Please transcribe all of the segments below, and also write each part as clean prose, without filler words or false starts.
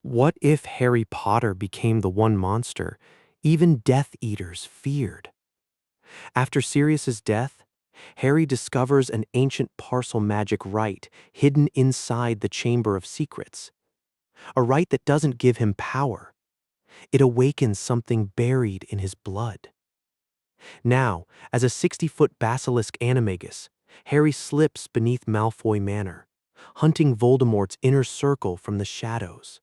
What if Harry Potter became the one monster even Death Eaters feared? After Sirius's death, Harry discovers an ancient parcel magic rite hidden inside the Chamber of Secrets. A rite that doesn't give him power. It awakens something buried in his blood. Now, as a 60-foot Basilisk Animagus, Harry slips beneath Malfoy Manor, hunting Voldemort's inner circle from the shadows.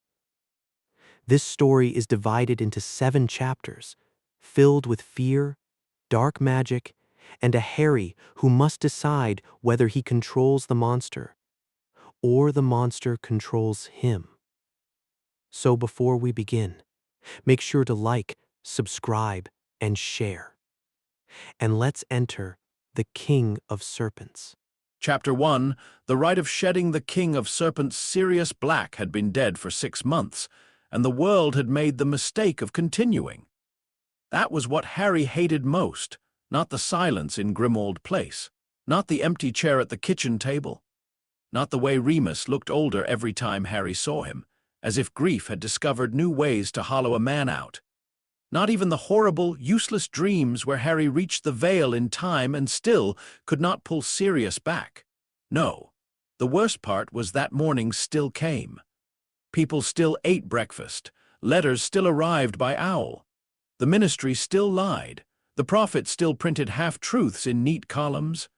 This story is divided into 7 chapters, filled with fear, dark magic, and a Harry who must decide whether he controls the monster or the monster controls him. So before we begin, make sure to like, subscribe, and share. And let's enter the King of Serpents. Chapter 1. The rite of shedding the King of Serpents. Sirius Black had been dead for 6 months, and the world had made the mistake of continuing. That was what Harry hated most, not the silence in Grimmauld Place, not the empty chair at the kitchen table, not the way Remus looked older every time Harry saw him, as if grief had discovered new ways to hollow a man out. Not even the horrible, useless dreams where Harry reached the veil in time and still could not pull Sirius back. No, the worst part was that morning still came. People still ate breakfast, letters still arrived by owl. The ministry still lied, the prophet still printed half-truths in neat columns.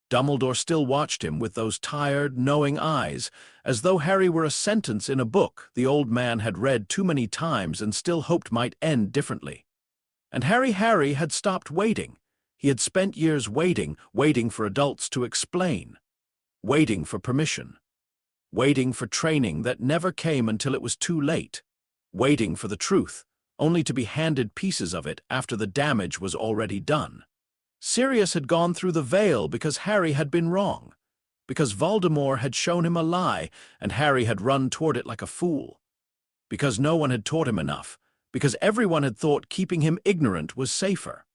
Dumbledore still watched him with those tired, knowing eyes, as though Harry were a sentence in a book the old man had read too many times and still hoped might end differently. And Harry had stopped waiting. He had spent years waiting for adults to explain, waiting for permission, waiting for training that never came until it was too late, waiting for the truth, only to be handed pieces of it after the damage was already done. Sirius had gone through the veil because Harry had been wrong, because Voldemort had shown him a lie and Harry had run toward it like a fool, because no one had taught him enough, because everyone had thought keeping him ignorant was safer.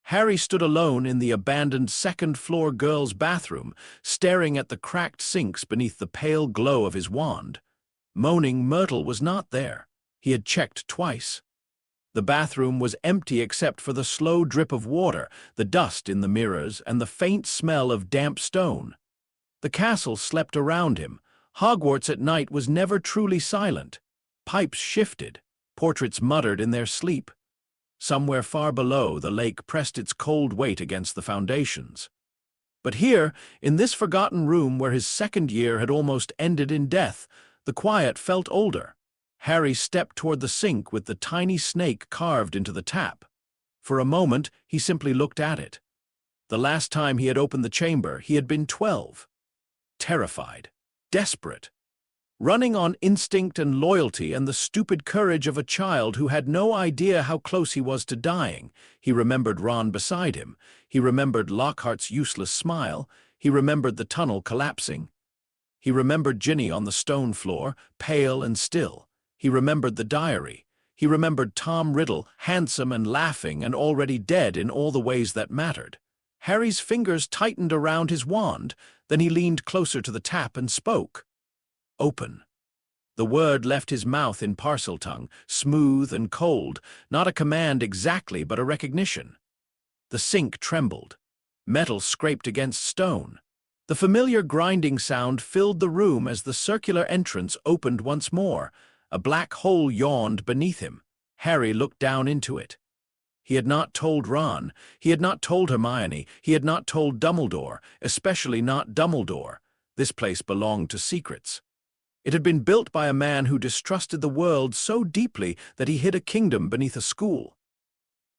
Harry stood alone in the abandoned second-floor girls' bathroom, staring at the cracked sinks beneath the pale glow of his wand. Moaning Myrtle was not there. He had checked twice. The bathroom was empty except for the slow drip of water, the dust in the mirrors, and the faint smell of damp stone. The castle slept around him. Hogwarts at night was never truly silent. Pipes shifted. Portraits muttered in their sleep. Somewhere far below, the lake pressed its cold weight against the foundations. But here, in this forgotten room where his second year had almost ended in death, the quiet felt older. Harry stepped toward the sink with the tiny snake carved into the tap. For a moment, he simply looked at it. The last time he had opened the chamber, he had been 12. Terrified, desperate, running on instinct and loyalty and the stupid courage of a child who had no idea how close he was to dying. He remembered Ron beside him. He remembered Lockhart's useless smile. He remembered the tunnel collapsing. He remembered Ginny on the stone floor, pale and still. He remembered the diary. He remembered Tom Riddle, handsome and laughing and already dead in all the ways that mattered. Harry's fingers tightened around his wand, then he leaned closer to the tap and spoke. Open. The word left his mouth in Parseltongue, smooth and cold, not a command exactly but a recognition. The sink trembled. Metal scraped against stone. The familiar grinding sound filled the room as the circular entrance opened once more. A black hole yawned beneath him. Harry looked down into it. He had not told Ron. He had not told Hermione. He had not told Dumbledore, especially not Dumbledore. This place belonged to secrets. It had been built by a man who distrusted the world so deeply that he hid a kingdom beneath a school.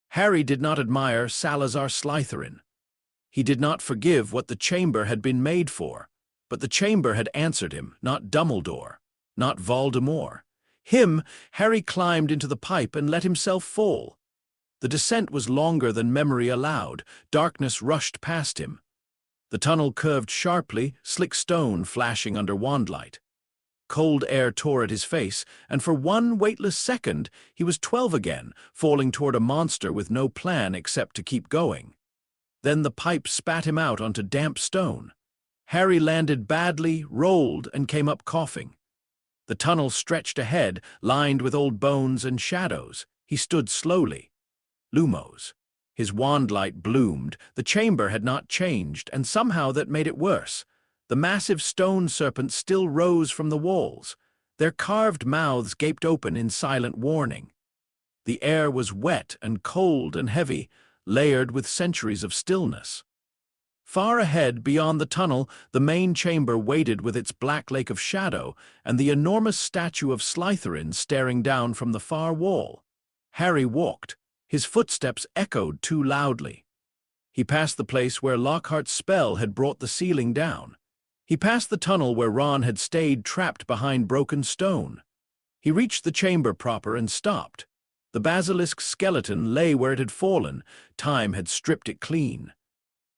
Harry did not admire Salazar Slytherin. He did not forgive what the chamber had been made for, but the chamber had answered him, not Dumbledore, not Voldemort. Him, Harry climbed into the pipe and let himself fall. The descent was longer than memory allowed. Darkness rushed past him. The tunnel curved sharply, slick stone flashing under wandlight. Cold air tore at his face, and for one weightless second, he was 12 again, falling toward a monster with no plan except to keep going. Then the pipe spat him out onto damp stone. Harry landed badly, rolled, and came up coughing. The tunnel stretched ahead, lined with old bones and shadows. He stood slowly. Lumos. His wand light bloomed. The chamber had not changed, and somehow that made it worse. The massive stone serpents still rose from the walls. Their carved mouths gaped open in silent warning. The air was wet and cold and heavy, layered with centuries of stillness. Far ahead, beyond the tunnel, the main chamber waited with its black lake of shadow and the enormous statue of Slytherin staring down from the far wall. Harry walked. His footsteps echoed too loudly. He passed the place where Lockhart's spell had brought the ceiling down. He passed the tunnel where Ron had stayed trapped behind broken stone. He reached the chamber proper and stopped. The basilisk's skeleton lay where it had fallen. Time had stripped it clean.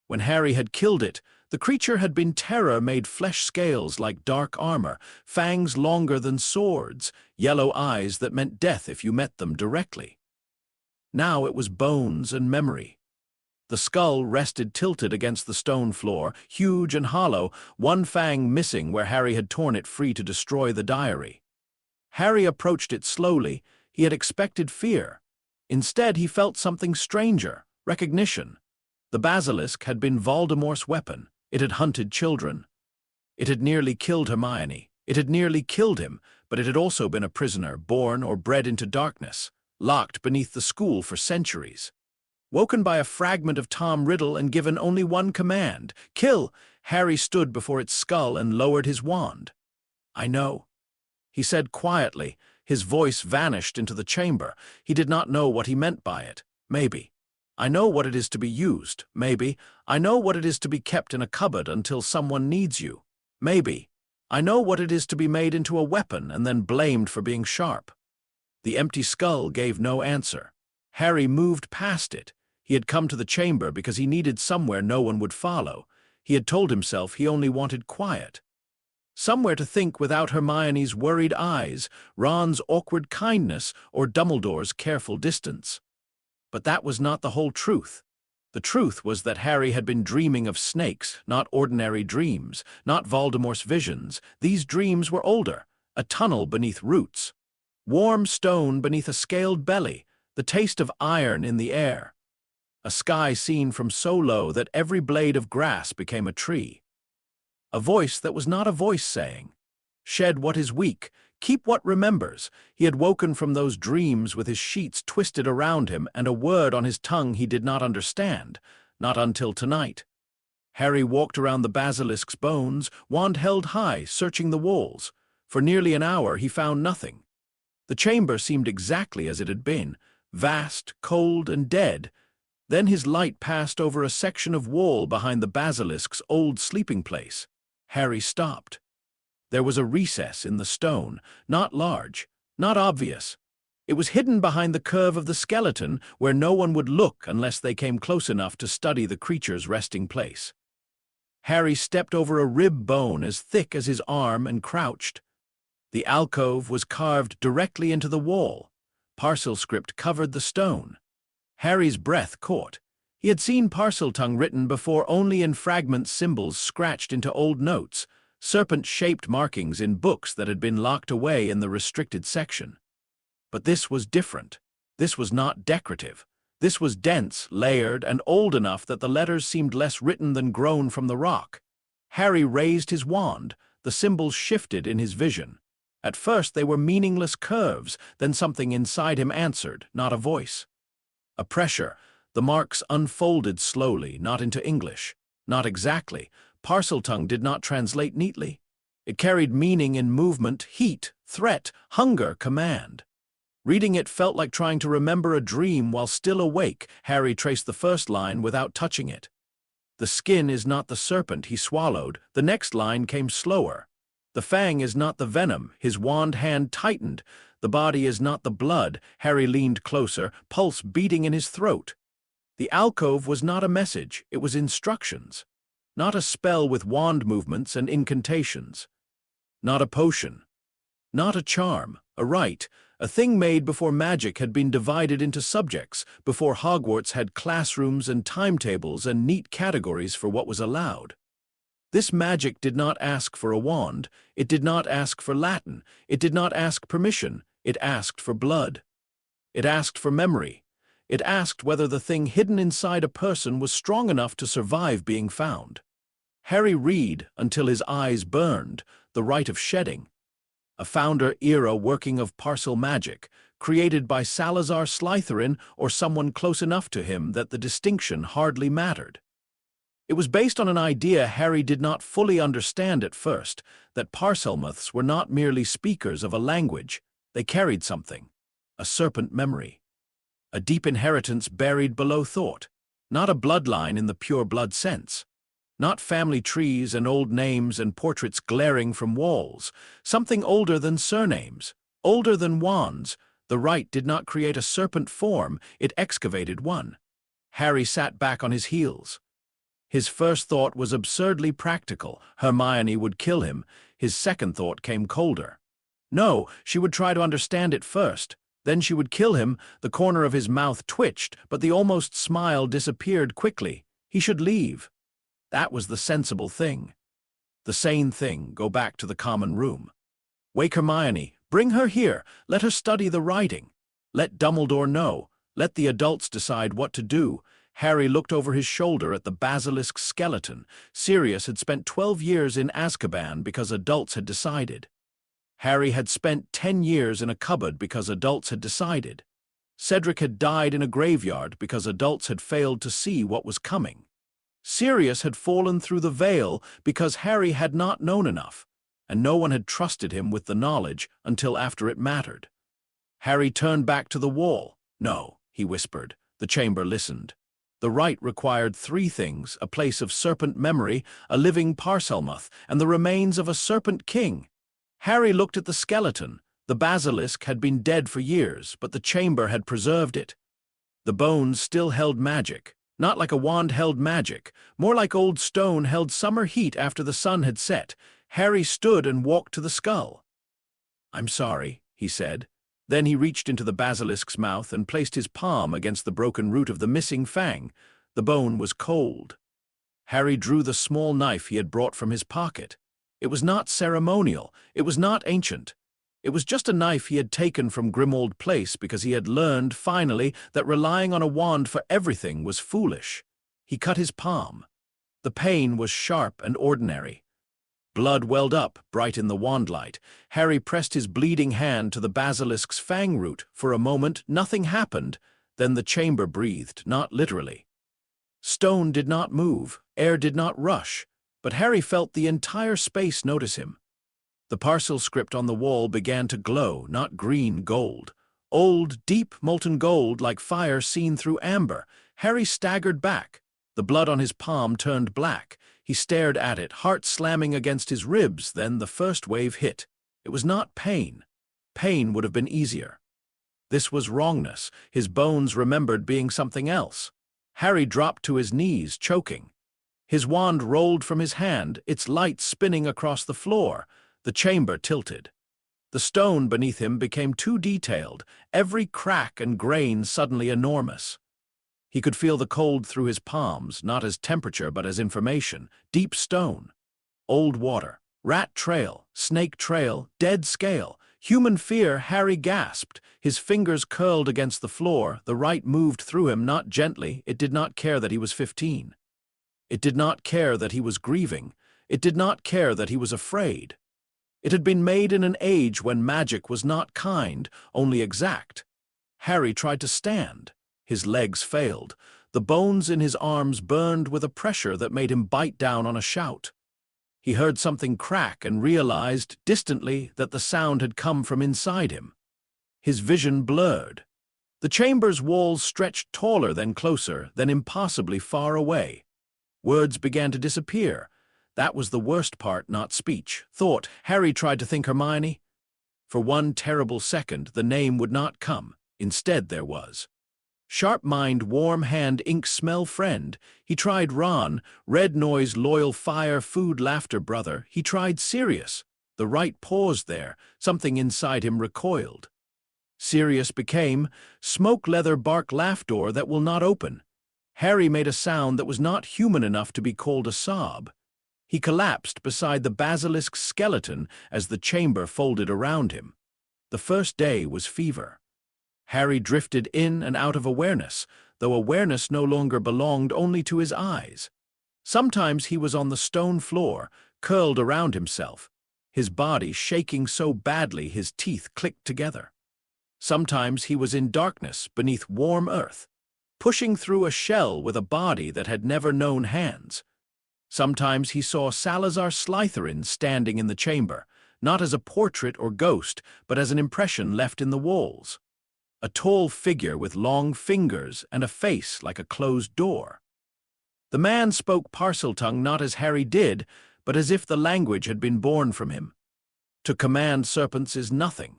When Harry had killed it, the creature had been terror made flesh scales like dark armor, fangs longer than swords, yellow eyes that meant death if you met them directly. Now it was bones and memory. The skull rested tilted against the stone floor, huge and hollow, one fang missing where Harry had torn it free to destroy the diary. Harry approached it slowly. He had expected fear. Instead, he felt something stranger, recognition. The basilisk had been Voldemort's weapon. It had hunted children. It had nearly killed Hermione. It had nearly killed him, but it had also been a prisoner, born or bred into darkness, locked beneath the school for centuries. Woken by a fragment of Tom Riddle and given only one command, kill, Harry stood before its skull and lowered his wand. "I know," he said quietly. His voice vanished into the chamber. He did not know what he meant by it. Maybe. "I know what it is to be used. Maybe. I know what it is to be kept in a cupboard until someone needs you. Maybe. I know what it is to be made into a weapon and then blamed for being sharp." The empty skull gave no answer. Harry moved past it. He had come to the chamber because he needed somewhere no one would follow. He had told himself he only wanted quiet. Somewhere to think without Hermione's worried eyes, Ron's awkward kindness, or Dumbledore's careful distance. But that was not the whole truth. The truth was that Harry had been dreaming of snakes, not ordinary dreams, not Voldemort's visions. These dreams were older, a tunnel beneath roots, warm stone beneath a scaled belly, the taste of iron in the air, a sky seen from so low that every blade of grass became a tree. A voice that was not a voice saying, "Shed what is weak, keep what remembers." He had woken from those dreams with his sheets twisted around him and a word on his tongue he did not understand, not until tonight. Harry walked around the basilisk's bones, wand held high, searching the walls. For nearly an hour he found nothing. The chamber seemed exactly as it had been, vast, cold, and dead. Then his light passed over a section of wall behind the basilisk's old sleeping place. Harry stopped. There was a recess in the stone, not large, not obvious. It was hidden behind the curve of the skeleton, where no one would look unless they came close enough to study the creature's resting place. Harry stepped over a rib bone as thick as his arm and crouched. The alcove was carved directly into the wall. Parcel script covered the stone. Harry's breath caught. He had seen Parseltongue written before, only in fragment symbols scratched into old notes, serpent-shaped markings in books that had been locked away in the restricted section. But this was different. This was not decorative. This was dense, layered, and old enough that the letters seemed less written than grown from the rock. Harry raised his wand. The symbols shifted in his vision. At first they were meaningless curves, then something inside him answered, not a voice. A pressure. The marks unfolded slowly, not into English. Not exactly. Parseltongue did not translate neatly. It carried meaning in movement, heat, threat, hunger, command. Reading it felt like trying to remember a dream while still awake. Harry traced the first line without touching it. "The skin is not the serpent he swallowed." The next line came slower. "The fang is not the venom." His wand hand tightened. "The body is not the blood." Harry leaned closer, pulse beating in his throat. The alcove was not a message, it was instructions. Not a spell with wand movements and incantations. Not a potion. Not a charm, a rite, a thing made before magic had been divided into subjects, before Hogwarts had classrooms and timetables and neat categories for what was allowed. This magic did not ask for a wand, it did not ask for Latin, it did not ask permission, it asked for blood. It asked for memory. It asked whether the thing hidden inside a person was strong enough to survive being found. Harry read, until his eyes burned, The Rite of Shedding, a founder-era working of parcel magic, created by Salazar Slytherin or someone close enough to him that the distinction hardly mattered. It was based on an idea Harry did not fully understand at first, that Parselmouths were not merely speakers of a language, they carried something, a serpent memory, a deep inheritance buried below thought, not a bloodline in the pure blood sense, not family trees and old names and portraits glaring from walls, something older than surnames, older than wands. The rite did not create a serpent form, it excavated one. Harry sat back on his heels. His first thought was absurdly practical. Hermione would kill him. His second thought came colder. No, she would try to understand it first. Then she would kill him. The corner of his mouth twitched, but the almost smile disappeared quickly. He should leave. That was the sensible thing. The sane thing, go back to the common room. Wake Hermione. Bring her here. Let her study the writing. Let Dumbledore know. Let the adults decide what to do. Harry looked over his shoulder at the basilisk skeleton. Sirius had spent 12 years in Azkaban because adults had decided. Harry had spent 10 years in a cupboard because adults had decided. Cedric had died in a graveyard because adults had failed to see what was coming. Sirius had fallen through the veil because Harry had not known enough, and no one had trusted him with the knowledge until after it mattered. Harry turned back to the wall. No, he whispered. The chamber listened. The rite required 3 things, a place of serpent memory, a living Parselmouth, and the remains of a serpent king. Harry looked at the skeleton. The basilisk had been dead for years, but the chamber had preserved it. The bones still held magic, not like a wand held magic, more like old stone held summer heat after the sun had set. Harry stood and walked to the skull. "I'm sorry," he said. Then he reached into the basilisk's mouth and placed his palm against the broken root of the missing fang. The bone was cold. Harry drew the small knife he had brought from his pocket. It was not ceremonial. It was not ancient. It was just a knife he had taken from Grimmauld Place because he had learned, finally, that relying on a wand for everything was foolish. He cut his palm. The pain was sharp and ordinary. Blood welled up, bright in the wandlight. Harry pressed his bleeding hand to the basilisk's fang root. For a moment, nothing happened. Then the chamber breathed, not literally. Stone did not move, air did not rush, but Harry felt the entire space notice him. The parcel script on the wall began to glow, not green gold. Old, deep, molten gold like fire seen through amber. Harry staggered back. The blood on his palm turned black. He stared at it, heart slamming against his ribs. Then the first wave hit. It was not pain. Pain would have been easier. This was wrongness. His bones remembered being something else. Harry dropped to his knees, choking. His wand rolled from his hand, its light spinning across the floor. The chamber tilted. The stone beneath him became too detailed, every crack and grain suddenly enormous. He could feel the cold through his palms, not as temperature but as information. Deep stone. Old water. Rat trail. Snake trail. Dead scale. Human fear. Harry gasped. His fingers curled against the floor. The rite moved through him, not gently. It did not care that he was 15. It did not care that he was grieving. It did not care that he was afraid. It had been made in an age when magic was not kind, only exact. Harry tried to stand. His legs failed. The bones in his arms burned with a pressure that made him bite down on a shout. He heard something crack and realized, distantly, that the sound had come from inside him. His vision blurred. The chamber's walls stretched taller than closer, then impossibly far away. Words began to disappear. That was the worst part, not speech. Thought. Harry tried to think Hermione. For one terrible second, the name would not come. Instead, there was. Sharp mind, warm hand, ink smell friend. He tried Ron, red noise, loyal fire, food, laughter, brother. He tried Sirius. The rite paused there. Something inside him recoiled. Sirius became smoke, leather, bark, laugh door that will not open. Harry made a sound that was not human enough to be called a sob. He collapsed beside the basilisk's skeleton as the chamber folded around him. The first day was fever. Harry drifted in and out of awareness, though awareness no longer belonged only to his eyes. Sometimes he was on the stone floor, curled around himself, his body shaking so badly his teeth clicked together. Sometimes he was in darkness beneath warm earth, pushing through a shell with a body that had never known hands. Sometimes he saw Salazar Slytherin standing in the chamber, not as a portrait or ghost, but as an impression left in the walls. A tall figure with long fingers and a face like a closed door. The man spoke Parseltongue not as Harry did, but as if the language had been born from him. To command serpents is nothing.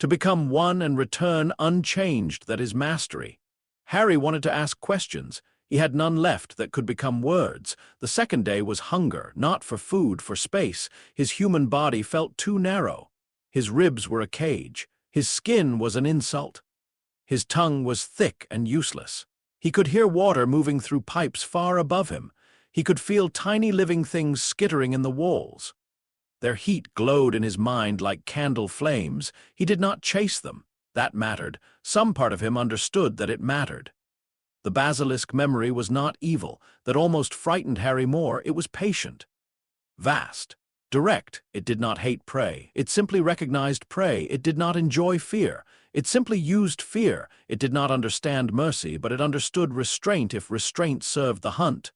To become one and return unchanged, that is mastery. Harry wanted to ask questions. He had none left that could become words. The second day was hunger, not for food, for space. His human body felt too narrow. His ribs were a cage. His skin was an insult. His tongue was thick and useless. He could hear water moving through pipes far above him. He could feel tiny living things skittering in the walls. Their heat glowed in his mind like candle flames. He did not chase them. That mattered. Some part of him understood that it mattered. The basilisk memory was not evil. That almost frightened Harry more. It was patient. Vast. Direct. It did not hate prey. It simply recognized prey. It did not enjoy fear. It simply used fear. It did not understand mercy, but it understood restraint if restraint served the hunt.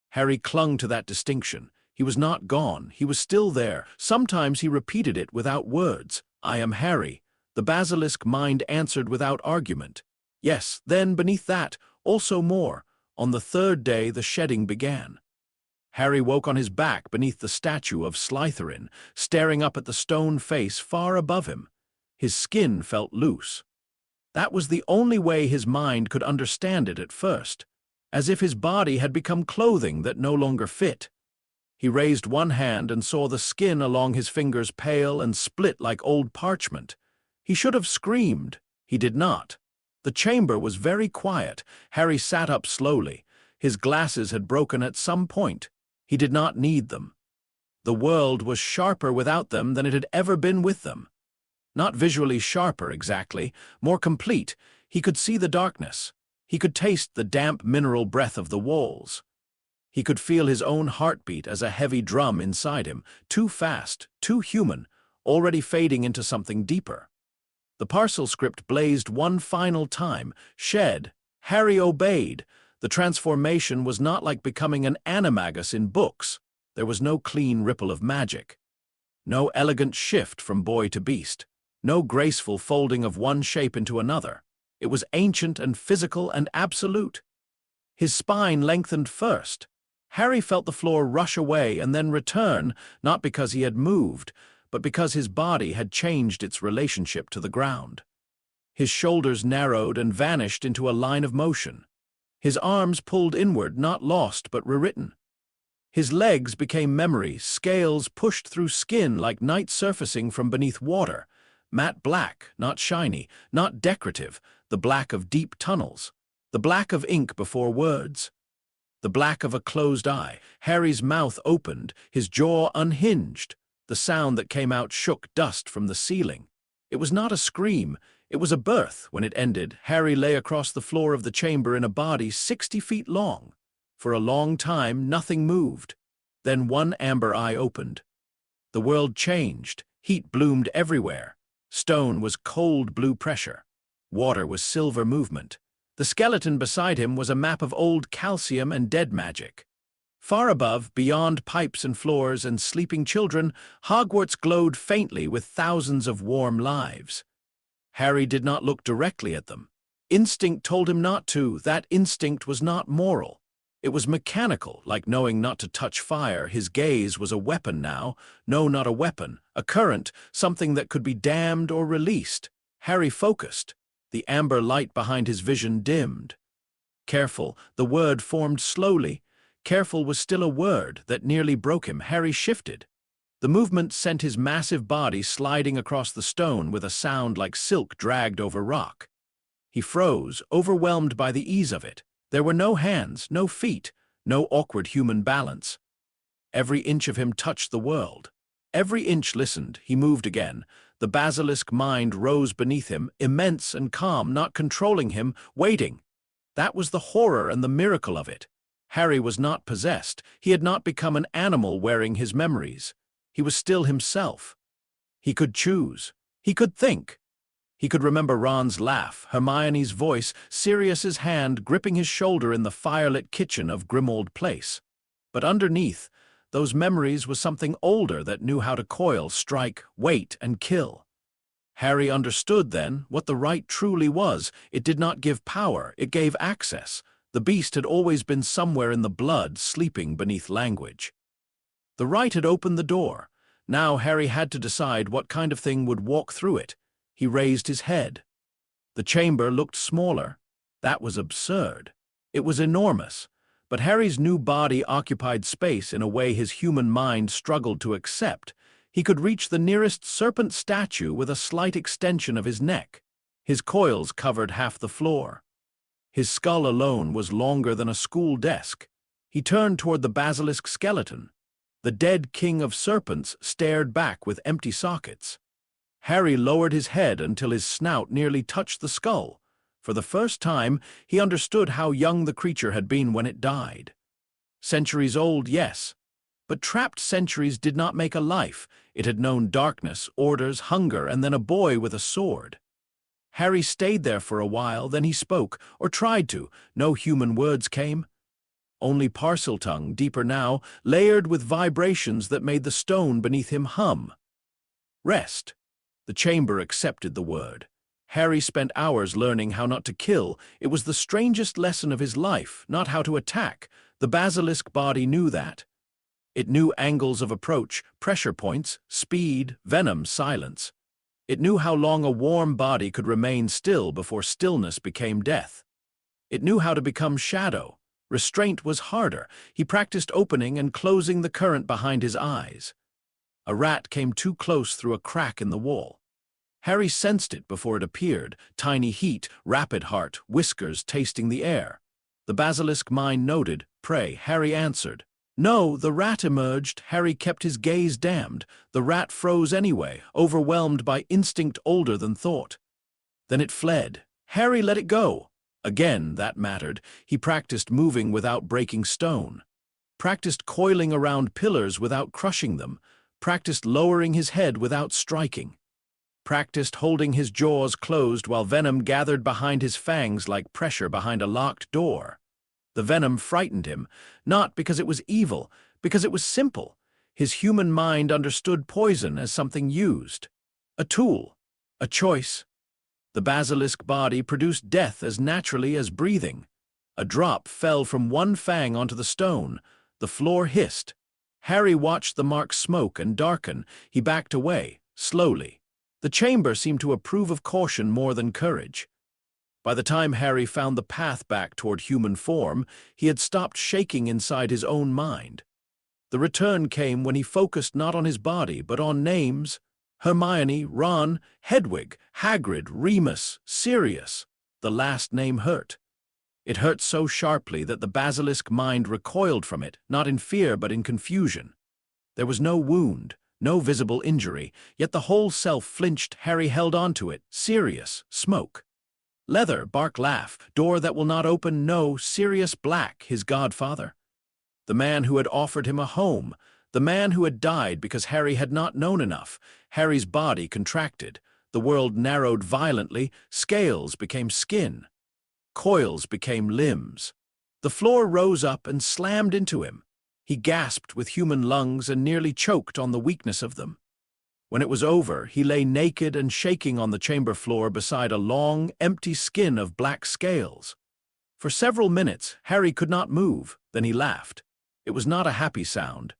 Harry clung to that distinction. He was not gone. He was still there. Sometimes he repeated it without words. I am Harry. The basilisk mind answered without argument. Yes, then, beneath that, also more. On the third day the shedding began. Harry woke on his back beneath the statue of Slytherin, staring up at the stone face far above him. His skin felt loose. That was the only way his mind could understand it at first, as if his body had become clothing that no longer fit. He raised one hand and saw the skin along his fingers pale and split like old parchment. He should have screamed. He did not. The chamber was very quiet. Harry sat up slowly. His glasses had broken at some point. He did not need them. The world was sharper without them than it had ever been with them. Not visually sharper, exactly, more complete. He could see the darkness. He could taste the damp mineral breath of the walls. He could feel his own heartbeat as a heavy drum inside him, too fast, too human, already fading into something deeper. The parcel script blazed one final time. Shed. Harry obeyed. The transformation was not like becoming an animagus in books. There was no clean ripple of magic. No elegant shift from boy to beast. No graceful folding of one shape into another. It was ancient and physical and absolute. His spine lengthened first. Harry felt the floor rush away and then return, not because he had moved, but because his body had changed its relationship to the ground. His shoulders narrowed and vanished into a line of motion. His arms pulled inward, not lost, but rewritten. His legs became memory, scales pushed through skin like night surfacing from beneath water, matte black, not shiny, not decorative, the black of deep tunnels, the black of ink before words. The black of a closed eye. Harry's mouth opened, his jaw unhinged. The sound that came out shook dust from the ceiling. It was not a scream, it was a birth. When it ended, Harry lay across the floor of the chamber in a body 60 feet long. For a long time, nothing moved. Then one amber eye opened. The world changed. Heat bloomed everywhere. Stone was cold blue pressure. Water was silver movement. The skeleton beside him was a map of old calcium and dead magic. Far above, beyond pipes and floors and sleeping children, Hogwarts glowed faintly with thousands of warm lives. Harry did not look directly at them. Instinct told him not to. That instinct was not moral. It was mechanical, like knowing not to touch fire. His gaze was a weapon now. No, not a weapon. A current, something that could be damned or released. Harry focused. The amber light behind his vision dimmed. Careful, the word formed slowly. Careful was still a word that nearly broke him. Harry shifted. The movement sent his massive body sliding across the stone with a sound like silk dragged over rock. He froze, overwhelmed by the ease of it. There were no hands, no feet, no awkward human balance. Every inch of him touched the world. Every inch listened. He moved again. The basilisk mind rose beneath him, immense and calm, not controlling him, waiting. That was the horror and the miracle of it. Harry was not possessed. He had not become an animal wearing his memories. He was still himself. He could choose. He could think. He could remember Ron's laugh, Hermione's voice, Sirius's hand gripping his shoulder in the firelit kitchen of Grimmauld Place. But underneath those memories was something older that knew how to coil, strike, wait, and kill. Harry understood then what the right truly was. It did not give power, it gave access. The beast had always been somewhere in the blood, sleeping beneath language. The right had opened the door. Now Harry had to decide what kind of thing would walk through it. He raised his head. The chamber looked smaller. That was absurd. It was enormous. But Harry's new body occupied space in a way his human mind struggled to accept. He could reach the nearest serpent statue with a slight extension of his neck. His coils covered half the floor. His skull alone was longer than a school desk. He turned toward the basilisk skeleton. The dead King of Serpents stared back with empty sockets. Harry lowered his head until his snout nearly touched the skull. For the first time, he understood how young the creature had been when it died. Centuries old, yes, but trapped centuries did not make a life. It had known darkness, orders, hunger, and then a boy with a sword. Harry stayed there for a while, then he spoke, or tried to. No human words came. Only Parseltongue, deeper now, layered with vibrations that made the stone beneath him hum. Rest. The chamber accepted the word. Harry spent hours learning how not to kill. It was the strangest lesson of his life, not how to attack. The basilisk body knew that. It knew angles of approach, pressure points, speed, venom, silence. It knew how long a warm body could remain still before stillness became death. It knew how to become shadow. Restraint was harder. He practiced opening and closing the current behind his eyes. A rat came too close through a crack in the wall. Harry sensed it before it appeared, tiny heat, rapid heart, whiskers tasting the air. The basilisk mind noted, "Pray." Harry answered. No, the rat emerged. Harry kept his gaze damned. The rat froze anyway, overwhelmed by instinct older than thought. Then it fled. Harry let it go. Again, that mattered. He practiced moving without breaking stone. Practiced coiling around pillars without crushing them. Practiced lowering his head without striking. Practiced holding his jaws closed while venom gathered behind his fangs like pressure behind a locked door. The venom frightened him, not because it was evil, because it was simple. His human mind understood poison as something used. A tool. A choice. The basilisk body produced death as naturally as breathing. A drop fell from one fang onto the stone. The floor hissed. Harry watched the mark smoke and darken. He backed away, slowly. The chamber seemed to approve of caution more than courage. By the time Harry found the path back toward human form, he had stopped shaking inside his own mind. The return came when he focused not on his body, but on names. Hermione, Ron, Hedwig, Hagrid, Remus, Sirius. The last name hurt. It hurt so sharply that the basilisk mind recoiled from it, not in fear but in confusion. There was no wound, no visible injury, yet the whole self flinched. Harry held on to it. Sirius, smoke. Leather, bark, laugh, door that will not open, no, Sirius Black, his godfather. The man who had offered him a home, the man who had died because Harry had not known enough. Harry's body contracted. The world narrowed violently. Scales became skin. Coils became limbs. The floor rose up and slammed into him. He gasped with human lungs and nearly choked on the weakness of them. When it was over, he lay naked and shaking on the chamber floor beside a long, empty skin of black scales. For several minutes, Harry could not move. Then he laughed. It was not a happy sound.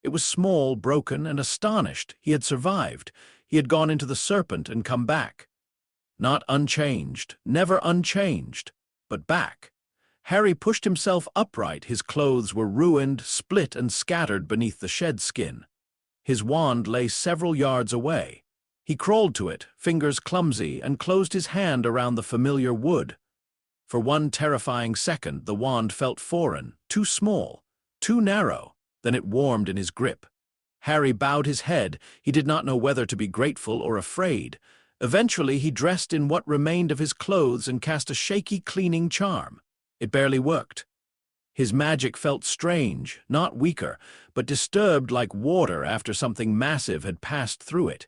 It was small, broken, and astonished. He had survived. He had gone into the serpent and come back. Not unchanged, never unchanged, but back. Harry pushed himself upright. His clothes were ruined, split, and scattered beneath the shed skin. His wand lay several yards away. He crawled to it, fingers clumsy, and closed his hand around the familiar wood. For one terrifying second, the wand felt foreign, too small, too narrow. Then it warmed in his grip. Harry bowed his head. He did not know whether to be grateful or afraid. Eventually, he dressed in what remained of his clothes and cast a shaky cleaning charm. It barely worked. His magic felt strange, not weaker, but disturbed like water after something massive had passed through it.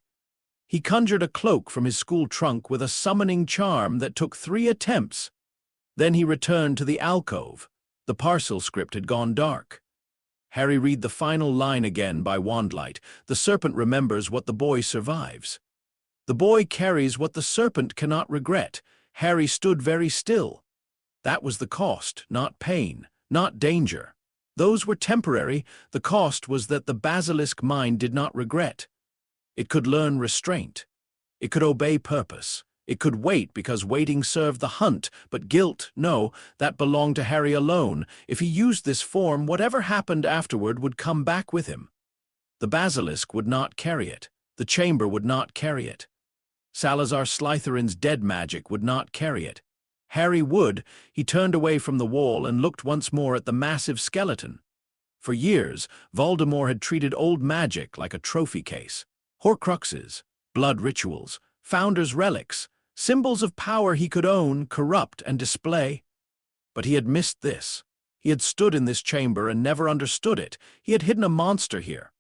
He conjured a cloak from his school trunk with a summoning charm that took 3 attempts. Then he returned to the alcove. The parcel script had gone dark. Harry read the final line again by wandlight. The serpent remembers what the boy survives. The boy carries what the serpent cannot regret. Harry stood very still. That was the cost, not pain, not danger. Those were temporary. The cost was that the basilisk mind did not regret. It could learn restraint. It could obey purpose. It could wait because waiting served the hunt, but guilt, no, that belonged to Harry alone. If he used this form, whatever happened afterward would come back with him. The basilisk would not carry it. The chamber would not carry it. Salazar Slytherin's dead magic would not carry it. Harry would. He turned away from the wall and looked once more at the massive skeleton. For years, Voldemort had treated old magic like a trophy case. Horcruxes, blood rituals, founders' relics, symbols of power he could own, corrupt, and display. But he had missed this. He had stood in this chamber and never understood it. He had hidden a monster here.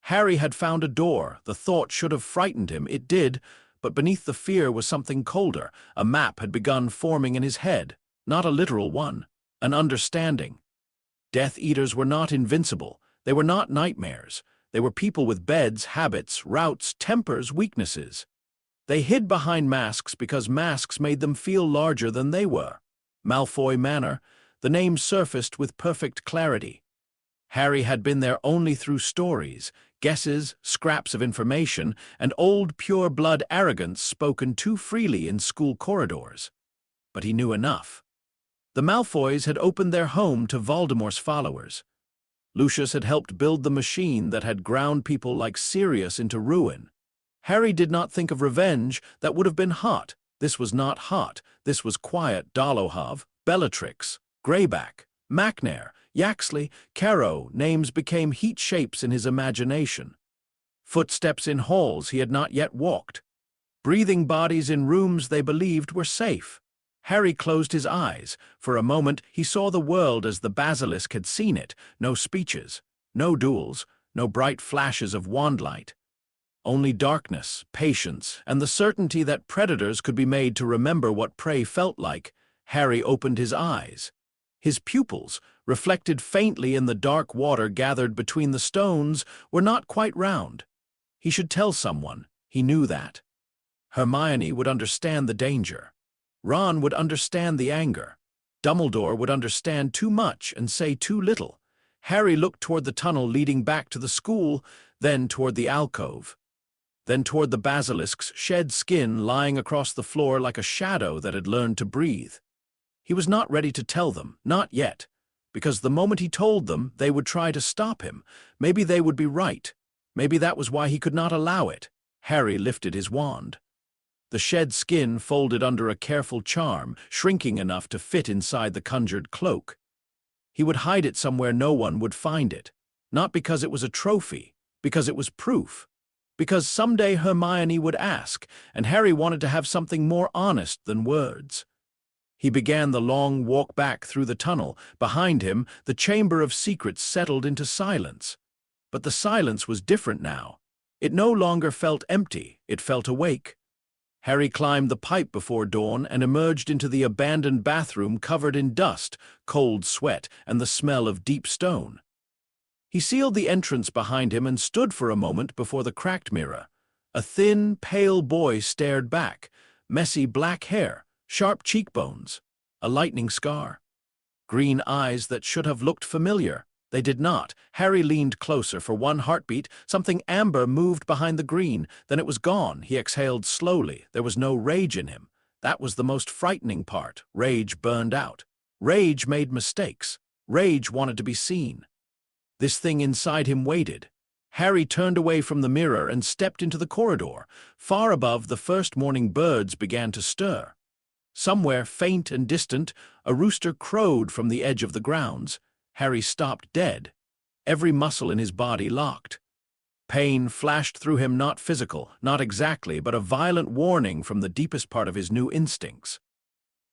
Harry had found a door. The thought should have frightened him. It did, but beneath the fear was something colder. A map had begun forming in his head. Not a literal one, an understanding. Death Eaters were not invincible. They were not nightmares. They were people with beds, habits, routes, tempers, weaknesses. They hid behind masks because masks made them feel larger than they were. Malfoy Manor, the name surfaced with perfect clarity. Harry had been there only through stories, guesses, scraps of information, and old pure-blood arrogance spoken too freely in school corridors. But he knew enough. The Malfoys had opened their home to Voldemort's followers. Lucius had helped build the machine that had ground people like Sirius into ruin. Harry did not think of revenge. That would have been hot. This was not hot. This was quiet. Dolohov, Bellatrix, Greyback, Macnair, Yaxley, Caro, names became heat shapes in his imagination. Footsteps in halls he had not yet walked. Breathing bodies in rooms they believed were safe. Harry closed his eyes. For a moment he saw the world as the basilisk had seen it. No speeches, no duels, no bright flashes of wandlight. Only darkness, patience, and the certainty that predators could be made to remember what prey felt like. Harry opened his eyes. His pupils, reflected faintly in the dark water gathered between the stones, were not quite round. He should tell someone. He knew that. Hermione would understand the danger. Ron would understand the anger. Dumbledore would understand too much and say too little. Harry looked toward the tunnel leading back to the school, then toward the alcove. Then toward the basilisk's shed skin lying across the floor like a shadow that had learned to breathe. He was not ready to tell them, not yet, because the moment he told them, they would try to stop him. Maybe they would be right. Maybe that was why he could not allow it. Harry lifted his wand. The shed skin folded under a careful charm, shrinking enough to fit inside the conjured cloak. He would hide it somewhere no one would find it, not because it was a trophy, because it was proof. Because someday Hermione would ask, and Harry wanted to have something more honest than words. He began the long walk back through the tunnel. Behind him, the Chamber of Secrets settled into silence. But the silence was different now. It no longer felt empty, it felt awake. Harry climbed the pipe before dawn and emerged into the abandoned bathroom covered in dust, cold sweat, and the smell of deep stone. He sealed the entrance behind him and stood for a moment before the cracked mirror. A thin, pale boy stared back, messy black hair, sharp cheekbones, a lightning scar. Green eyes that should have looked familiar. They did not. Harry leaned closer for one heartbeat. Something amber moved behind the green. Then it was gone. He exhaled slowly. There was no rage in him. That was the most frightening part. Rage burned out. Rage made mistakes. Rage wanted to be seen. This thing inside him waited. Harry turned away from the mirror and stepped into the corridor. Far above, the first morning birds began to stir. Somewhere, faint and distant, a rooster crowed from the edge of the grounds. Harry stopped dead. every muscle in his body locked. Pain flashed through him, not physical, not exactly, but a violent warning from the deepest part of his new instincts.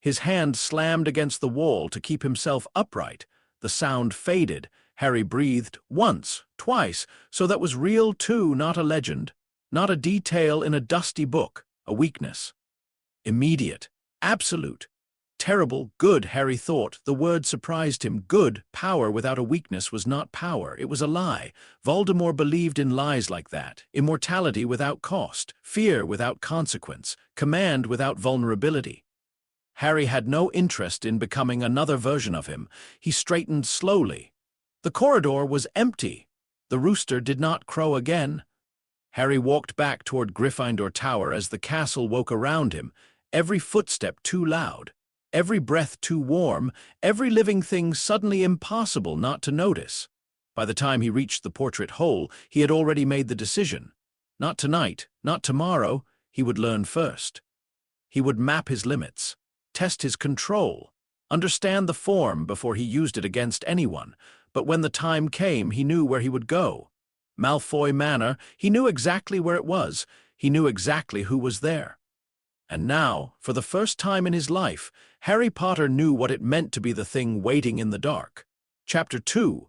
His hand slammed against the wall to keep himself upright. The sound faded. Harry breathed once, twice, so that was real too, not a legend, not a detail in a dusty book, a weakness. Immediate, absolute, terrible, good, Harry thought. The word surprised him. Good, power without a weakness was not power, it was a lie. Voldemort believed in lies like that. Immortality without cost, fear without consequence, command without vulnerability. Harry had no interest in becoming another version of him. He straightened slowly. The corridor was empty. The rooster did not crow again. Harry walked back toward Gryffindor Tower as the castle woke around him, every footstep too loud, every breath too warm, every living thing suddenly impossible not to notice. By the time he reached the portrait hole, he had already made the decision. Not tonight, not tomorrow, he would learn first. He would map his limits, test his control, understand the form before he used it against anyone. But when the time came, he knew where he would go. Malfoy Manor, he knew exactly where it was. He knew exactly who was there. And now, for the first time in his life, Harry Potter knew what it meant to be the thing waiting in the dark. Chapter 2.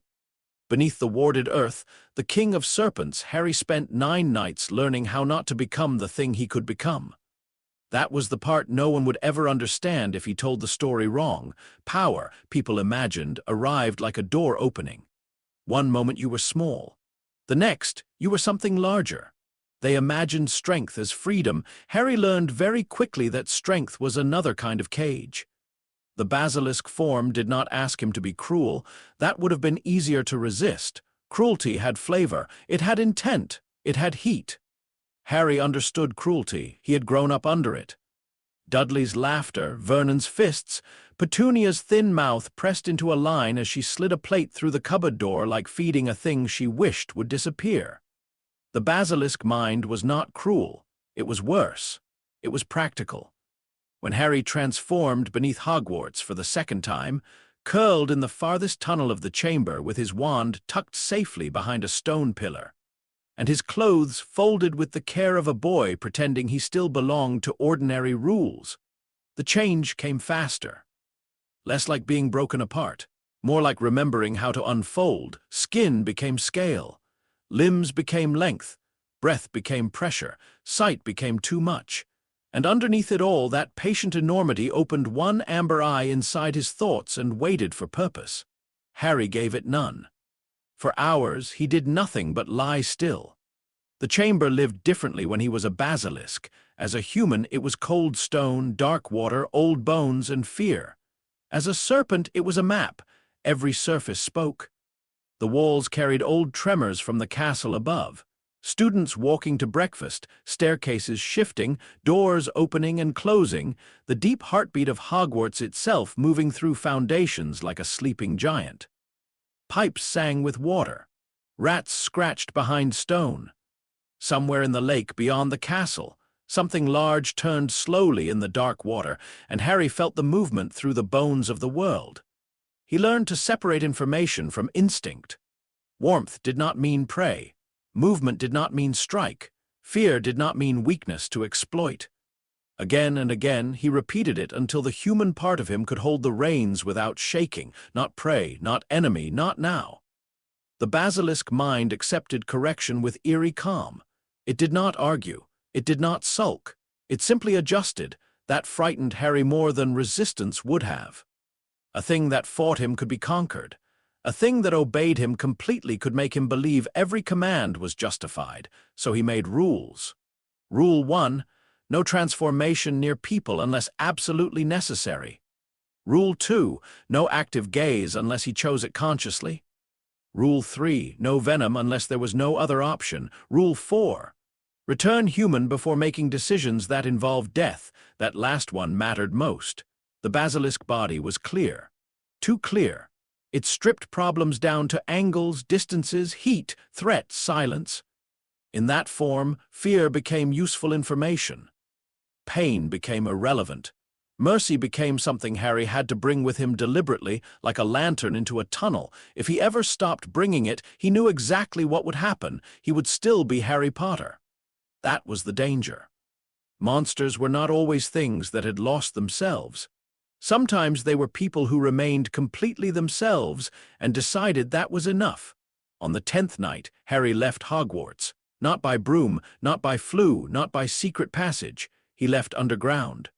Beneath the warded earth, the King of Serpents, Harry spent 9 nights learning how not to become the thing he could become. That was the part no one would ever understand if he told the story wrong. Power, people imagined, arrived like a door opening. One moment you were small. The next, you were something larger. They imagined strength as freedom. Harry learned very quickly that strength was another kind of cage. The basilisk form did not ask him to be cruel. That would have been easier to resist. Cruelty had flavor. It had intent. It had heat. Harry understood cruelty. He had grown up under it. Dudley's laughter, Vernon's fists, Petunia's thin mouth pressed into a line as she slid a plate through the cupboard door like feeding a thing she wished would disappear. The basilisk mind was not cruel. It was worse. It was practical. When Harry transformed beneath Hogwarts for the second time, curled in the farthest tunnel of the chamber with his wand tucked safely behind a stone pillar, and his clothes folded with the care of a boy pretending he still belonged to ordinary rules, the change came faster. Less like being broken apart, more like remembering how to unfold. Skin became scale. Limbs became length. Breath became pressure. Sight became too much. And underneath it all, that patient enormity opened one amber eye inside his thoughts and waited for purpose. Harry gave it none. For hours, he did nothing but lie still. The chamber lived differently when he was a basilisk. As a human, it was cold stone, dark water, old bones, and fear. As a serpent, it was a map. Every surface spoke. The walls carried old tremors from the castle above. Students walking to breakfast, staircases shifting, doors opening and closing, the deep heartbeat of Hogwarts itself moving through foundations like a sleeping giant. Pipes sang with water. Rats scratched behind stone. Somewhere in the lake beyond the castle, something large turned slowly in the dark water, and Harry felt the movement through the bones of the world. He learned to separate information from instinct. Warmth did not mean prey. Movement did not mean strike. Fear did not mean weakness to exploit. Again and again, he repeated it until the human part of him could hold the reins without shaking. Not prey, not enemy, not now. The basilisk mind accepted correction with eerie calm. It did not argue. It did not sulk. It simply adjusted. That frightened Harry more than resistance would have. A thing that fought him could be conquered. A thing that obeyed him completely could make him believe every command was justified, so he made rules. Rule 1, no transformation near people unless absolutely necessary. Rule 2, no active gaze unless he chose it consciously. Rule 3, no venom unless there was no other option. Rule 4, return human before making decisions that involved death. That last one mattered most. The basilisk body was clear. Too clear. It stripped problems down to angles, distances, heat, threat, silence. In that form, fear became useful information. Pain became irrelevant. Mercy became something Harry had to bring with him deliberately, like a lantern into a tunnel. If he ever stopped bringing it, he knew exactly what would happen. He would still be Harry Potter. That was the danger. Monsters were not always things that had lost themselves. Sometimes they were people who remained completely themselves and decided that was enough. On the 10th night, Harry left Hogwarts. Not by broom, not by flue, not by secret passage. He left underground.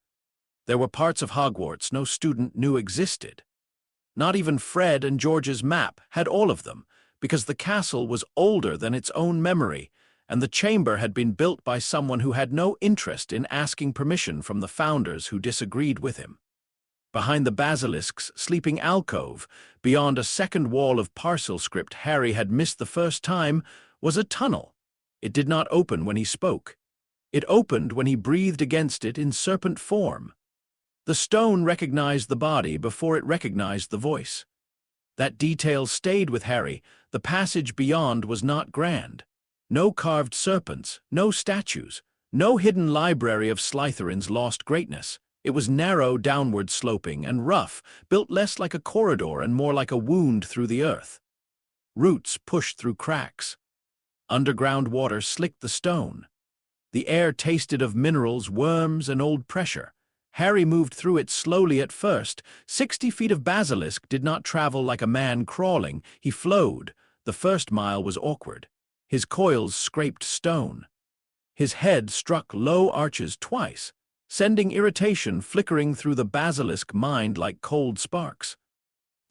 There were parts of Hogwarts no student knew existed. Not even Fred and George's map had all of them, because the castle was older than its own memory, and the chamber had been built by someone who had no interest in asking permission from the founders who disagreed with him. Behind the basilisk's sleeping alcove, beyond a second wall of parcel script Harry had missed the first time, was a tunnel. It did not open when he spoke. It opened when he breathed against it in serpent form. The stone recognized the body before it recognized the voice. That detail stayed with Harry. The passage beyond was not grand. No carved serpents, no statues, no hidden library of Slytherin's lost greatness. It was narrow, downward sloping, and rough, built less like a corridor and more like a wound through the earth. Roots pushed through cracks. Underground water slicked the stone. The air tasted of minerals, worms, and old pressure. Harry moved through it slowly at first. 60 feet of basilisk did not travel like a man crawling. He flowed. The first mile was awkward. His coils scraped stone. His head struck low arches twice, sending irritation flickering through the basilisk mind like cold sparks.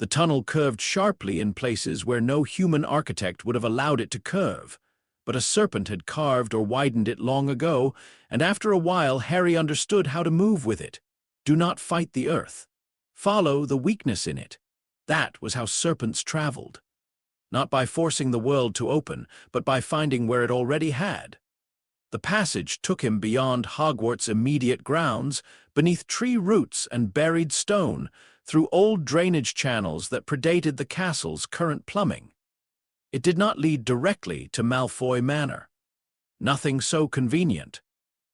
The tunnel curved sharply in places where no human architect would have allowed it to curve, but a serpent had carved or widened it long ago, and after a while Harry understood how to move with it. Do not fight the earth. Follow the weakness in it. That was how serpents traveled. Not by forcing the world to open, but by finding where it already had. The passage took him beyond Hogwarts' immediate grounds, beneath tree roots and buried stone, through old drainage channels that predated the castle's current plumbing. It did not lead directly to Malfoy Manor. Nothing so convenient.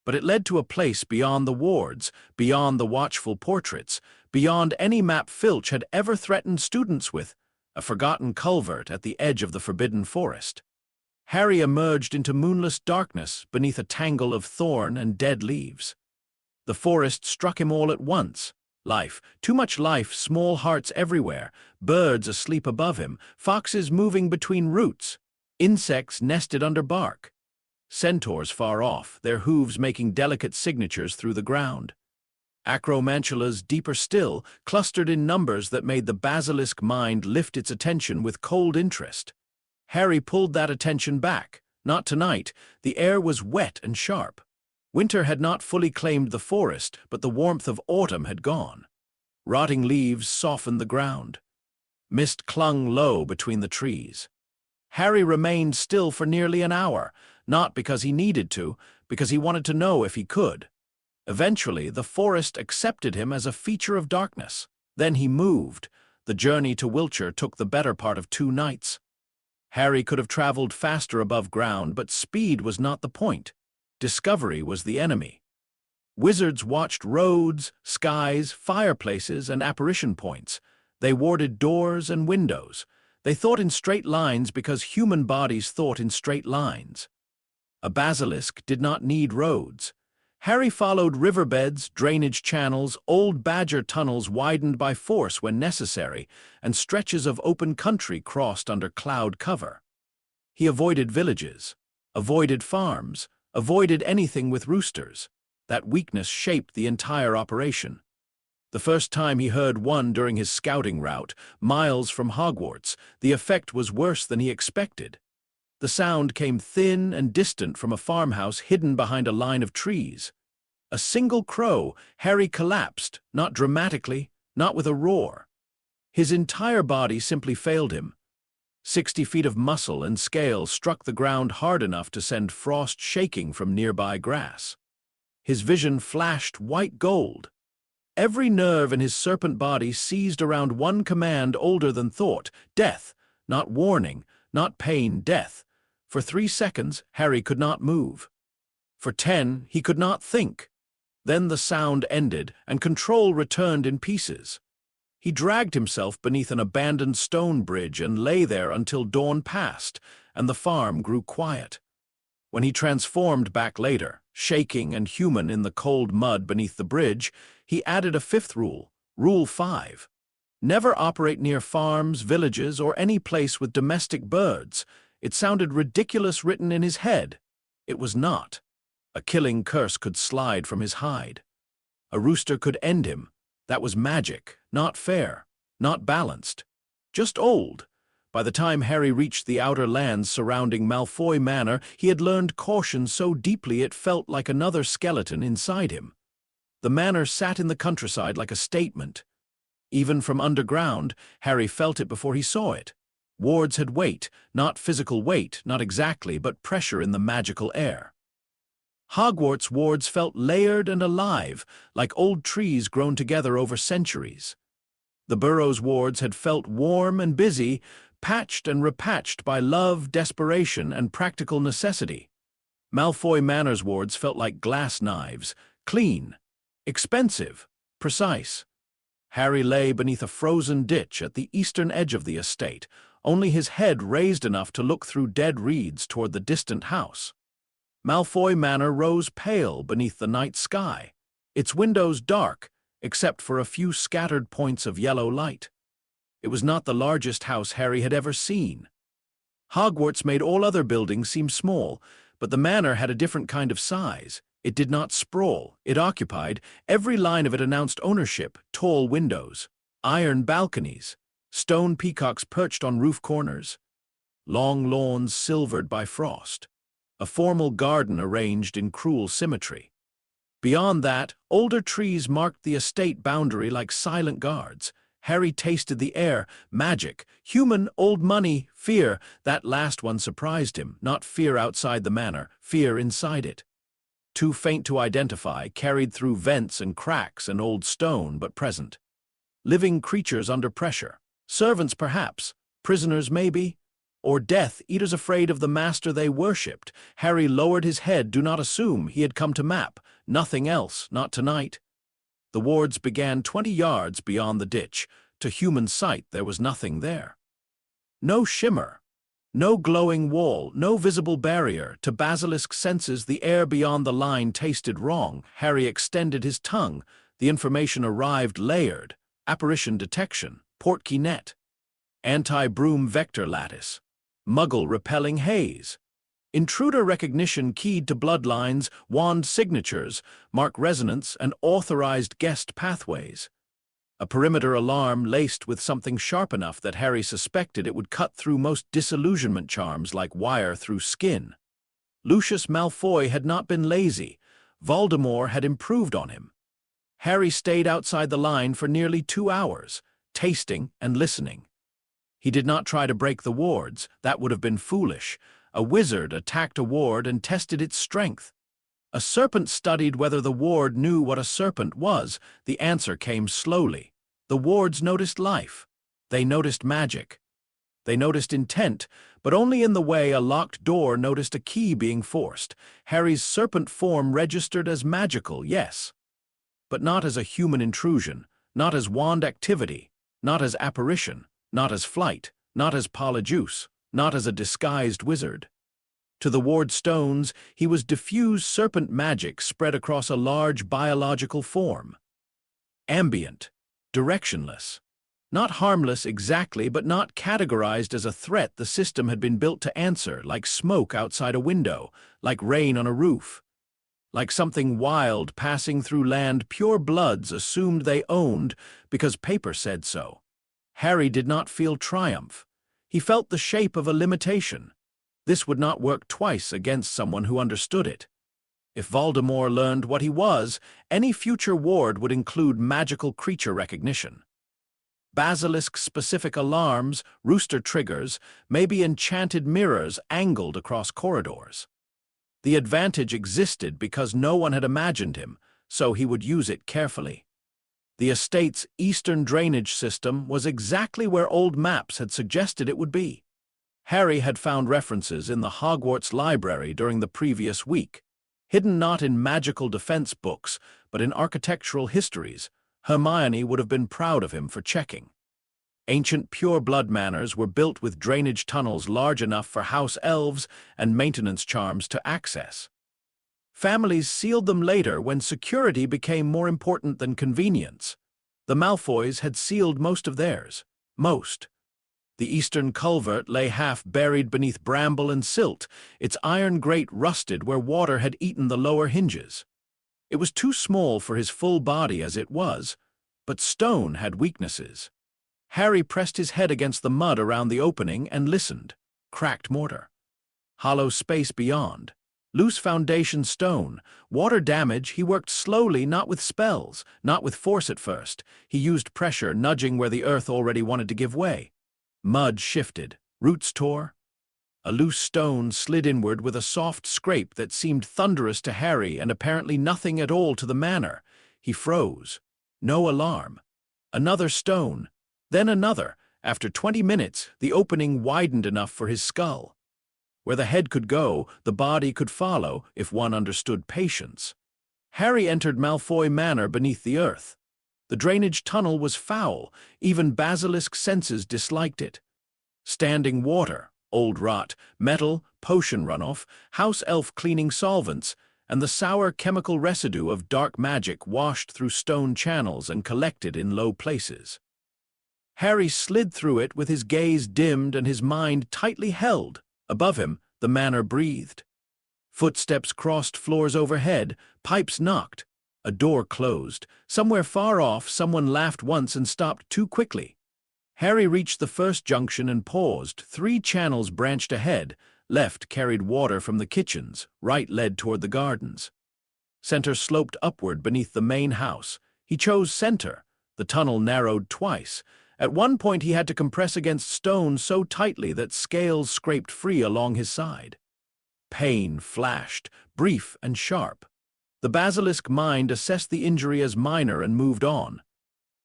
But it led to a place beyond the wards, beyond the watchful portraits, beyond any map Filch had ever threatened students with, a forgotten culvert at the edge of the forbidden forest. Harry emerged into moonless darkness beneath a tangle of thorn and dead leaves. The forest struck him all at once. Life, too much life, small hearts everywhere, birds asleep above him, foxes moving between roots, insects nested under bark, centaurs far off, their hooves making delicate signatures through the ground. Acromantulas, deeper still, clustered in numbers that made the basilisk mind lift its attention with cold interest. Harry pulled that attention back. Not tonight. The air was wet and sharp. Winter had not fully claimed the forest, but the warmth of autumn had gone. Rotting leaves softened the ground. Mist clung low between the trees. Harry remained still for nearly an hour, not because he needed to, because he wanted to know if he could. Eventually, the forest accepted him as a feature of darkness. Then he moved. The journey to Wiltshire took the better part of 2 nights. Harry could have traveled faster above ground, but speed was not the point. Discovery was the enemy. Wizards watched roads, skies, fireplaces, and apparition points. They warded doors and windows. They thought in straight lines because human bodies thought in straight lines. A basilisk did not need roads. Harry followed riverbeds, drainage channels, old badger tunnels widened by force when necessary, and stretches of open country crossed under cloud cover. He avoided villages, avoided farms, avoided anything with roosters. That weakness shaped the entire operation. The first time he heard one during his scouting route, miles from Hogwarts, the effect was worse than he expected. The sound came thin and distant from a farmhouse hidden behind a line of trees. A single crow, Harry collapsed, not dramatically, not with a roar. His entire body simply failed him. 60 feet of muscle and scale struck the ground hard enough to send frost shaking from nearby grass. His vision flashed white gold. Every nerve in his serpent body seized around one command older than thought: death, not warning, not pain, death. For 3 seconds, Harry could not move. For 10, he could not think. Then the sound ended, and control returned in pieces. He dragged himself beneath an abandoned stone bridge and lay there until dawn passed, and the farm grew quiet. When he transformed back later, shaking and human in the cold mud beneath the bridge, he added a fifth rule, Rule 5. Never operate near farms, villages, or any place with domestic birds. It sounded ridiculous written in his head. It was not. A killing curse could slide from his hide. A rooster could end him. That was magic, not fair, not balanced. Just old. By the time Harry reached the outer lands surrounding Malfoy Manor, he had learned caution so deeply it felt like another skeleton inside him. The manor sat in the countryside like a statement. Even from underground, Harry felt it before he saw it. Wards had weight, not physical weight, not exactly, but pressure in the magical air. Hogwarts wards felt layered and alive, like old trees grown together over centuries. The Burrows wards had felt warm and busy, patched and repatched by love, desperation, and practical necessity. Malfoy Manor's wards felt like glass knives, clean, expensive, precise. Harry lay beneath a frozen ditch at the eastern edge of the estate, only his head raised enough to look through dead reeds toward the distant house. Malfoy Manor rose pale beneath the night sky, its windows dark, except for a few scattered points of yellow light. It was not the largest house Harry had ever seen. Hogwarts made all other buildings seem small, but the manor had a different kind of size. It did not sprawl. It occupied. Every line of it announced ownership, tall windows, iron balconies, stone peacocks perched on roof corners, long lawns silvered by frost, a formal garden arranged in cruel symmetry. Beyond that, older trees marked the estate boundary like silent guards. Harry tasted the air, magic, human, old money, fear. That last one surprised him, not fear outside the manor, fear inside it. Too faint to identify, carried through vents and cracks and old stone, but present. Living creatures under pressure. Servants perhaps, prisoners maybe, or Death Eaters afraid of the master they worshipped. Harry lowered his head. Do not assume he had come to map. Nothing else, not tonight. The wards began 20 yards beyond the ditch. To human sight, there was nothing there. No shimmer, no glowing wall, no visible barrier. To Basilisk's senses, the air beyond the line tasted wrong. Harry extended his tongue. The information arrived layered. Apparition detection, portkey net, anti-broom vector lattice, muggle-repelling haze. Intruder recognition keyed to bloodlines, wand signatures, mark resonance, and authorized guest pathways. A perimeter alarm laced with something sharp enough that Harry suspected it would cut through most disillusionment charms like wire through skin. Lucius Malfoy had not been lazy. Voldemort had improved on him. Harry stayed outside the line for nearly 2 hours, tasting and listening. He did not try to break the wards. That would have been foolish. A wizard attacked a ward and tested its strength. A serpent studied whether the ward knew what a serpent was. The answer came slowly. The wards noticed life. They noticed magic. They noticed intent, but only in the way a locked door noticed a key being forced. Harry's serpent form registered as magical, yes, but not as a human intrusion, not as wand activity, not as apparition, not as flight, not as polyjuice, not as a disguised wizard. To the ward stones, he was diffused serpent magic spread across a large biological form. Ambient, directionless. Not harmless exactly, but not categorized as a threat. The system had been built to answer, like smoke outside a window, like rain on a roof. Like something wild passing through land pure bloods assumed they owned because paper said so. Harry did not feel triumph. He felt the shape of a limitation. This would not work twice against someone who understood it. If Voldemort learned what he was, any future ward would include magical creature recognition. Basilisk-specific alarms, rooster triggers, maybe enchanted mirrors angled across corridors. The advantage existed because no one had imagined him, so he would use it carefully. The estate's eastern drainage system was exactly where old maps had suggested it would be. Harry had found references in the Hogwarts library during the previous week. hidden not in magical defense books, but in architectural histories. Hermione would have been proud of him for checking. Ancient pure-blood manors were built with drainage tunnels large enough for house elves and maintenance charms to access. Families sealed them later when security became more important than convenience. The Malfoys had sealed most of theirs. Most. The eastern culvert lay half-buried beneath bramble and silt, its iron grate rusted where water had eaten the lower hinges. It was too small for his full body as it was, but stone had weaknesses. Harry pressed his head against the mud around the opening and listened. Cracked mortar. Hollow space beyond. Loose foundation stone. Water damage. He worked slowly, not with spells, not with force at first. He used pressure, nudging where the earth already wanted to give way. Mud shifted. Roots tore. A loose stone slid inward with a soft scrape that seemed thunderous to Harry and apparently nothing at all to the manor. He froze. No alarm. Another stone. Then another. After 20 minutes, the opening widened enough for his skull. Where the head could go, the body could follow, if one understood patience. Harry entered Malfoy Manor beneath the earth. The drainage tunnel was foul. Even Basilisk senses disliked it. Standing water, old rot, metal, potion runoff, house elf cleaning solvents, and the sour chemical residue of dark magic washed through stone channels and collected in low places. Harry slid through it with his gaze dimmed and his mind tightly held. Above him, the manor breathed. Footsteps crossed floors overhead, pipes knocked. A door closed. Somewhere far off, someone laughed once and stopped too quickly. Harry reached the first junction and paused. 3 channels branched ahead. Left carried water from the kitchens, right led toward the gardens. Center sloped upward beneath the main house. He chose center. The tunnel narrowed twice. At one point he had to compress against stone so tightly that scales scraped free along his side. Pain flashed, brief and sharp. The basilisk mind assessed the injury as minor and moved on.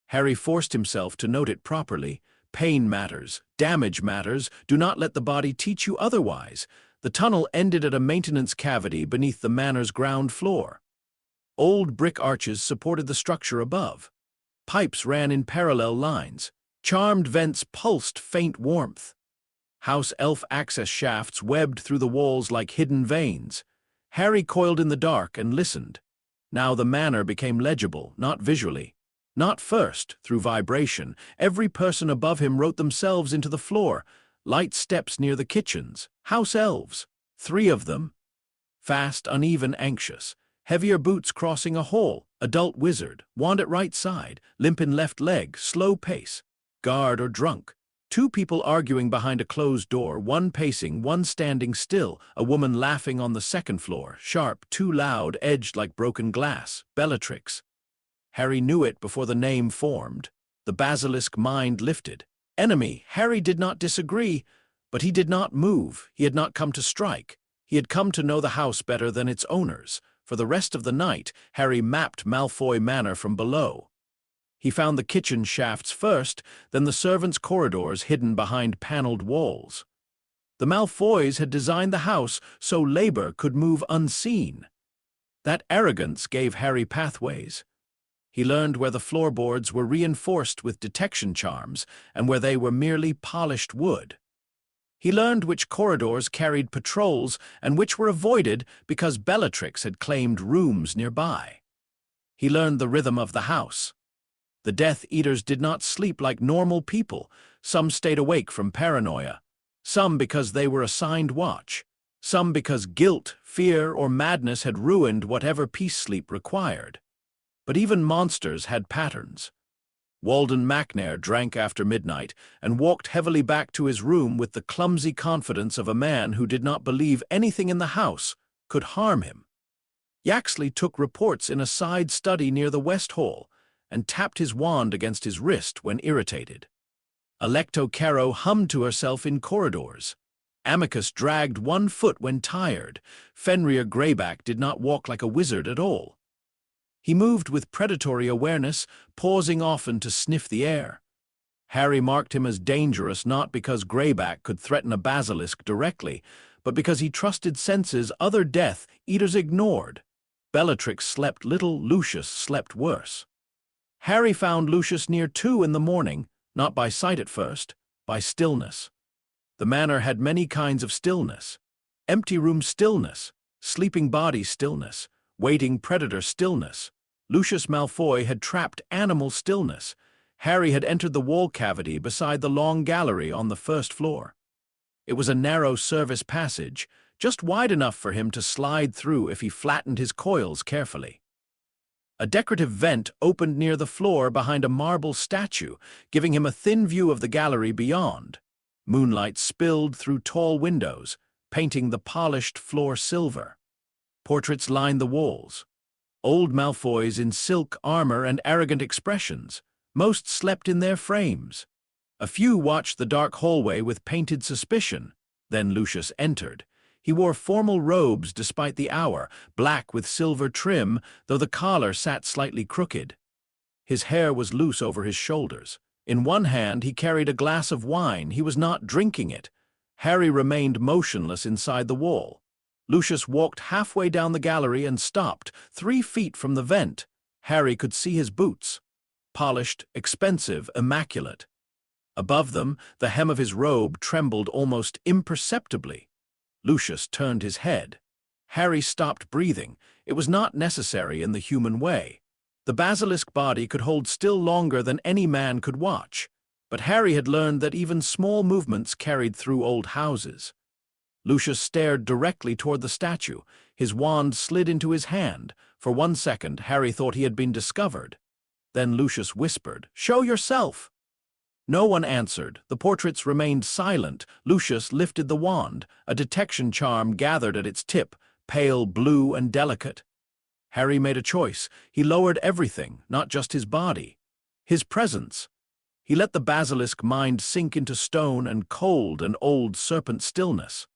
Harry forced himself to note it properly. Pain matters, damage matters, do not let the body teach you otherwise. The tunnel ended at a maintenance cavity beneath the manor's ground floor. Old brick arches supported the structure above. Pipes ran in parallel lines. Charmed vents pulsed faint warmth. House elf access shafts webbed through the walls like hidden veins. Harry coiled in the dark and listened. Now the manor became legible, not visually. Not first, through vibration. Every person above him wrote themselves into the floor. Light steps near the kitchens. House elves. 3 of them. Fast, uneven, anxious. Heavier boots crossing a hall. Adult wizard. Wand at right side. Limp in left leg. Slow pace. Guard or drunk. 2 people arguing behind a closed door, one pacing, one standing still, a woman laughing on the second floor, sharp, too loud, edged like broken glass. Bellatrix. Harry knew it before the name formed. The basilisk mind lifted. Enemy. Harry did not disagree, but he did not move. He had not come to strike. He had come to know the house better than its owners. For the rest of the night, Harry mapped Malfoy Manor from below. He found the kitchen shafts first, then the servants' corridors hidden behind paneled walls. The Malfoys had designed the house so labor could move unseen. That arrogance gave Harry pathways. He learned where the floorboards were reinforced with detection charms and where they were merely polished wood. He learned which corridors carried patrols and which were avoided because Bellatrix had claimed rooms nearby. He learned the rhythm of the house. The Death Eaters did not sleep like normal people. Some stayed awake from paranoia. Some because they were assigned watch. Some because guilt, fear, or madness had ruined whatever peace sleep required. But even monsters had patterns. Walden McNair drank after midnight and walked heavily back to his room with the clumsy confidence of a man who did not believe anything in the house could harm him. Yaxley took reports in a side study near the West Hall and tapped his wand against his wrist when irritated. Alecto Caro hummed to herself in corridors. Amicus dragged 1 foot when tired. Fenrir Greyback did not walk like a wizard at all. He moved with predatory awareness, pausing often to sniff the air. Harry marked him as dangerous not because Greyback could threaten a basilisk directly, but because he trusted senses other Death Eaters ignored. Bellatrix slept little, Lucius slept worse. Harry found Lucius near 2 in the morning, not by sight at first, by stillness. The manor had many kinds of stillness. Empty room stillness, sleeping body stillness, waiting predator stillness. Lucius Malfoy had trapped animal stillness. Harry had entered the wall cavity beside the long gallery on the first floor. It was a narrow service passage, just wide enough for him to slide through if he flattened his coils carefully. A decorative vent opened near the floor behind a marble statue, giving him a thin view of the gallery beyond. Moonlight spilled through tall windows, painting the polished floor silver. Portraits lined the walls. Old Malfoys in silk armor and arrogant expressions. Most slept in their frames. A few watched the dark hallway with painted suspicion. Then Lucius entered. He wore formal robes despite the hour, black with silver trim, though the collar sat slightly crooked. His hair was loose over his shoulders. In one hand he carried a glass of wine. He was not drinking it. Harry remained motionless inside the wall. Lucius walked halfway down the gallery and stopped, 3 feet from the vent. Harry could see his boots. Polished, expensive, immaculate. Above them, the hem of his robe trembled almost imperceptibly. Lucius turned his head. Harry stopped breathing. It was not necessary in the human way. The basilisk body could hold still longer than any man could watch. But Harry had learned that even small movements carried through old houses. Lucius stared directly toward the statue. His wand slid into his hand. For 1 second, Harry thought he had been discovered. Then Lucius whispered, "Show yourself!" No one answered. The portraits remained silent. Lucius lifted the wand. A detection charm gathered at its tip, pale blue and delicate. Harry made a choice. He lowered everything, not just his body. His presence. He let the basilisk mind sink into stone and cold and old serpent stillness.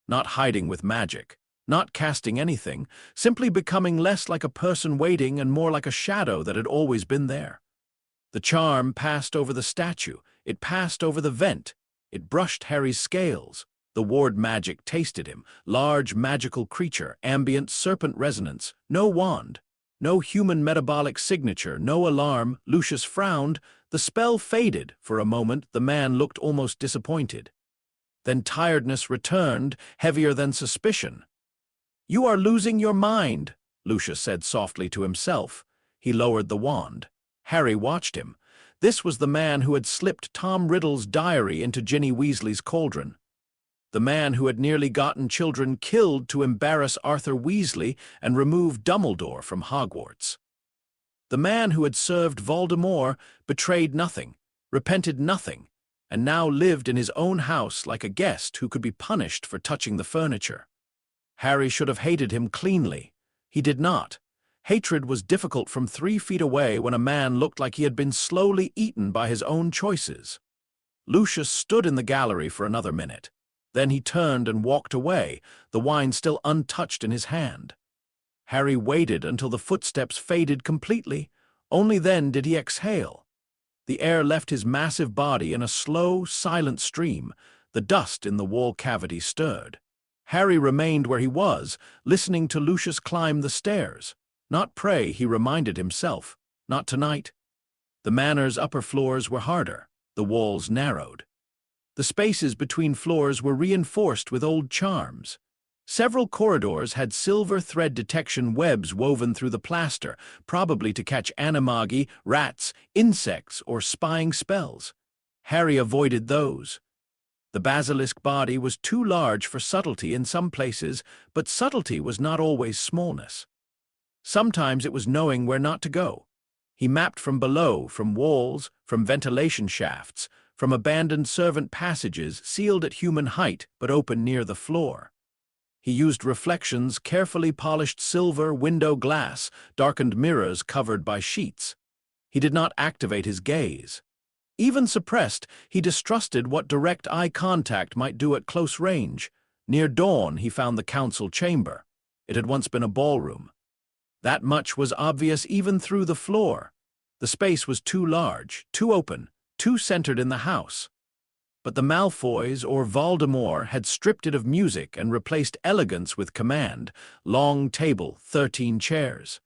Not hiding with magic. Not casting anything. Simply becoming less like a person waiting and more like a shadow that had always been there. The charm passed over the statue. It passed over the vent. It brushed Harry's scales. The ward magic tasted him. Large magical creature, ambient serpent resonance. No wand. No human metabolic signature. No alarm. Lucius frowned. The spell faded. For a moment, the man looked almost disappointed. Then tiredness returned, heavier than suspicion. "You are losing your mind," Lucius said softly to himself. He lowered the wand. Harry watched him. This was the man who had slipped Tom Riddle's diary into Ginny Weasley's cauldron. The man who had nearly gotten children killed to embarrass Arthur Weasley and remove Dumbledore from Hogwarts. The man who had served Voldemort, betrayed nothing, repented nothing, and now lived in his own house like a guest who could be punished for touching the furniture. Harry should have hated him cleanly. He did not. Hatred was difficult from 3 feet away when a man looked like he had been slowly eaten by his own choices. Lucius stood in the gallery for another minute. Then he turned and walked away, the wine still untouched in his hand. Harry waited until the footsteps faded completely. Only then did he exhale. The air left his massive body in a slow, silent stream. The dust in the wall cavity stirred. Harry remained where he was, listening to Lucius climb the stairs. Not pray, he reminded himself. Not tonight. The manor's upper floors were harder. The walls narrowed. The spaces between floors were reinforced with old charms. Several corridors had silver thread detection webs woven through the plaster, probably to catch animagi, rats, insects, or spying spells. Harry avoided those. The basilisk body was too large for subtlety in some places, but subtlety was not always smallness. Sometimes it was knowing where not to go. He mapped from below, from walls, from ventilation shafts, from abandoned servant passages sealed at human height but open near the floor. He used reflections, carefully polished silver window glass, darkened mirrors covered by sheets. He did not activate his gaze. Even suppressed, he distrusted what direct eye contact might do at close range. Near dawn, he found the council chamber. It had once been a ballroom. That much was obvious even through the floor. The space was too large, too open, too centered in the house. But the Malfoys, or Voldemort, had stripped it of music and replaced elegance with command. Long table, 13 chairs.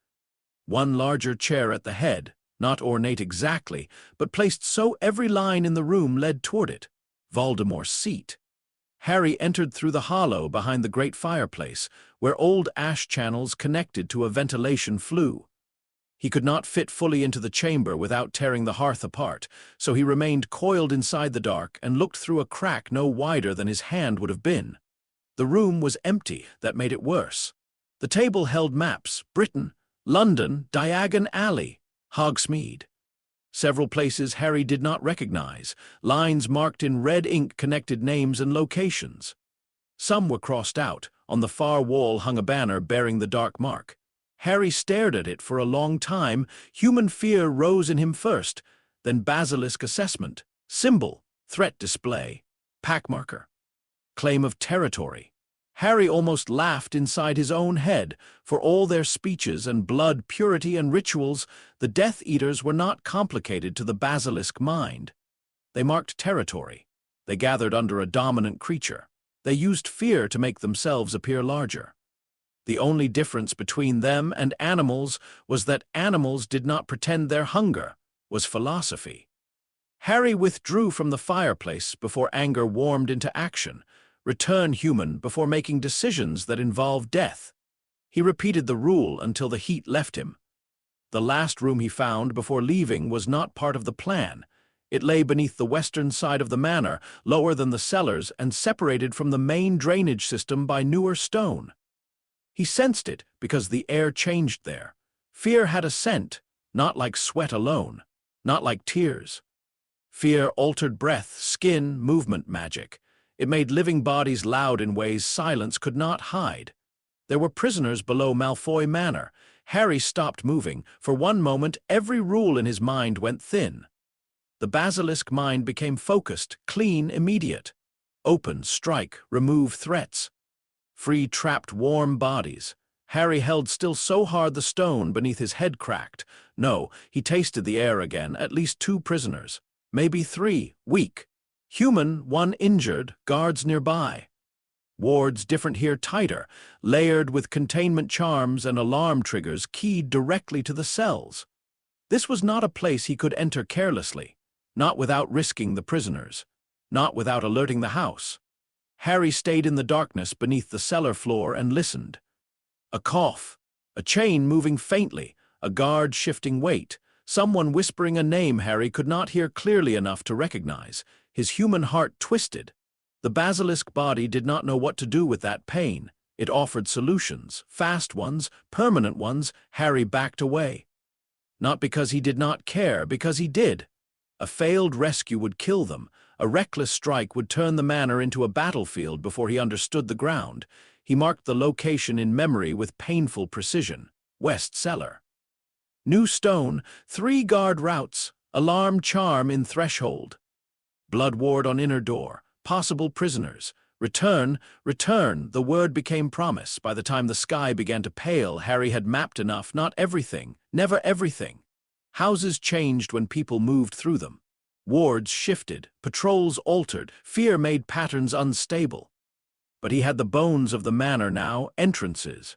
One larger chair at the head, not ornate exactly, but placed so every line in the room led toward it. Voldemort's seat. Harry entered through the hollow behind the great fireplace, where old ash channels connected to a ventilation flue. He could not fit fully into the chamber without tearing the hearth apart, so he remained coiled inside the dark and looked through a crack no wider than his hand would have been. The room was empty, that made it worse. The table held maps: Britain, London, Diagon Alley, Hogsmeade. Several places Harry did not recognize. Lines marked in red ink connected names and locations. Some were crossed out. On the far wall hung a banner bearing the dark mark. Harry stared at it for a long time. Human fear rose in him first, then Basilisk assessment, symbol, threat display, pack marker, claim of territory. Harry almost laughed inside his own head. For all their speeches and blood purity and rituals, the Death Eaters were not complicated to the Basilisk mind. They marked territory. They gathered under a dominant creature. They used fear to make themselves appear larger. The only difference between them and animals was that animals did not pretend their hunger was philosophy. Harry withdrew from the fireplace before anger warmed into action. Return human before making decisions that involve death. He repeated the rule until the heat left him. The last room he found before leaving was not part of the plan. It lay beneath the western side of the manor, lower than the cellars and separated from the main drainage system by newer stone. He sensed it because the air changed there. Fear had a scent, not like sweat alone, not like tears. Fear altered breath, skin, movement magic. It made living bodies loud in ways silence could not hide. There were prisoners below Malfoy Manor. Harry stopped moving. For one moment, every rule in his mind went thin. The Basilisk mind became focused, clean, immediate. Open, strike, remove threats. Free trapped warm bodies. Harry held still so hard the stone beneath his head cracked. No, he tasted the air again. At least 2 prisoners. Maybe 3, weak. Human, 1 injured, guards nearby. Wards different here, tighter, layered with containment charms and alarm triggers keyed directly to the cells. This was not a place he could enter carelessly, not without risking the prisoners, not without alerting the house. Harry stayed in the darkness beneath the cellar floor and listened. A cough, a chain moving faintly, a guard shifting weight, someone whispering a name Harry could not hear clearly enough to recognize. His human heart twisted. The basilisk body did not know what to do with that pain. It offered solutions, fast ones, permanent ones. Harry backed away. Not because he did not care, because he did. A failed rescue would kill them. A reckless strike would turn the manor into a battlefield before he understood the ground. He marked the location in memory with painful precision. West Cellar. New stone, 3 guard routes, alarm charm in threshold. Blood ward on inner door, possible prisoners. Return, return, the word became promise. By the time the sky began to pale, Harry had mapped enough, not everything, never everything. Houses changed when people moved through them. Wards shifted, patrols altered, fear made patterns unstable. But he had the bones of the manor now, entrances,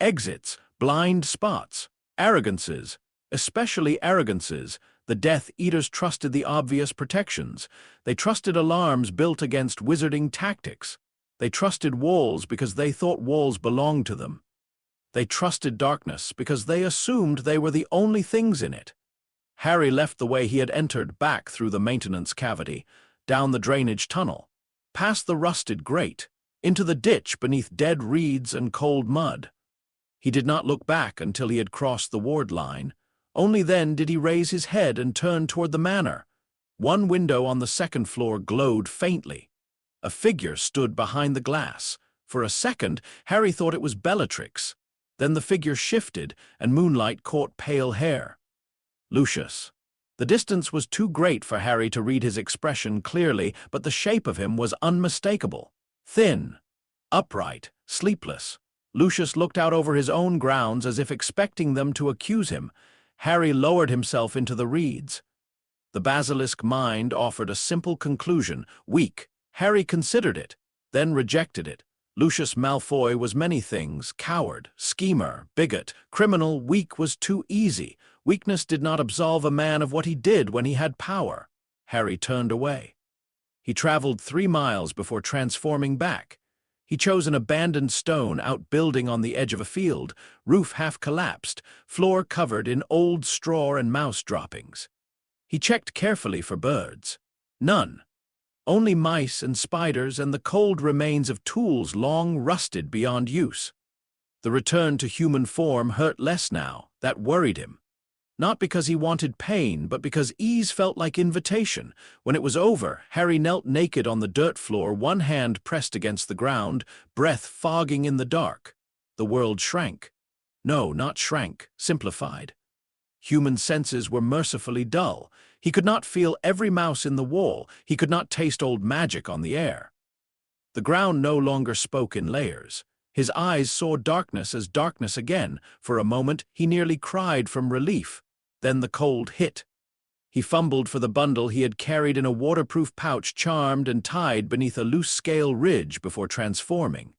exits, blind spots, arrogances, especially arrogances. The Death Eaters trusted the obvious protections. They trusted alarms built against wizarding tactics. They trusted walls because they thought walls belonged to them. They trusted darkness because they assumed they were the only things in it. Harry left the way he had entered, back through the maintenance cavity, down the drainage tunnel, past the rusted grate, into the ditch beneath dead reeds and cold mud. He did not look back until he had crossed the ward line. Only then did he raise his head and turn toward the manor. One window on the second floor glowed faintly. A figure stood behind the glass. For a second, Harry thought it was Bellatrix. Then the figure shifted, and moonlight caught pale hair. Lucius. The distance was too great for Harry to read his expression clearly, but the shape of him was unmistakable. Thin, upright, sleepless. Lucius looked out over his own grounds as if expecting them to accuse him. Harry lowered himself into the reeds. The basilisk mind offered a simple conclusion: weak. Harry considered it, then rejected it. Lucius Malfoy was many things: coward, schemer, bigot, criminal. Weak was too easy. Weakness did not absolve a man of what he did when he had power. Harry turned away. He traveled 3 miles before transforming back. He chose an abandoned stone outbuilding on the edge of a field, roof half collapsed, floor covered in old straw and mouse droppings. He checked carefully for birds. None. Only mice and spiders and the cold remains of tools long rusted beyond use. The return to human form hurt less now. That worried him. Not because he wanted pain, but because ease felt like invitation. When it was over, Harry knelt naked on the dirt floor, one hand pressed against the ground, breath fogging in the dark. The world shrank. No, not shrank, simplified. Human senses were mercifully dull. He could not feel every mouse in the wall. He could not taste old magic on the air. The ground no longer spoke in layers. His eyes saw darkness as darkness again. For a moment, he nearly cried from relief. Then the cold hit. He fumbled for the bundle he had carried in a waterproof pouch, charmed and tied beneath a loose scale ridge before transforming.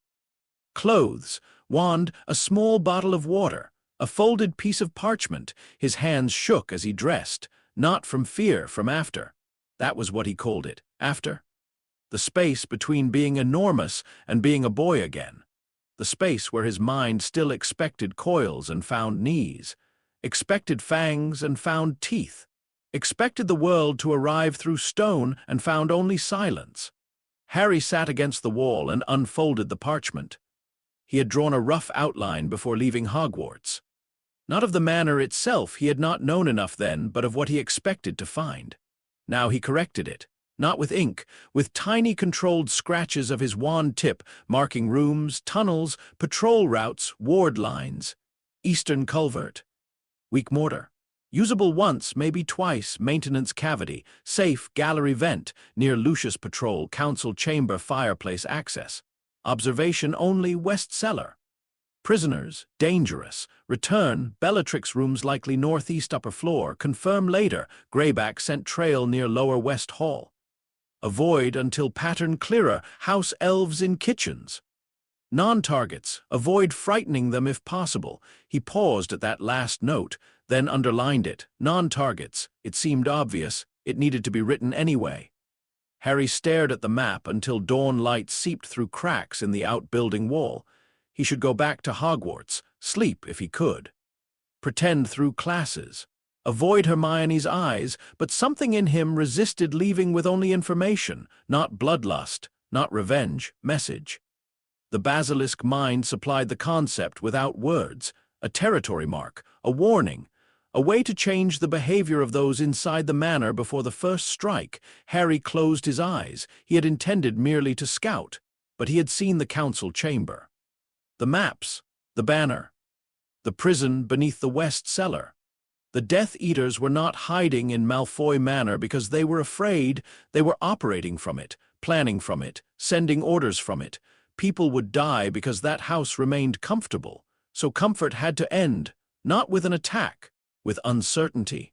Clothes, wand, a small bottle of water, a folded piece of parchment. His hands shook as he dressed, not from fear, from after. That was what he called it, after. The space between being enormous and being a boy again. The space where his mind still expected coils and found knees, expected fangs and found teeth, expected the world to arrive through stone and found only silence. Harry sat against the wall and unfolded the parchment. He had drawn a rough outline before leaving Hogwarts. Not of the manor itself, he had not known enough then, but of what he expected to find. Now he corrected it, not with ink, with tiny controlled scratches of his wand tip, marking rooms, tunnels, patrol routes, ward lines. Eastern culvert. Weak mortar. Usable once, maybe twice, maintenance cavity, safe gallery vent, near Lucius patrol, council chamber, fireplace access. Observation only, west cellar. Prisoners, dangerous. Return, Bellatrix rooms likely northeast upper floor. Confirm later, Greyback sent trail near lower west hall. Avoid until pattern clearer, house elves in kitchens. Non-targets, avoid frightening them if possible. He paused at that last note, then underlined it. Non-targets. It seemed obvious. It needed to be written anyway. Harry stared at the map until dawn light seeped through cracks in the outbuilding wall. He should go back to Hogwarts, sleep if he could. Pretend through classes. Avoid Hermione's eyes, but something in him resisted leaving with only information, not bloodlust, not revenge, message. The basilisk mind supplied the concept without words, a territory mark, a warning, a way to change the behavior of those inside the manor before the first strike. Harry closed his eyes. He had intended merely to scout, but he had seen the council chamber. The maps, the banner, the prison beneath the west cellar. The Death Eaters were not hiding in Malfoy Manor because they were afraid. They were operating from it, planning from it, sending orders from it. People would die because that house remained comfortable, so comfort had to end, not with an attack, with uncertainty.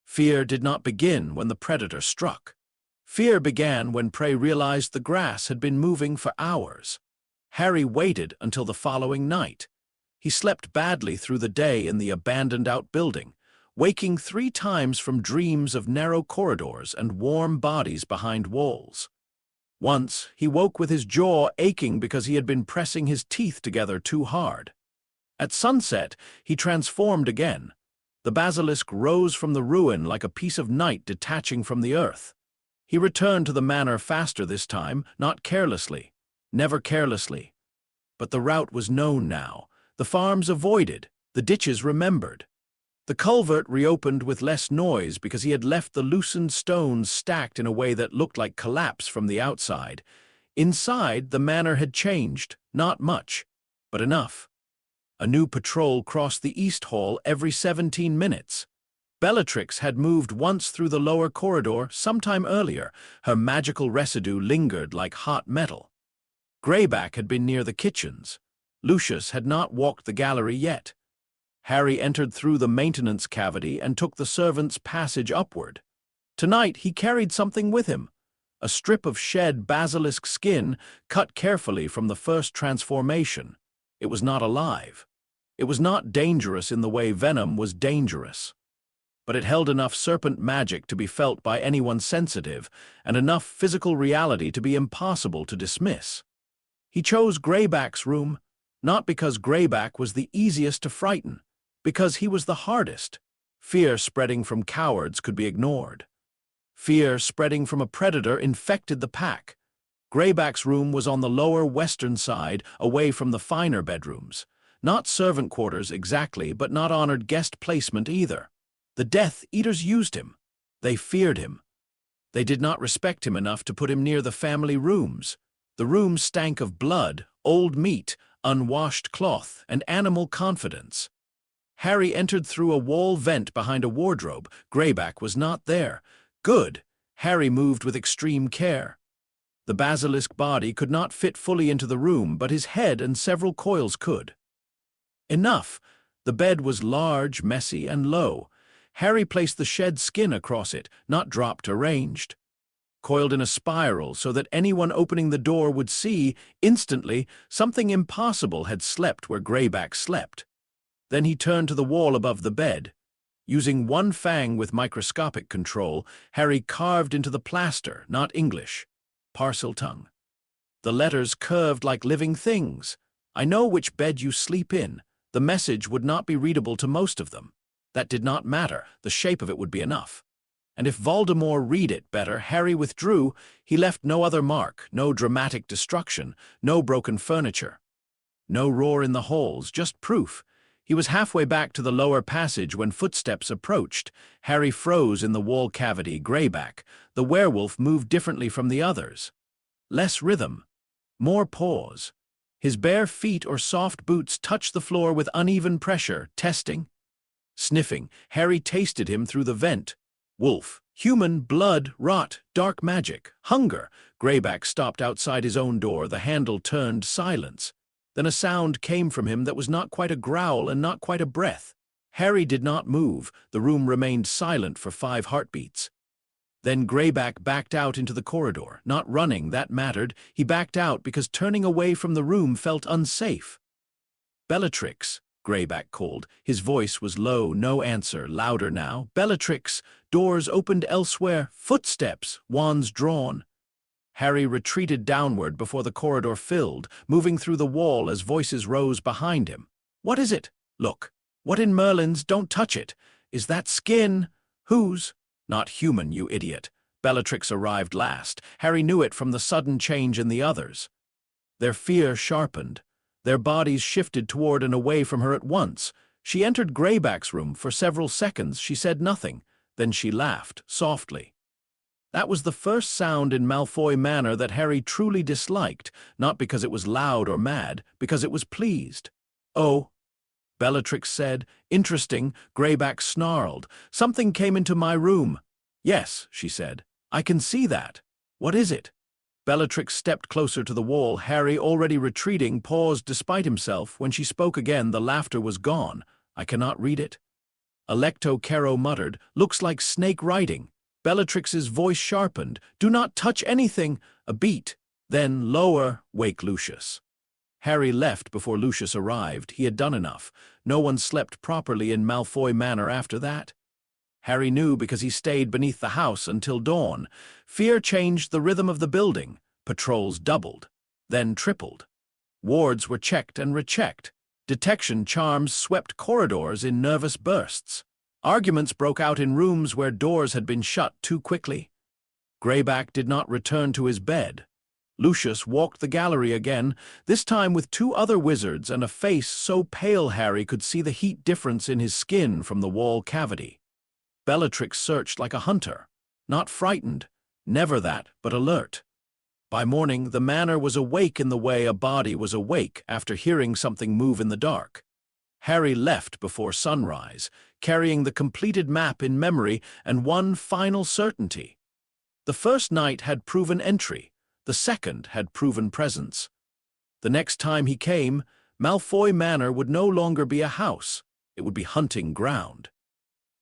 Fear did not begin when the predator struck. Fear began when prey realized the grass had been moving for hours. Harry waited until the following night. He slept badly through the day in the abandoned outbuilding, waking 3 times from dreams of narrow corridors and warm bodies behind walls. Once, he woke with his jaw aching because he had been pressing his teeth together too hard. At sunset, he transformed again. The basilisk rose from the ruin like a piece of night detaching from the earth. He returned to the manor faster this time, not carelessly. Never carelessly. But the route was known now. The farms avoided, the ditches remembered. The culvert reopened with less noise because he had left the loosened stones stacked in a way that looked like collapse from the outside. Inside, the manor had changed, not much, but enough. A new patrol crossed the east hall every 17 minutes. Bellatrix had moved once through the lower corridor sometime earlier. Her magical residue lingered like hot metal. Greyback had been near the kitchens. Lucius had not walked the gallery yet. Harry entered through the maintenance cavity and took the servants' passage upward. Tonight he carried something with him, a strip of shed basilisk skin cut carefully from the first transformation. It was not alive. It was not dangerous in the way venom was dangerous. But it held enough serpent magic to be felt by anyone sensitive, and enough physical reality to be impossible to dismiss. He chose Greyback's room, not because Greyback was the easiest to frighten, because he was the hardest. Fear spreading from cowards could be ignored. Fear spreading from a predator infected the pack. Greyback's room was on the lower western side, away from the finer bedrooms. Not servant quarters exactly, but not honored guest placement either. The Death Eaters used him. They feared him. They did not respect him enough to put him near the family rooms. The rooms stank of blood, old meat, unwashed cloth, and animal confidence. Harry entered through a wall vent behind a wardrobe. Greyback was not there. Good. Harry moved with extreme care. The basilisk body could not fit fully into the room, but his head and several coils could. Enough. The bed was large, messy, and low. Harry placed the shed skin across it, not dropped, arranged. Coiled in a spiral so that anyone opening the door would see, instantly, something impossible had slept where Greyback slept. Then he turned to the wall above the bed. Using one fang with microscopic control, Harry carved into the plaster, not English, Parseltongue. The letters curved like living things. I know which bed you sleep in. The message would not be readable to most of them. That did not matter. The shape of it would be enough. And if Voldemort read it better, Harry withdrew. He left no other mark, no dramatic destruction, no broken furniture. No roar in the halls, just proof. He was halfway back to the lower passage when footsteps approached. Harry froze in the wall cavity. Greyback. The werewolf moved differently from the others. Less rhythm. More pause. His bare feet or soft boots touched the floor with uneven pressure. Testing. Sniffing, Harry tasted him through the vent. Wolf. Human, blood, rot, dark magic, hunger. Greyback stopped outside his own door. The handle turned. Silence. Then a sound came from him that was not quite a growl and not quite a breath. Harry did not move. The room remained silent for 5 heartbeats. Then Greyback backed out into the corridor. Not running, that mattered. He backed out because turning away from the room felt unsafe. Bellatrix, Greyback called. His voice was low, no answer. Louder now. Bellatrix. Doors opened elsewhere. Footsteps. Wands drawn. Harry retreated downward before the corridor filled, moving through the wall as voices rose behind him. What is it? Look. What in Merlin's? Don't touch it. Is that skin? Whose? Not human, you idiot. Bellatrix arrived last. Harry knew it from the sudden change in the others. Their fear sharpened. Their bodies shifted toward and away from her at once. She entered Greyback's room. For several seconds she said nothing. Then she laughed, softly. That was the first sound in Malfoy Manor that Harry truly disliked, not because it was loud or mad, because it was pleased. Oh, Bellatrix said. Interesting. Greyback snarled. Something came into my room. Yes, she said. I can see that. What is it? Bellatrix stepped closer to the wall. Harry, already retreating, paused despite himself. When she spoke again, the laughter was gone. I cannot read it. Alecto Caro muttered. Looks like snake writing. Bellatrix's voice sharpened. Do not touch anything. A beat. Then lower. Wake Lucius. Harry left before Lucius arrived. He had done enough. No one slept properly in Malfoy Manor after that. Harry knew because he stayed beneath the house until dawn. Fear changed the rhythm of the building. Patrols doubled, then tripled. Wards were checked and rechecked. Detection charms swept corridors in nervous bursts. Arguments broke out in rooms where doors had been shut too quickly. Greyback did not return to his bed. Lucius walked the gallery again, this time with 2 other wizards and a face so pale Harry could see the heat difference in his skin from the wall cavity. Bellatrix searched like a hunter, not frightened, never that, but alert. By morning, the manor was awake in the way a body was awake after hearing something move in the dark. Harry left before sunrise, carrying the completed map in memory and one final certainty. The first night had proven entry. The second had proven presence. The next time he came, Malfoy Manor would no longer be a house. It would be hunting ground.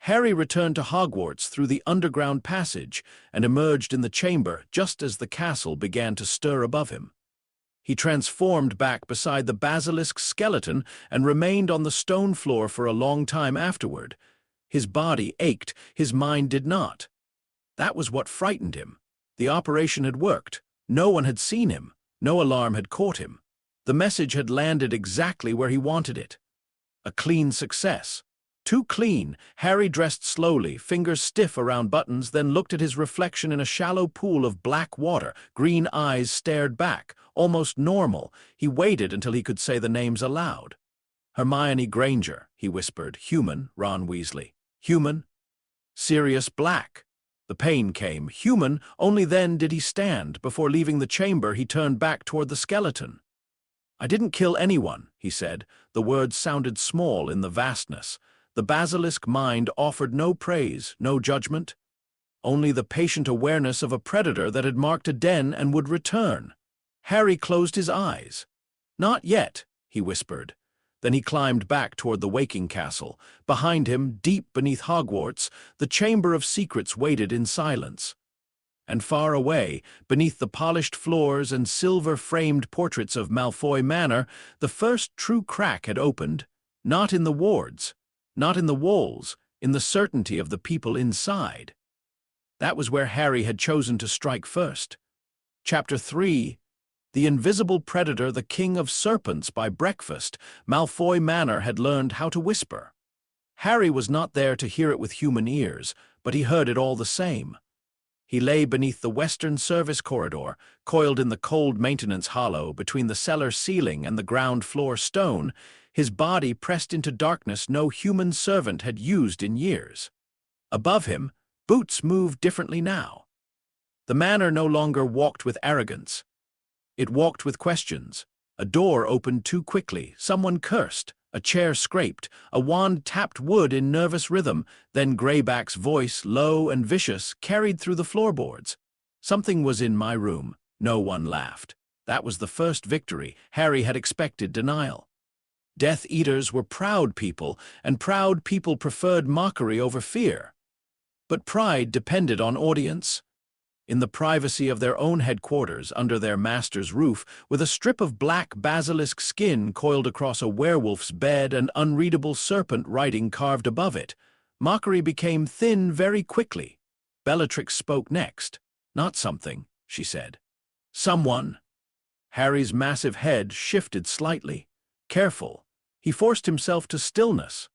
Harry returned to Hogwarts through the underground passage and emerged in the chamber just as the castle began to stir above him. He transformed back beside the basilisk skeleton and remained on the stone floor for a long time afterward. His body ached, his mind did not. That was what frightened him. The operation had worked. No one had seen him. No alarm had caught him. The message had landed exactly where he wanted it. A clean success. Too clean. Harry dressed slowly, fingers stiff around buttons, then looked at his reflection in a shallow pool of black water. Green eyes stared back, almost normal. He waited until he could say the names aloud. Hermione Granger, he whispered. Human, Ron Weasley. Human. Sirius Black. The pain came. Human. Only then did he stand. Before leaving the chamber, he turned back toward the skeleton. I didn't kill anyone, he said. The words sounded small in the vastness. The basilisk mind offered no praise, no judgment. Only the patient awareness of a predator that had marked a den and would return. Harry closed his eyes. Not yet, he whispered. Then he climbed back toward the waking castle. Behind him, deep beneath Hogwarts, the Chamber of Secrets waited in silence. And far away, beneath the polished floors and silver-framed portraits of Malfoy Manor, the first true crack had opened, not in the wards, not in the walls, in the certainty of the people inside. That was where Harry had chosen to strike first. Chapter 3. The Invisible Predator, the King of Serpents. By breakfast, Malfoy Manor had learned how to whisper. Harry was not there to hear it with human ears, but he heard it all the same. He lay beneath the western service corridor, coiled in the cold maintenance hollow between the cellar ceiling and the ground floor stone, his body pressed into darkness no human servant had used in years. Above him, Boots moved differently now. The manor no longer walked with arrogance. It walked with questions. A door opened too quickly, someone cursed, a chair scraped, a wand tapped wood in nervous rhythm, then Greyback's voice, low and vicious, carried through the floorboards. Something was in my room. No one laughed. That was the first victory. Harry had expected denial. Death Eaters were proud people, and proud people preferred mockery over fear. But pride depended on audience. In the privacy of their own headquarters, under their master's roof, with a strip of black basilisk skin coiled across a werewolf's bed and unreadable serpent writing carved above it, mockery became thin very quickly. Bellatrix spoke next. Not something, she said. Someone. Harry's massive head shifted slightly. Careful. He forced himself to stillness.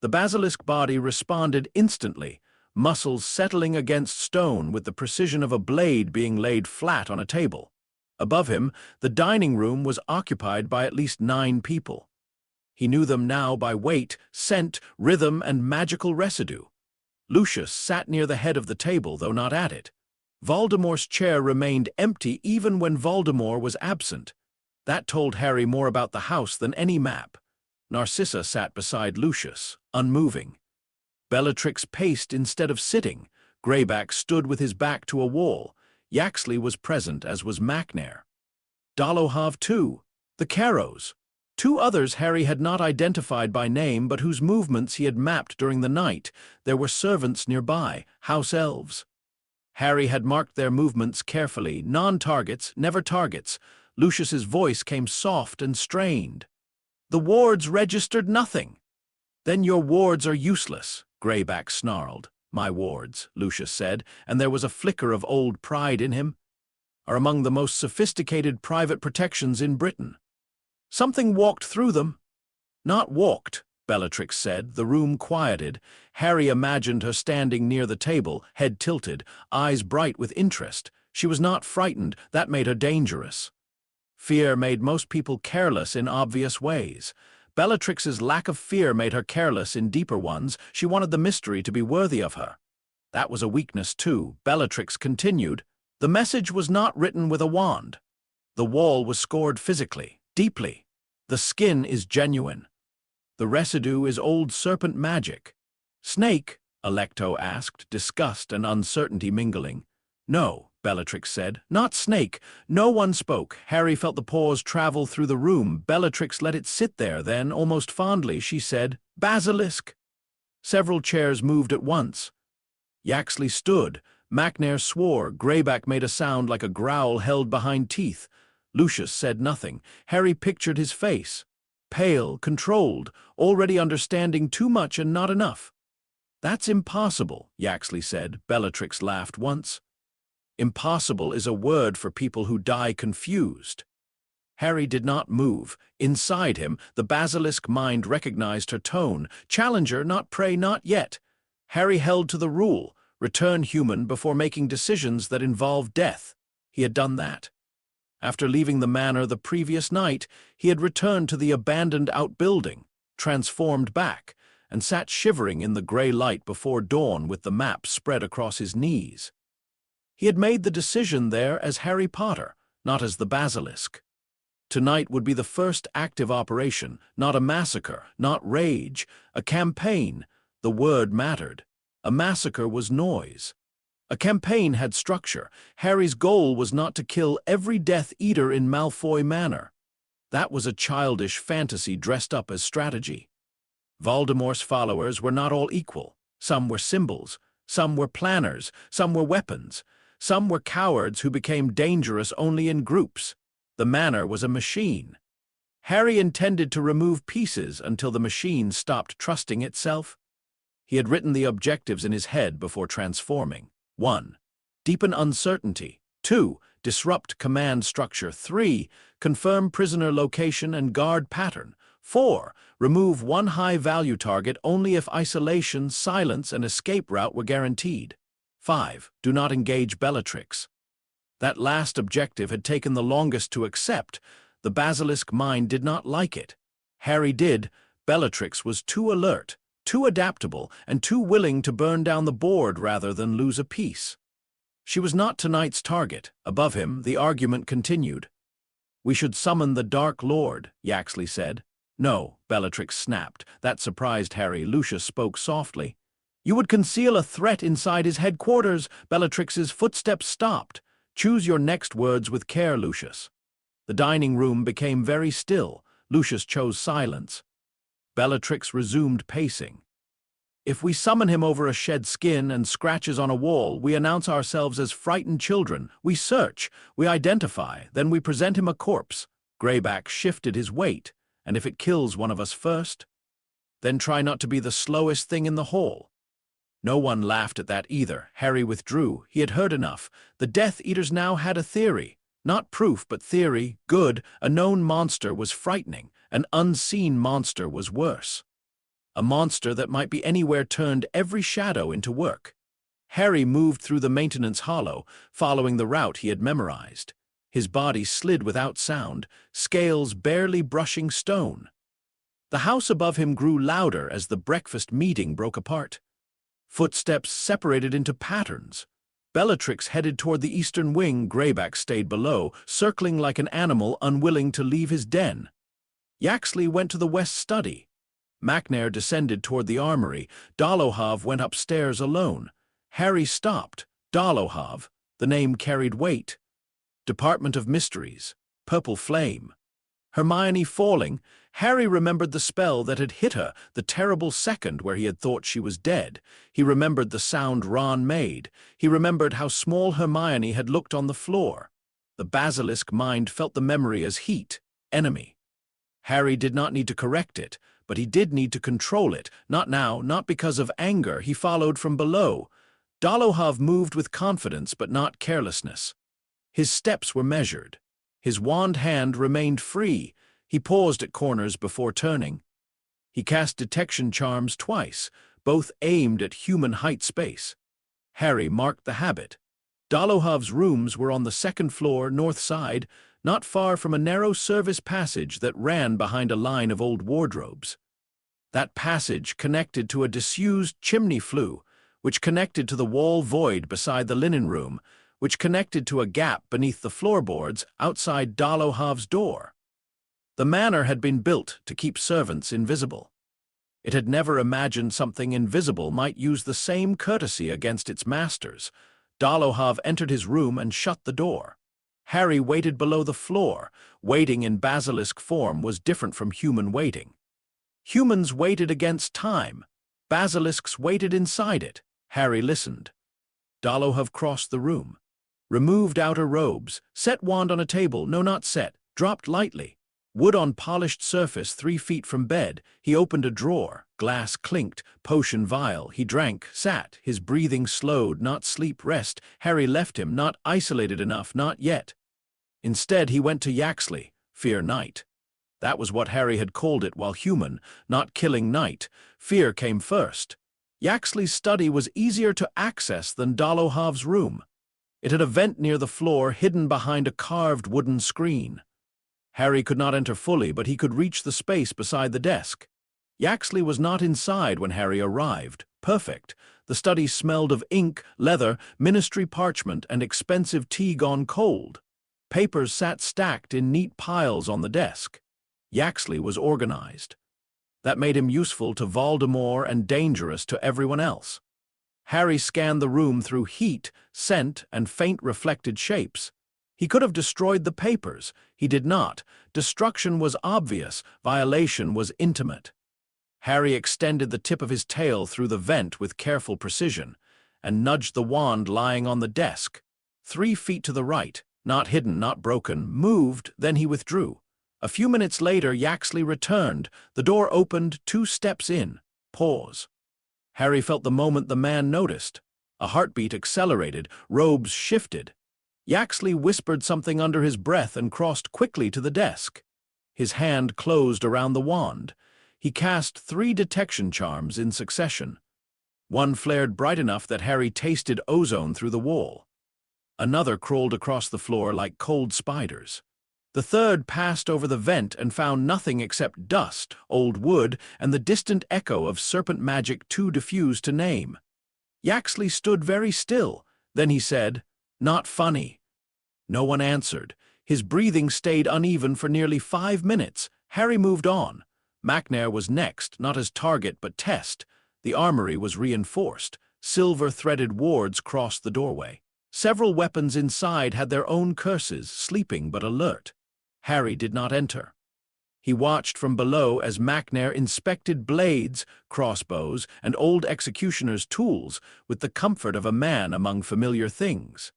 The basilisk body responded instantly, muscles settling against stone with the precision of a blade being laid flat on a table. Above him, the dining room was occupied by at least 9 people. He knew them now by weight, scent, rhythm, and magical residue. Lucius sat near the head of the table, though not at it. Voldemort's chair remained empty even when Voldemort was absent. That told Harry more about the house than any map. Narcissa sat beside Lucius, unmoving. Bellatrix paced instead of sitting. Greyback stood with his back to a wall. Yaxley was present, as was Macnair. Dolohov, too. The Carrows. 2 others Harry had not identified by name, but whose movements he had mapped during the night. There were servants nearby, house elves. Harry had marked their movements carefully, non-targets, never targets. Lucius's voice came soft and strained. The wards registered nothing. Then your wards are useless, Greyback snarled. My wards, Lucius said, and there was a flicker of old pride in him, are among the most sophisticated private protections in Britain. Something walked through them. Not walked, Bellatrix said. The room quieted. Harry imagined her standing near the table, head tilted, eyes bright with interest. She was not frightened. That made her dangerous. Fear made most people careless in obvious ways. Bellatrix's lack of fear made her careless in deeper ones. She wanted the mystery to be worthy of her. That was a weakness, too. Bellatrix continued. The message was not written with a wand. The wall was scored physically, deeply. The skin is genuine. The residue is old serpent magic. Snake? Alecto asked, disgust and uncertainty mingling. No, Bellatrix said. Not snake. No one spoke. Harry felt the pause travel through the room. Bellatrix let it sit there, then, almost fondly, she said, Basilisk. Several chairs moved at once. Yaxley stood. Macnair swore. Greyback made a sound like a growl held behind teeth. Lucius said nothing. Harry pictured his face. Pale, controlled, already understanding too much and not enough. "That's impossible," Yaxley said. Bellatrix laughed once. "Impossible is a word for people who die confused." Harry did not move. Inside him, the basilisk mind recognized her tone. Challenger, not prey, not yet. Harry held to the rule. Return human before making decisions that involved death. He had done that. After leaving the manor the previous night, he had returned to the abandoned outbuilding, transformed back, and sat shivering in the gray light before dawn with the map spread across his knees. He had made the decision there as Harry Potter, not as the basilisk. Tonight would be the first active operation, not a massacre, not rage, a campaign. The word mattered. A massacre was noise. A campaign had structure. Harry's goal was not to kill every Death Eater in Malfoy Manor. That was a childish fantasy dressed up as strategy. Voldemort's followers were not all equal. Some were symbols, some were planners, some were weapons, some were cowards who became dangerous only in groups. The manor was a machine. Harry intended to remove pieces until the machine stopped trusting itself. He had written the objectives in his head before transforming. 1. Deepen uncertainty. 2. Disrupt command structure. 3. Confirm prisoner location and guard pattern. 4. Remove one high-value target only if isolation, silence, and escape route were guaranteed. 5. Do not engage Bellatrix. That last objective had taken the longest to accept. The basilisk mind did not like it. Harry did. Bellatrix was too alert, too adaptable, and too willing to burn down the board rather than lose a piece. She was not tonight's target. Above him, the argument continued. "We should summon the Dark Lord," Yaxley said. "No," Bellatrix snapped. That surprised Harry. Lucius spoke softly. "You would conceal a threat inside his headquarters." Bellatrix's footsteps stopped. "Choose your next words with care, Lucius." The dining room became very still. Lucius chose silence. Bellatrix resumed pacing. "If we summon him over a shed skin and scratches on a wall, we announce ourselves as frightened children. We search, we identify, then we present him a corpse." Greyback shifted his weight. "And if it kills one of us first? Then try not to be the slowest thing in the hall." No one laughed at that either. Harry withdrew. He had heard enough. The Death Eaters now had a theory. Not proof, but theory. Good. A known monster was frightening. An unseen monster was worse. A monster that might be anywhere turned every shadow into work. Harry moved through the maintenance hollow, following the route he had memorized. His body slid without sound, scales barely brushing stone. The house above him grew louder as the breakfast meeting broke apart. Footsteps separated into patterns. Bellatrix headed toward the eastern wing. Greyback stayed below, circling like an animal unwilling to leave his den. Yaxley went to the west study. Macnair descended toward the armory. Dolohov went upstairs alone. Harry stopped. Dolohov. The name carried weight. Department of Mysteries. Purple Flame. Hermione falling. Harry remembered the spell that had hit her, the terrible second where he had thought she was dead. He remembered the sound Ron made. He remembered how small Hermione had looked on the floor. The basilisk mind felt the memory as heat, enemy. Harry did not need to correct it, but he did need to control it. Not now, not because of anger. He followed from below. Dolohov moved with confidence but not carelessness. His steps were measured. His wand hand remained free. He paused at corners before turning. He cast detection charms twice, both aimed at human height space. Harry marked the habit. Dolohov's rooms were on the second floor, north side, not far from a narrow service passage that ran behind a line of old wardrobes. That passage connected to a disused chimney flue, which connected to the wall void beside the linen room, which connected to a gap beneath the floorboards outside Dolohov's door. The manor had been built to keep servants invisible. It had never imagined something invisible might use the same courtesy against its masters. Dolohov entered his room and shut the door. Harry waited below the floor. Waiting in basilisk form was different from human waiting. Humans waited against time. Basilisks waited inside it. Harry listened. Dolohov crossed the room, removed outer robes, set wand on a table, no, not set, dropped lightly. Wood on polished surface 3 feet from bed. He opened a drawer. Glass clinked, potion vial. He drank, sat, his breathing slowed, not sleep, rest. Harry left him, not isolated enough, not yet. Instead, he went to Yaxley, Fear Night. That was what Harry had called it while human, not killing night. Fear came first. Yaxley's study was easier to access than Dolohov's room. It had a vent near the floor, hidden behind a carved wooden screen. Harry could not enter fully, but he could reach the space beside the desk. Yaxley was not inside when Harry arrived. Perfect. The study smelled of ink, leather, ministry parchment, and expensive tea gone cold. Papers sat stacked in neat piles on the desk. Yaxley was organized. That made him useful to Voldemort and dangerous to everyone else. Harry scanned the room through heat, scent, and faint reflected shapes. He could have destroyed the papers. He did not. Destruction was obvious. Violation was intimate. Harry extended the tip of his tail through the vent with careful precision and nudged the wand lying on the desk. 3 feet to the right, not hidden, not broken, moved, then he withdrew. A few minutes later, Yaxley returned. The door opened, 2 steps in. Pause. Harry felt the moment the man noticed. A heartbeat accelerated, robes shifted. Yaxley whispered something under his breath and crossed quickly to the desk. His hand closed around the wand. He cast 3 detection charms in succession. One flared bright enough that Harry tasted ozone through the wall. Another crawled across the floor like cold spiders. The third passed over the vent and found nothing except dust, old wood, and the distant echo of serpent magic too diffused to name. Yaxley stood very still. Then he said, "Not funny." No one answered. His breathing stayed uneven for nearly 5 minutes. Harry moved on. McNair was next, not as target but test. The armory was reinforced. Silver-threaded wards crossed the doorway. Several weapons inside had their own curses, sleeping but alert. Harry did not enter. He watched from below as McNair inspected blades, crossbows, and old executioner's tools with the comfort of a man among familiar things.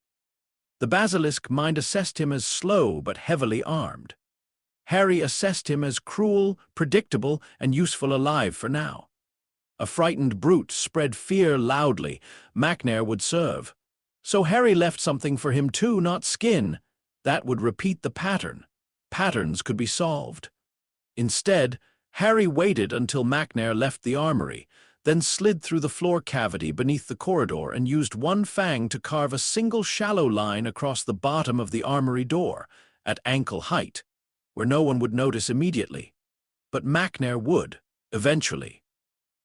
The basilisk mind assessed him as slow but heavily armed. Harry assessed him as cruel, predictable, and useful alive for now. A frightened brute spread fear loudly. McNair would serve. So Harry left something for him too, not skin. That would repeat the pattern. Patterns could be solved. Instead, Harry waited until McNair left the armory, then slid through the floor cavity beneath the corridor and used one fang to carve a single shallow line across the bottom of the armory door, at ankle height, where no one would notice immediately. But McNair would, eventually.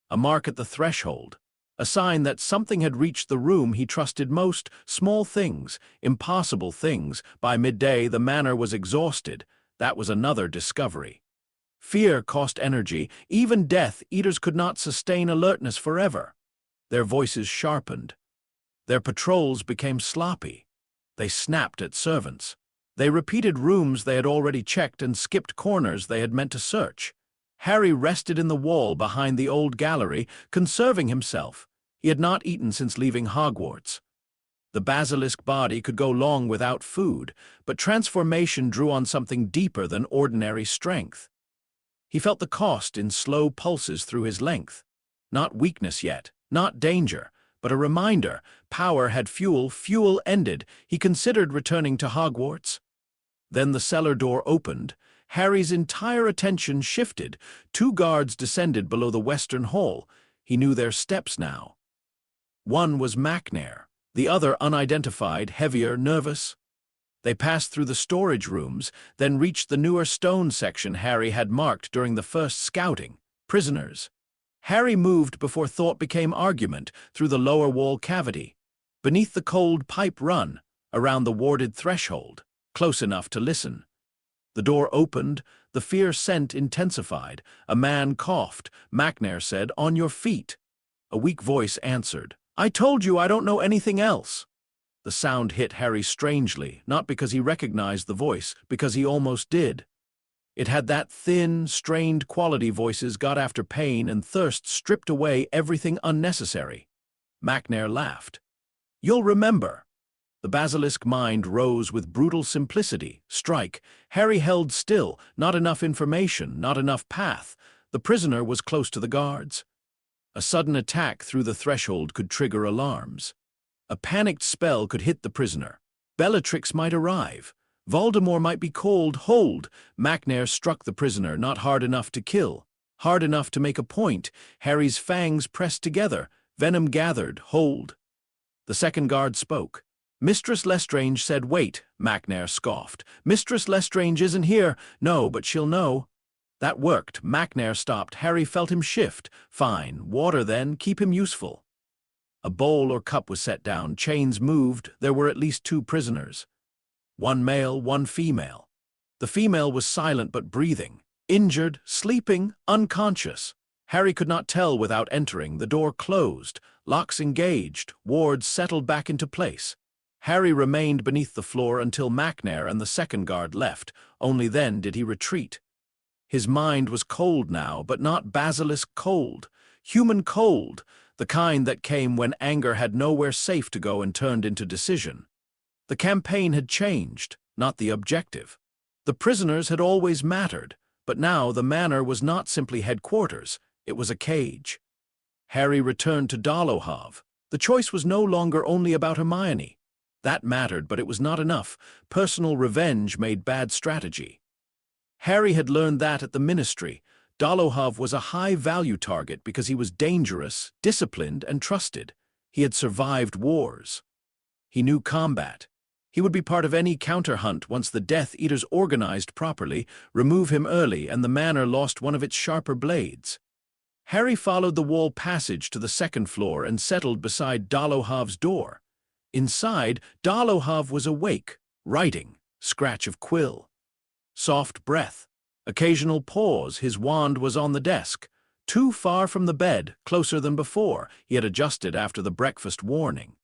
A mark at the threshold, a sign that something had reached the room he trusted most, small things, impossible things. By midday, the manor was exhausted. That was another discovery. Fear cost energy. Even Death Eaters could not sustain alertness forever. Their voices sharpened. Their patrols became sloppy. They snapped at servants. They repeated rooms they had already checked and skipped corners they had meant to search. Harry rested in the wall behind the old gallery, conserving himself. He had not eaten since leaving Hogwarts. The basilisk body could go long without food, but transformation drew on something deeper than ordinary strength. He felt the cost in slow pulses through his length. Not weakness yet, not danger, but a reminder. Power had fuel, fuel ended. He considered returning to Hogwarts. Then the cellar door opened. Harry's entire attention shifted. 2 guards descended below the western hall. He knew their steps now. One was McNair, the other unidentified, heavier, nervous. They passed through the storage rooms, then reached the newer stone section Harry had marked during the first scouting. Prisoners. Harry moved before thought became argument through the lower wall cavity, beneath the cold pipe run, around the warded threshold, close enough to listen. The door opened, the fear scent intensified. A man coughed. McNair said, "On your feet." A weak voice answered, "I told you I don't know anything else." The sound hit Harry strangely, not because he recognized the voice, because he almost did. It had that thin, strained quality voices got after pain and thirst stripped away everything unnecessary. Macnair laughed. "You'll remember." The basilisk mind rose with brutal simplicity. Strike. Harry held still. Not enough information, not enough path. The prisoner was close to the guards. A sudden attack through the threshold could trigger alarms. A panicked spell could hit the prisoner. Bellatrix might arrive. Voldemort might be called. Hold! Macnair struck the prisoner, not hard enough to kill. Hard enough to make a point. Harry's fangs pressed together. Venom gathered. Hold! The second guard spoke. "Mistress Lestrange said wait," Macnair scoffed. "Mistress Lestrange isn't here." "No, but she'll know." That worked. Macnair stopped. Harry felt him shift. Fine. Water then. Keep him useful. A bowl or cup was set down. Chains moved. There were at least 2 prisoners. One male, one female. The female was silent but breathing. Injured, sleeping, unconscious. Harry could not tell without entering. The door closed. Locks engaged. Wards settled back into place. Harry remained beneath the floor until Macnair and the second guard left. Only then did he retreat. His mind was cold now, but not basilisk cold. Human cold, the kind that came when anger had nowhere safe to go and turned into decision. The campaign had changed, not the objective. The prisoners had always mattered, but now the manor was not simply headquarters, it was a cage. Harry returned to Dolohov. The choice was no longer only about Hermione. That mattered, but it was not enough. Personal revenge made bad strategy. Harry had learned that at the ministry. Dolohov was a high-value target because he was dangerous, disciplined, and trusted. He had survived wars. He knew combat. He would be part of any counter-hunt once the Death Eaters organized properly, remove him early, and the manor lost one of its sharper blades. Harry followed the wall passage to the second floor and settled beside Dolohov's door. Inside, Dolohov was awake, writing, scratch of quill. Soft breath. Occasional pause. His wand was on the desk. Too far from the bed, closer than before. He had adjusted after the breakfast warning.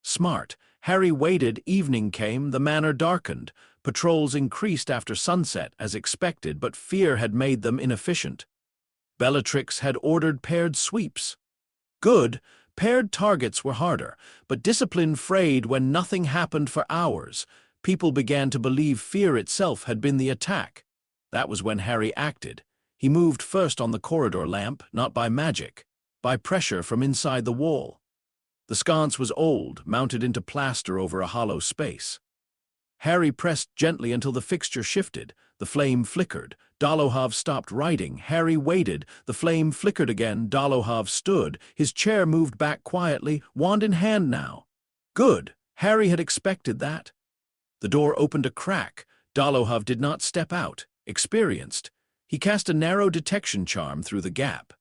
Smart. Harry waited. Evening came. The manor darkened. Patrols increased after sunset, as expected, but fear had made them inefficient. Bellatrix had ordered paired sweeps. Good. Paired targets were harder, but discipline frayed when nothing happened for hours. People began to believe fear itself had been the attack. That was when Harry acted. He moved first on the corridor lamp, not by magic, by pressure from inside the wall. The sconce was old, mounted into plaster over a hollow space. Harry pressed gently until the fixture shifted. The flame flickered. Dolohov stopped writing. Harry waited. The flame flickered again. Dolohov stood. His chair moved back quietly, wand in hand now. Good. Harry had expected that. The door opened a crack. Dolohov did not step out. Experienced. He cast a narrow detection charm through the gap.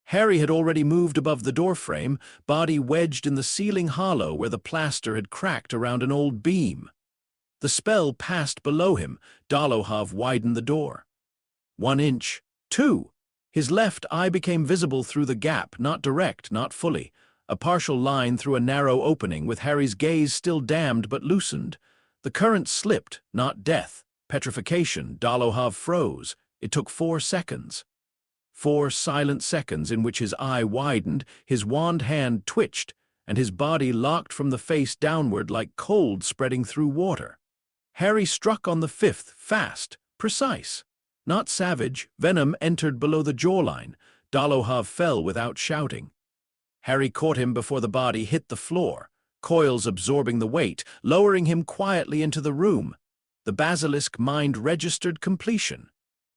Harry had already moved above the doorframe, body wedged in the ceiling hollow where the plaster had cracked around an old beam. The spell passed below him. Dolohov widened the door. 1 inch. 2. His left eye became visible through the gap, not direct, not fully. A partial line through a narrow opening, with Harry's gaze still damned but loosened. The current slipped, not death. Petrification. Dolohov froze. It took 4 seconds. 4 silent seconds in which his eye widened, his wand hand twitched, and his body locked from the face downward like cold spreading through water. Harry struck on the 5th, fast, precise. Not savage. Venom entered below the jawline. Dolohov fell without shouting. Harry caught him before the body hit the floor, coils absorbing the weight, lowering him quietly into the room. The basilisk mind registered completion.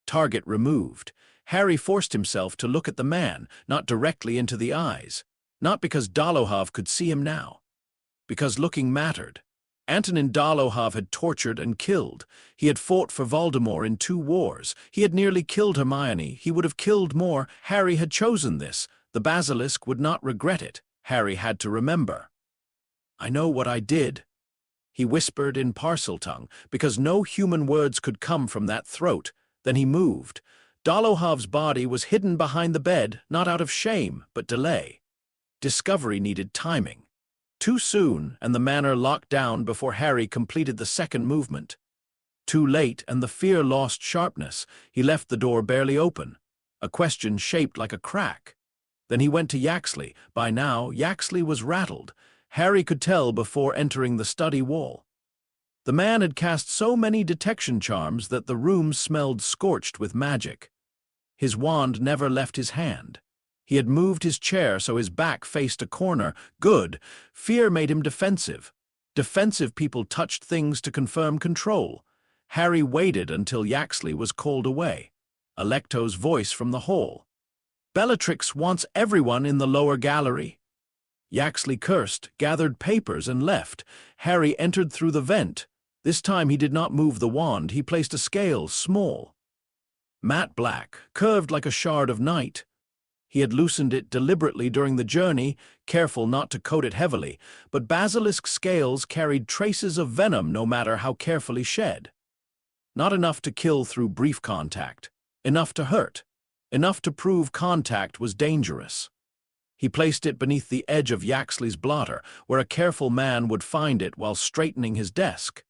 Target removed. Harry forced himself to look at the man, not directly into the eyes. Not because Dolohov could see him now. Because looking mattered. Antonin Dolohov had tortured and killed. He had fought for Voldemort in 2 wars. He had nearly killed Hermione. He would have killed more. Harry had chosen this. The basilisk would not regret it. Harry had to remember. "I know what I did," he whispered in Parseltongue, because no human words could come from that throat. Then he moved. Dolohov's body was hidden behind the bed, not out of shame, but delay. Discovery needed timing. Too soon, and the manor locked down before Harry completed the second movement. Too late, and the fear lost sharpness. He left the door barely open. A question shaped like a crack. Then he went to Yaxley. By now, Yaxley was rattled. Harry could tell before entering the study wall. The man had cast so many detection charms that the room smelled scorched with magic. His wand never left his hand. He had moved his chair so his back faced a corner. Good. Fear made him defensive. Defensive people touched things to confirm control. Harry waited until Yaxley was called away. Alecto's voice from the hall. "Bellatrix wants everyone in the lower gallery." Yaxley cursed, gathered papers, and left. Harry entered through the vent. This time he did not move the wand. He placed a scale, small, matte black, curved like a shard of night. He had loosened it deliberately during the journey, careful not to coat it heavily, but basilisk scales carried traces of venom no matter how carefully shed. Not enough to kill through brief contact, enough to hurt, enough to prove contact was dangerous. He placed it beneath the edge of Yaxley's blotter, where a careful man would find it while straightening his desk.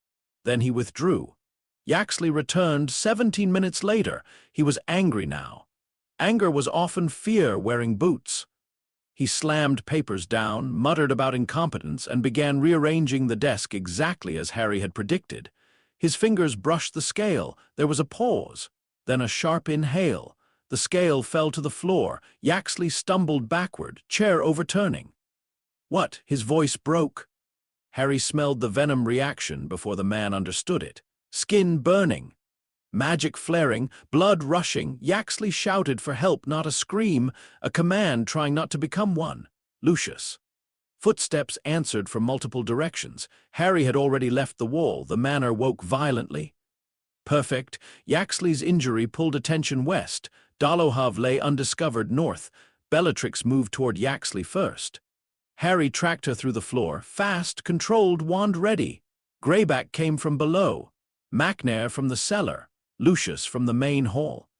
Then he withdrew. Yaxley returned 17 minutes later. He was angry now. Anger was often fear wearing boots. He slammed papers down, muttered about incompetence, and began rearranging the desk exactly as Harry had predicted. His fingers brushed the scale. There was a pause, then a sharp inhale. The scale fell to the floor. Yaxley stumbled backward, chair overturning. "What?" His voice broke. Harry smelled the venom reaction before the man understood it. Skin burning. Magic flaring, blood rushing. Yaxley shouted for help, not a scream, a command trying not to become one. "Lucius." Footsteps answered from multiple directions. Harry had already left the wall. The manor woke violently. Perfect. Yaxley's injury pulled attention west. Dolohov lay undiscovered north. Bellatrix moved toward Yaxley first. Harry tracked her through the floor, fast, controlled, wand ready. Greyback came from below. Macnair from the cellar. Lucius from the main hall.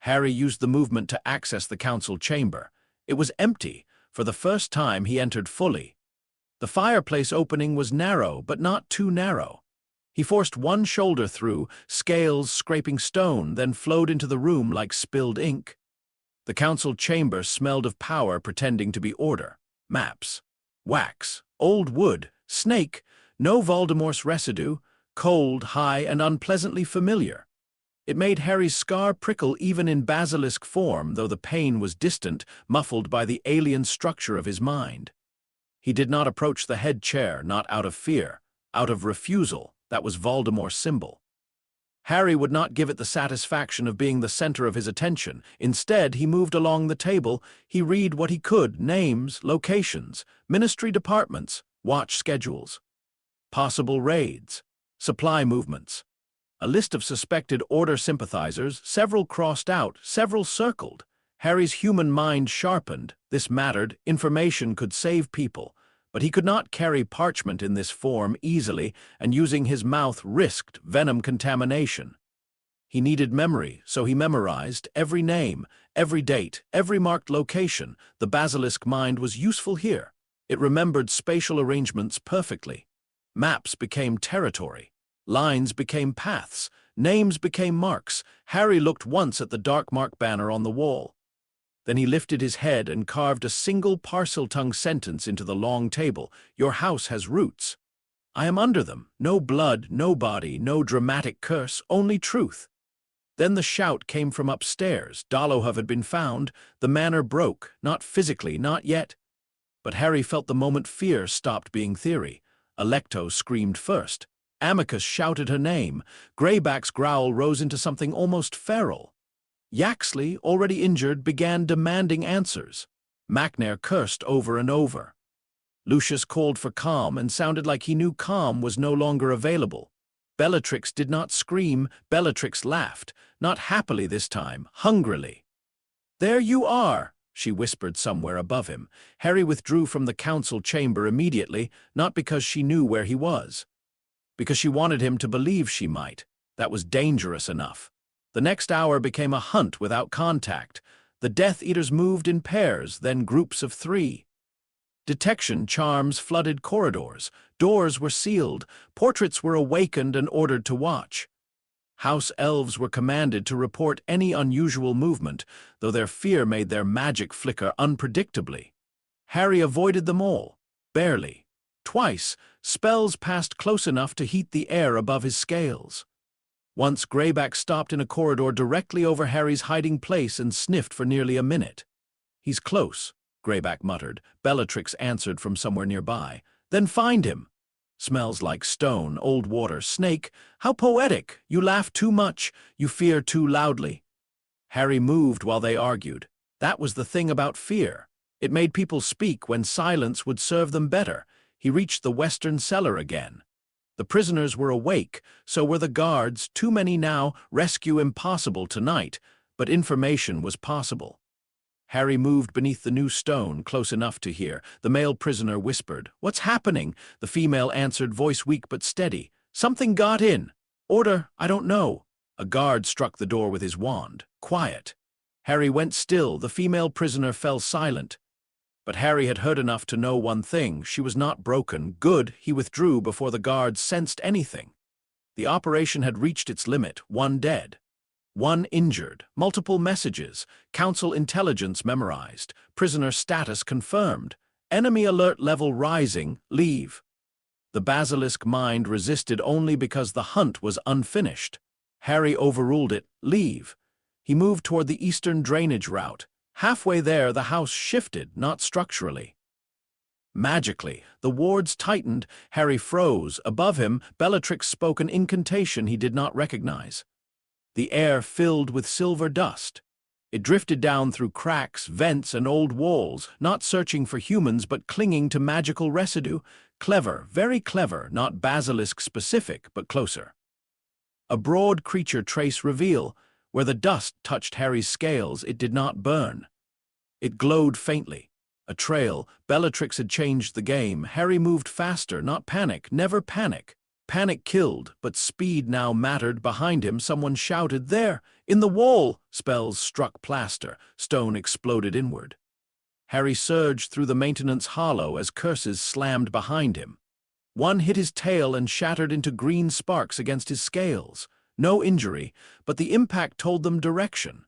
Harry used the movement to access the council chamber. It was empty. For the first time, he entered fully. The fireplace opening was narrow, but not too narrow. He forced one shoulder through, scales scraping stone, then flowed into the room like spilled ink. The council chamber smelled of power pretending to be order. Maps, wax, old wood, snake, no Voldemort's residue, cold, high, and unpleasantly familiar. It made Harry's scar prickle even in basilisk form, though the pain was distant, muffled by the alien structure of his mind. He did not approach the head chair, not out of fear, out of refusal. That was Voldemort's symbol. Harry would not give it the satisfaction of being the center of his attention. Instead, he moved along the table. He read what he could: names, locations, ministry departments, watch schedules, possible raids, supply movements. A list of suspected Order sympathizers, several crossed out, several circled. Harry's human mind sharpened. This mattered. Information could save people. But he could not carry parchment in this form easily, and using his mouth risked venom contamination. He needed memory, so he memorized every name, every date, every marked location. The basilisk mind was useful here. It remembered spatial arrangements perfectly. Maps became territory. Lines became paths. Names became marks. Harry looked once at the dark mark banner on the wall. Then he lifted his head and carved a single parcel-tongue sentence into the long table. "Your house has roots. I am under them. No blood, no body, no dramatic curse, only truth." Then the shout came from upstairs. Dolohov had been found. The manor broke, not physically, not yet. But Harry felt the moment fear stopped being theory. Alecto screamed first. Amicus shouted her name. Greyback's growl rose into something almost feral. Yaxley, already injured, began demanding answers. Macnair cursed over and over. Lucius called for calm and sounded like he knew calm was no longer available. Bellatrix did not scream. Bellatrix laughed, not happily this time, hungrily. "There you are," she whispered somewhere above him. Harry withdrew from the council chamber immediately, not because she knew where he was. Because she wanted him to believe she might. That was dangerous enough. The next hour became a hunt without contact. The Death Eaters moved in pairs, then groups of 3. Detection charms flooded corridors. Doors were sealed. Portraits were awakened and ordered to watch. House elves were commanded to report any unusual movement, though their fear made their magic flicker unpredictably. Harry avoided them all, barely. Twice, spells passed close enough to heat the air above his scales. Once Greyback stopped in a corridor directly over Harry's hiding place and sniffed for nearly a minute. "He's close," Greyback muttered. Bellatrix answered from somewhere nearby. "Then find him." "Smells like stone, old water, snake. How poetic! You laugh too much, you fear too loudly." Harry moved while they argued. That was the thing about fear. It made people speak when silence would serve them better. He reached the western cellar again. The prisoners were awake, so were the guards, too many now, rescue impossible tonight, but information was possible. Harry moved beneath the new stone, close enough to hear. The male prisoner whispered, "What's happening?" The female answered, voice weak but steady, "Something got in. Order, I don't know." A guard struck the door with his wand. "Quiet." Harry went still. The female prisoner fell silent. But Harry had heard enough to know one thing: she was not broken. Good, he withdrew before the guards sensed anything. The operation had reached its limit, one dead. One injured, multiple messages, council intelligence memorized, prisoner status confirmed, enemy alert level rising, leave. The basilisk mind resisted only because the hunt was unfinished. Harry overruled it, leave. He moved toward the eastern drainage route. Halfway there, the house shifted, not structurally. Magically, the wards tightened. Harry froze. Above him, Bellatrix spoke an incantation he did not recognize. The air filled with silver dust. It drifted down through cracks, vents, and old walls, not searching for humans but clinging to magical residue. Clever, very clever, not basilisk-specific, but closer. A broad creature trace reveal. Where the dust touched Harry's scales, it did not burn. It glowed faintly. A trail. Bellatrix had changed the game. Harry moved faster, not panic, never panic. Panic killed, but speed now mattered. Behind him, someone shouted, "There! In the wall!" Spells struck plaster. Stone exploded inward. Harry surged through the maintenance hollow as curses slammed behind him. One hit his tail and shattered into green sparks against his scales. No injury, but the impact told them direction.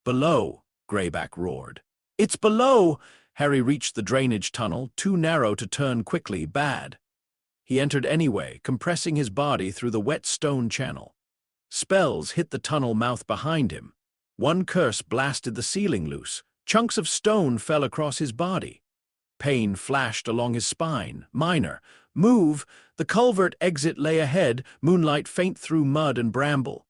"Below!" Greyback roared. "It's below!" Harry reached the drainage tunnel, too narrow to turn quickly. Bad. He entered anyway, compressing his body through the wet stone channel. Spells hit the tunnel mouth behind him. One curse blasted the ceiling loose. Chunks of stone fell across his body. Pain flashed along his spine. Minor. Move. The culvert exit lay ahead, moonlight faint through mud and bramble.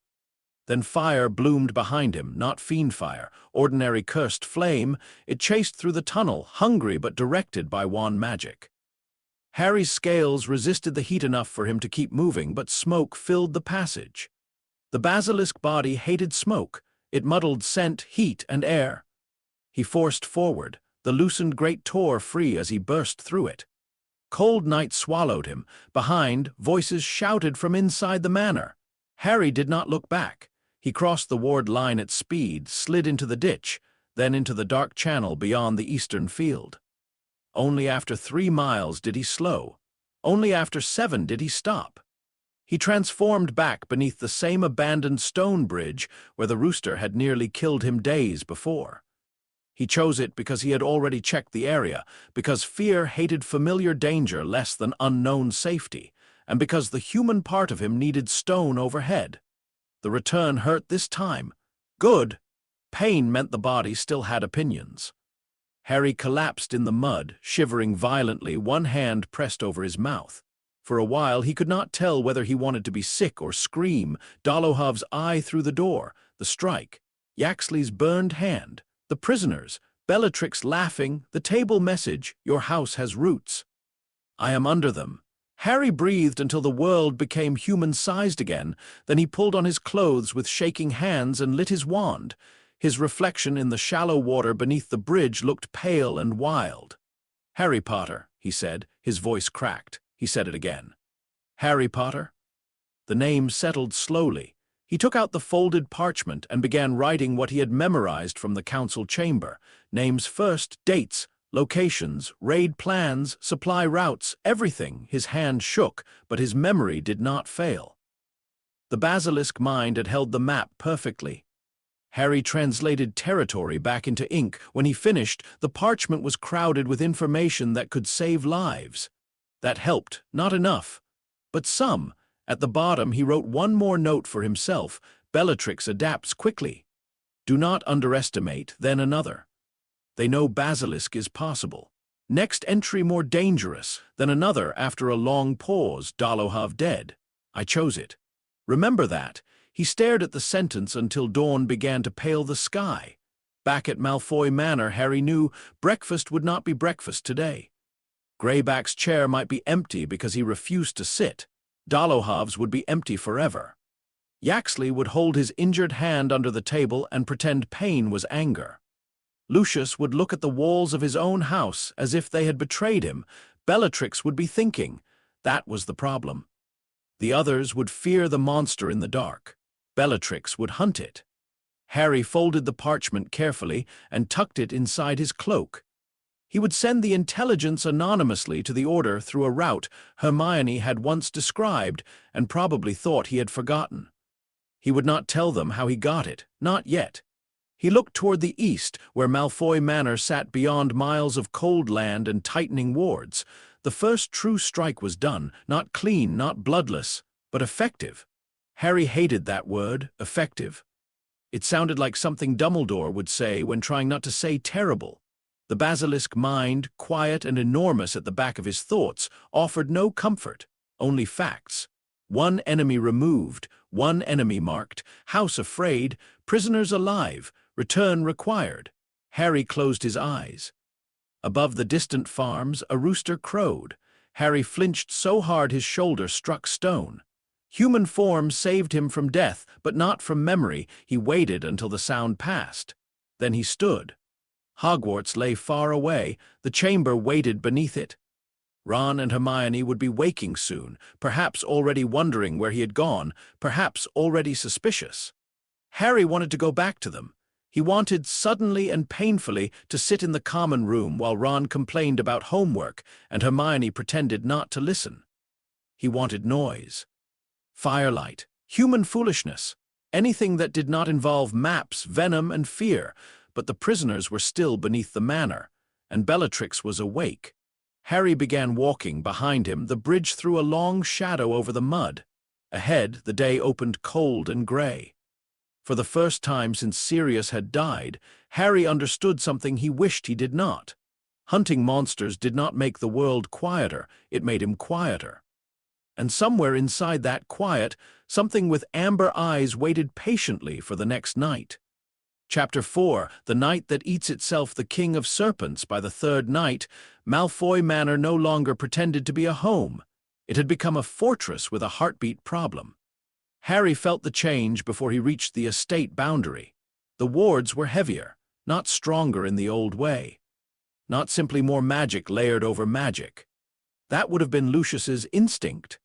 Then fire bloomed behind him, not fiend fire, ordinary cursed flame. It chased through the tunnel, hungry but directed by wand magic. Harry's scales resisted the heat enough for him to keep moving, but smoke filled the passage. The basilisk body hated smoke. It muddled scent, heat, and air. He forced forward. The loosened grate tore free as he burst through it. Cold night swallowed him. Behind, voices shouted from inside the manor. Harry did not look back. He crossed the ward line at speed, slid into the ditch, then into the dark channel beyond the eastern field. Only after 3 miles did he slow. Only after 7 did he stop. He transformed back beneath the same abandoned stone bridge where the rooster had nearly killed him days before. He chose it because he had already checked the area, because fear hated familiar danger less than unknown safety, and because the human part of him needed stone overhead. The return hurt this time. Good. Pain meant the body still had opinions. Harry collapsed in the mud, shivering violently, one hand pressed over his mouth. For a while he could not tell whether he wanted to be sick or scream. Dolohov's eye through the door, the strike, Yaxley's burned hand, the prisoners, Bellatrix laughing, the table message, "Your house has roots." "I am under them." Harry breathed until the world became human-sized again. Then he pulled on his clothes with shaking hands and lit his wand. His reflection in the shallow water beneath the bridge looked pale and wild. "Harry Potter," he said. His voice cracked. He said it again. "Harry Potter?" The name settled slowly. He took out the folded parchment and began writing what he had memorized from the council chamber. Names first, dates, locations, raid plans, supply routes, everything. His hand shook, but his memory did not fail. The basilisk mind had held the map perfectly. Harry translated territory back into ink. When he finished, the parchment was crowded with information that could save lives. That helped, not enough, but some. At the bottom, he wrote one more note for himself. Bellatrix adapts quickly. Do not underestimate, then another. They know Basilisk is possible. Next entry more dangerous, then another after a long pause, Dolohov dead. I chose it. Remember that. He stared at the sentence until dawn began to pale the sky. Back at Malfoy Manor, Harry knew breakfast would not be breakfast today. Greyback's chair might be empty because he refused to sit. Dolohov's would be empty forever. Yaxley would hold his injured hand under the table and pretend pain was anger. Lucius would look at the walls of his own house as if they had betrayed him. Bellatrix would be thinking. That was the problem. The others would fear the monster in the dark. Bellatrix would hunt it. Harry folded the parchment carefully and tucked it inside his cloak. He would send the intelligence anonymously to the Order through a route Hermione had once described and probably thought he had forgotten. He would not tell them how he got it, not yet. He looked toward the east, where Malfoy Manor sat beyond miles of cold land and tightening wards. The first true strike was done, not clean, not bloodless, but effective. Harry hated that word, effective. It sounded like something Dumbledore would say when trying not to say terrible. The basilisk mind, quiet and enormous at the back of his thoughts, offered no comfort, only facts. One enemy removed, one enemy marked, house afraid, prisoners alive, return required. Harry closed his eyes. Above the distant farms, a rooster crowed. Harry flinched so hard his shoulder struck stone. Human form saved him from death, but not from memory. He waited until the sound passed. Then he stood. Hogwarts lay far away. The chamber waited beneath it. Ron and Hermione would be waking soon, perhaps already wondering where he had gone, perhaps already suspicious. Harry wanted to go back to them. He wanted, suddenly and painfully, to sit in the common room while Ron complained about homework and Hermione pretended not to listen. He wanted noise. Firelight, human foolishness, anything that did not involve maps, venom, and fear. But the prisoners were still beneath the manor, and Bellatrix was awake. Harry began walking behind him. The bridge threw a long shadow over the mud. Ahead, the day opened cold and gray. For the first time since Sirius had died, Harry understood something he wished he did not. Hunting monsters did not make the world quieter, it made him quieter. And somewhere inside that quiet, something with amber eyes waited patiently for the next night. Chapter 4, The Night That Eats Itself, the King of Serpents. By the third night, Malfoy Manor no longer pretended to be a home. It had become a fortress with a heartbeat problem. Harry felt the change before he reached the estate boundary. The wards were heavier, not stronger in the old way. Not simply more magic layered over magic. That would have been Lucius's instinct.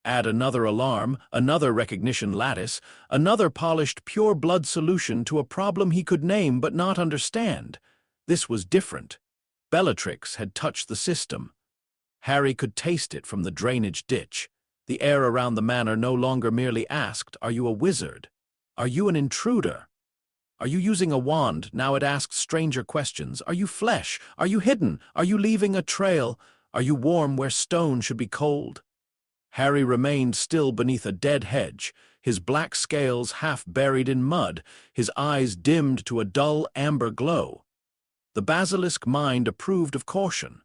Add another alarm, another recognition lattice, another polished pure blood solution to a problem he could name but not understand. This was different. Bellatrix had touched the system. Harry could taste it from the drainage ditch. The air around the manor no longer merely asked, "Are you a wizard? Are you an intruder? Are you using a wand?" Now it asked stranger questions. Are you flesh? Are you hidden? Are you leaving a trail? Are you warm where stone should be cold? Harry remained still beneath a dead hedge, his black scales half buried in mud, his eyes dimmed to a dull amber glow. The basilisk mind approved of caution.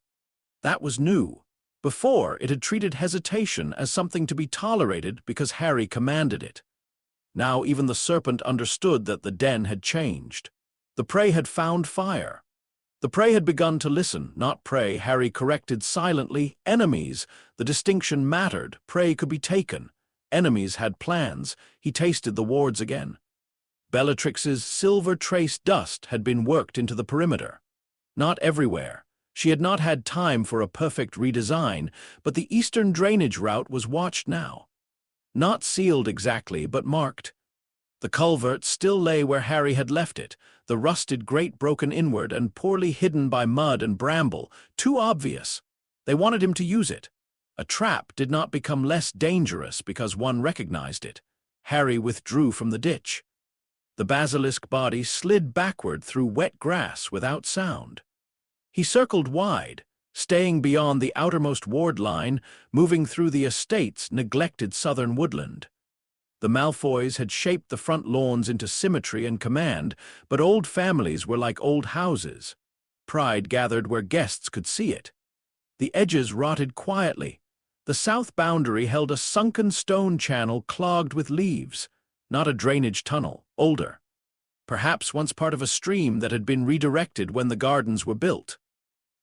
That was new. Before, it had treated hesitation as something to be tolerated because Harry commanded it. Now even the serpent understood that the den had changed. The prey had found fire. The prey had begun to listen, not prey. Harry corrected silently. Enemies. The distinction mattered. Prey could be taken. Enemies had plans. He tasted the wards again. Bellatrix's silver-traced dust had been worked into the perimeter. Not everywhere. She had not had time for a perfect redesign, but the eastern drainage route was watched now. Not sealed exactly, but marked. The culvert still lay where Harry had left it, the rusted grate broken inward and poorly hidden by mud and bramble, too obvious. They wanted him to use it. A trap did not become less dangerous because one recognized it. Harry withdrew from the ditch. The basilisk body slid backward through wet grass without sound. He circled wide, staying beyond the outermost ward line, moving through the estate's neglected southern woodland. The Malfoys had shaped the front lawns into symmetry and command, but old families were like old houses. Pride gathered where guests could see it. The edges rotted quietly. The south boundary held a sunken stone channel clogged with leaves, not a drainage tunnel, older. Perhaps once part of a stream that had been redirected when the gardens were built.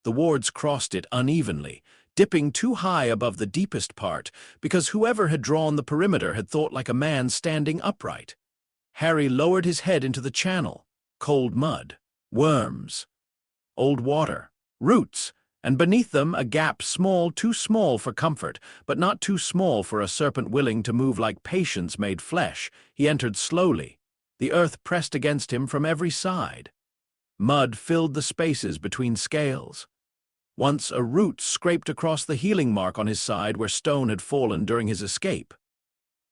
The wards crossed it unevenly, dipping too high above the deepest part, because whoever had drawn the perimeter had thought like a man standing upright. Harry lowered his head into the channel. Cold mud, worms, old water, roots, and beneath them a gap too small for comfort, but not too small for a serpent willing to move like patience made flesh. He entered slowly. The earth pressed against him from every side. Mud filled the spaces between scales. Once a root scraped across the healing mark on his side where stone had fallen during his escape.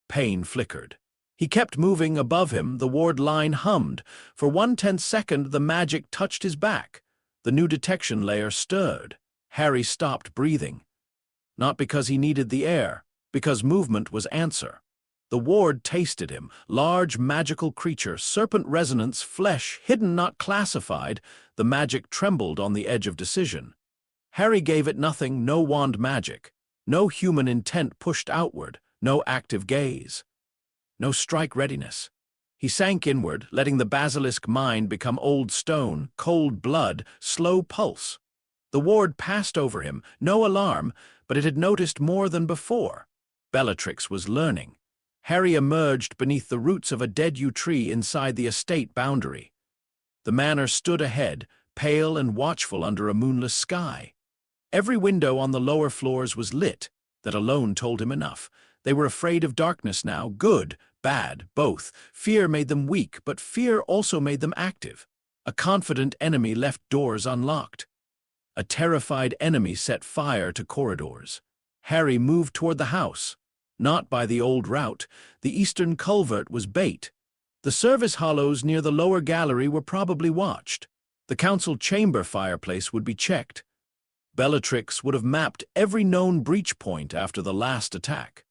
Pain flickered. He kept moving. Above him, the ward line hummed. For 1/10 second, the magic touched his back. The new detection layer stirred. Harry stopped breathing. Not because he needed the air, because movement was answer. The ward tasted him, large magical creature, serpent resonance, flesh, hidden not classified. The magic trembled on the edge of decision. Harry gave it nothing, no wand magic, no human intent pushed outward, no active gaze, no strike readiness. He sank inward, letting the basilisk mind become old stone, cold blood, slow pulse. The ward passed over him, no alarm, but it had noticed more than before. Bellatrix was learning. Harry emerged beneath the roots of a dead yew tree inside the estate boundary. The manor stood ahead, pale and watchful under a moonless sky. Every window on the lower floors was lit. That alone told him enough. They were afraid of darkness now, good, bad, both. Fear made them weak, but fear also made them active. A confident enemy left doors unlocked. A terrified enemy set fire to corridors. Harry moved toward the house. Not by the old route. The eastern culvert was bait. The service hollows near the lower gallery were probably watched. The council chamber fireplace would be checked. Bellatrix would have mapped every known breach point after the last attack.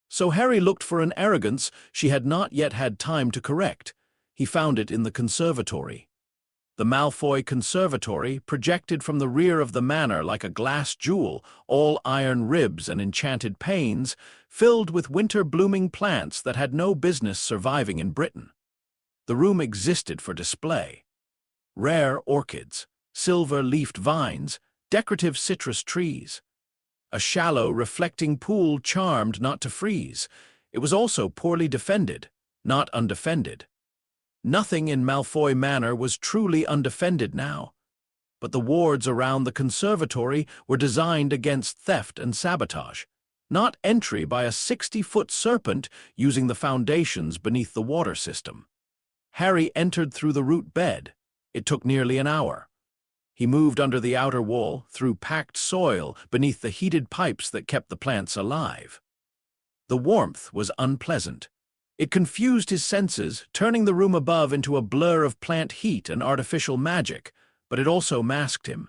So Harry looked for an arrogance she had not yet had time to correct. He found it in the conservatory. The Malfoy Conservatory projected from the rear of the manor like a glass jewel, all iron ribs and enchanted panes, filled with winter-blooming plants that had no business surviving in Britain. The room existed for display. Rare orchids, silver-leafed vines, decorative citrus trees. A shallow, reflecting pool charmed not to freeze. It was also poorly defended, not undefended. Nothing in Malfoy Manor was truly undefended now, but the wards around the conservatory were designed against theft and sabotage, not entry by a 60-foot serpent using the foundations beneath the water system. Harry entered through the root bed. It took nearly an hour. He moved under the outer wall, through packed soil, beneath the heated pipes that kept the plants alive. The warmth was unpleasant. It confused his senses, turning the room above into a blur of plant heat and artificial magic, but it also masked him.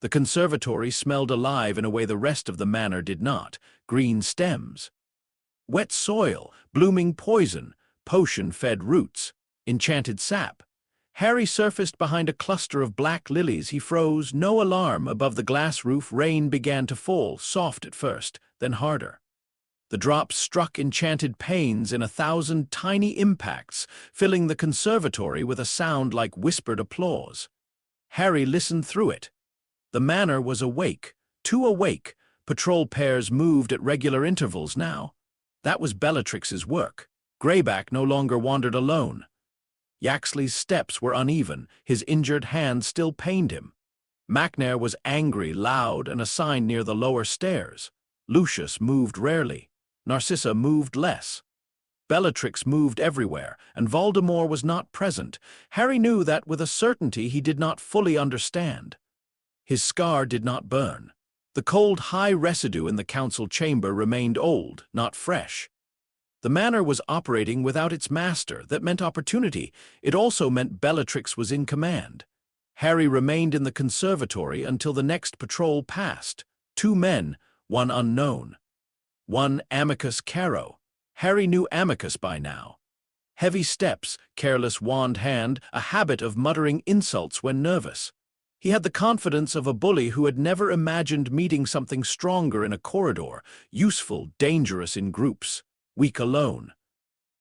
The conservatory smelled alive in a way the rest of the manor did not. Green stems, wet soil, blooming poison, potion-fed roots, enchanted sap. Harry surfaced behind a cluster of black lilies. He froze, no alarm. Above the glass roof, rain began to fall, soft at first, then harder. The drops struck enchanted panes in 1,000 tiny impacts, filling the conservatory with a sound like whispered applause. Harry listened through it. The manor was awake, too awake. Patrol pairs moved at regular intervals now. That was Bellatrix's work. Greyback no longer wandered alone. Yaxley's steps were uneven. His injured hand still pained him. Macnair was angry, loud, and a sign near the lower stairs. Lucius moved rarely. Narcissa moved less. Bellatrix moved everywhere, and Voldemort was not present. Harry knew that with a certainty he did not fully understand. His scar did not burn. The cold, high residue in the council chamber remained old, not fresh. The manor was operating without its master. That meant opportunity. It also meant Bellatrix was in command. Harry remained in the conservatory until the next patrol passed. 2 men, one unknown. One Amicus Caro. Harry knew Amicus by now. Heavy steps, careless wand hand, a habit of muttering insults when nervous. He had the confidence of a bully who had never imagined meeting something stronger in a corridor, useful, dangerous in groups, weak alone.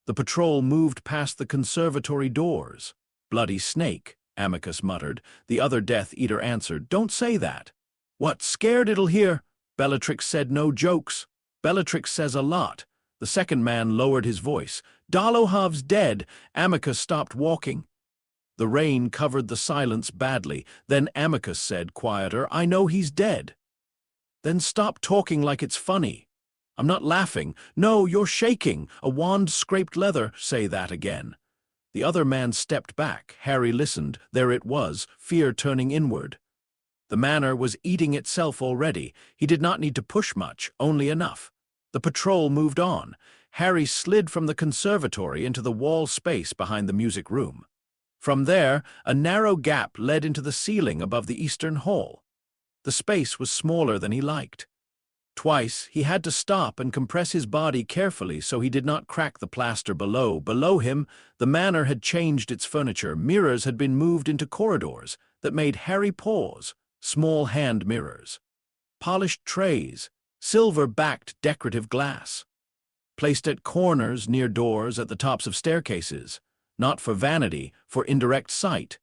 The patrol moved past the conservatory doors. "Bloody snake," Amicus muttered. The other Death Eater answered, "Don't say that." "What, scared it'll hear?" Bellatrix said, "No jokes." "Bellatrix says a lot." The second man lowered his voice. "Dolohov's dead." Amicus stopped walking. The rain covered the silence badly. Then Amicus said, quieter, "I know he's dead." "Then stop talking like it's funny." "I'm not laughing." "No, you're shaking. A wand scraped leather." "Say that again." The other man stepped back. Harry listened. There it was, fear turning inward. The manor was eating itself already. He did not need to push much, only enough. The patrol moved on. Harry slid from the conservatory into the wall space behind the music room. From there, a narrow gap led into the ceiling above the eastern hall. The space was smaller than he liked. Twice, he had to stop and compress his body carefully so he did not crack the plaster below. Below him, the manor had changed its furniture. Mirrors had been moved into corridors that made Harry pause. Small hand mirrors. Polished trays. Silver-backed decorative glass. Placed at corners near doors at the tops of staircases. Not for vanity, for indirect sight.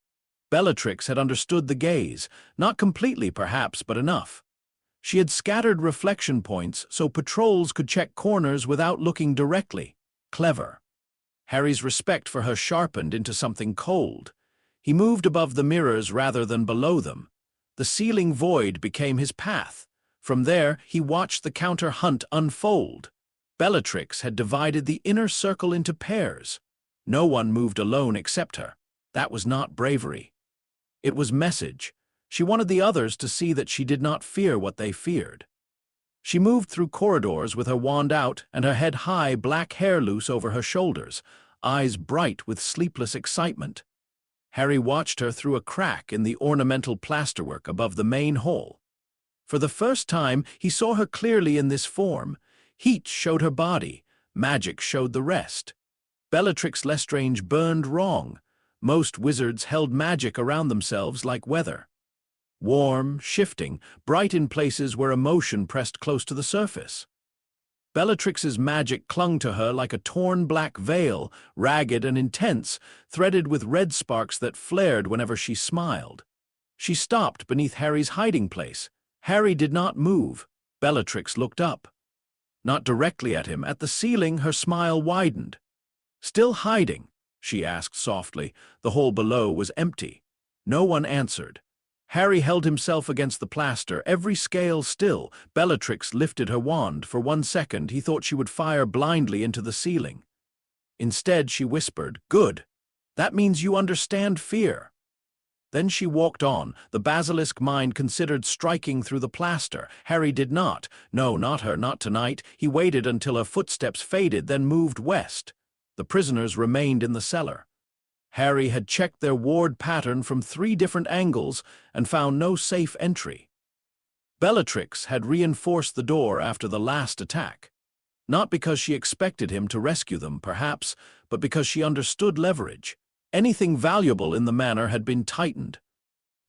Bellatrix had understood the gaze. Not completely, perhaps, but enough. She had scattered reflection points so patrols could check corners without looking directly. Clever. Harry's respect for her sharpened into something cold. He moved above the mirrors rather than below them. The ceiling void became his path. From there, he watched the counter-hunt unfold. Bellatrix had divided the inner circle into pairs. No one moved alone except her. That was not bravery. It was message. She wanted the others to see that she did not fear what they feared. She moved through corridors with her wand out and her head high, black hair loose over her shoulders, eyes bright with sleepless excitement. Harry watched her through a crack in the ornamental plasterwork above the main hall. For the first time, he saw her clearly in this form. Heat showed her body. Magic showed the rest. Bellatrix Lestrange burned wrong. Most wizards held magic around themselves like weather. Warm, shifting, bright in places where emotion pressed close to the surface. Bellatrix's magic clung to her like a torn black veil, ragged and intense, threaded with red sparks that flared whenever she smiled. She stopped beneath Harry's hiding place. Harry did not move. Bellatrix looked up. Not directly at him. At the ceiling, her smile widened. "Still hiding?" she asked softly. The hole below was empty. No one answered. Harry held himself against the plaster, every scale still. Bellatrix lifted her wand. For 1 second, he thought she would fire blindly into the ceiling. Instead, she whispered, "Good. That means you understand fear." Then she walked on. The basilisk mind considered striking through the plaster. Harry did not. No, not her, not tonight. He waited until her footsteps faded, then moved west. The prisoners remained in the cellar. Harry had checked their ward pattern from 3 different angles and found no safe entry. Bellatrix had reinforced the door after the last attack. Not because she expected him to rescue them, perhaps, but because she understood leverage. Anything valuable in the manor had been tightened.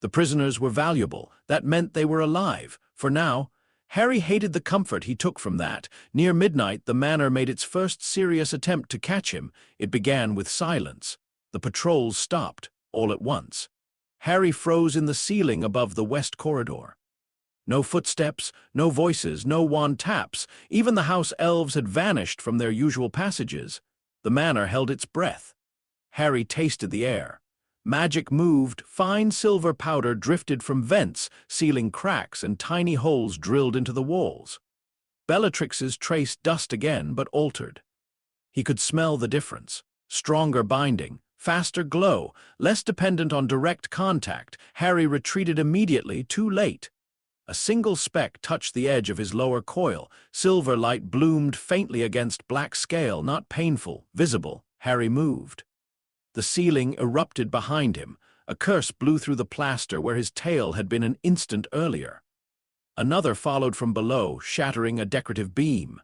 The prisoners were valuable. That meant they were alive. For now, Harry hated the comfort he took from that. Near midnight, the manor made its first serious attempt to catch him. It began with silence. The patrols stopped, all at once. Harry froze in the ceiling above the west corridor. No footsteps, no voices, no wand taps. Even the house elves had vanished from their usual passages. The manor held its breath. Harry tasted the air. Magic moved, fine silver powder drifted from vents, sealing cracks and tiny holes drilled into the walls. Bellatrix's traced dust again, but altered. He could smell the difference. Stronger binding, faster glow, less dependent on direct contact. Harry retreated immediately, too late. A single speck touched the edge of his lower coil. Silver light bloomed faintly against black scale, not painful, visible. Harry moved. The ceiling erupted behind him. A curse blew through the plaster where his tail had been an instant earlier. Another followed from below, shattering a decorative beam.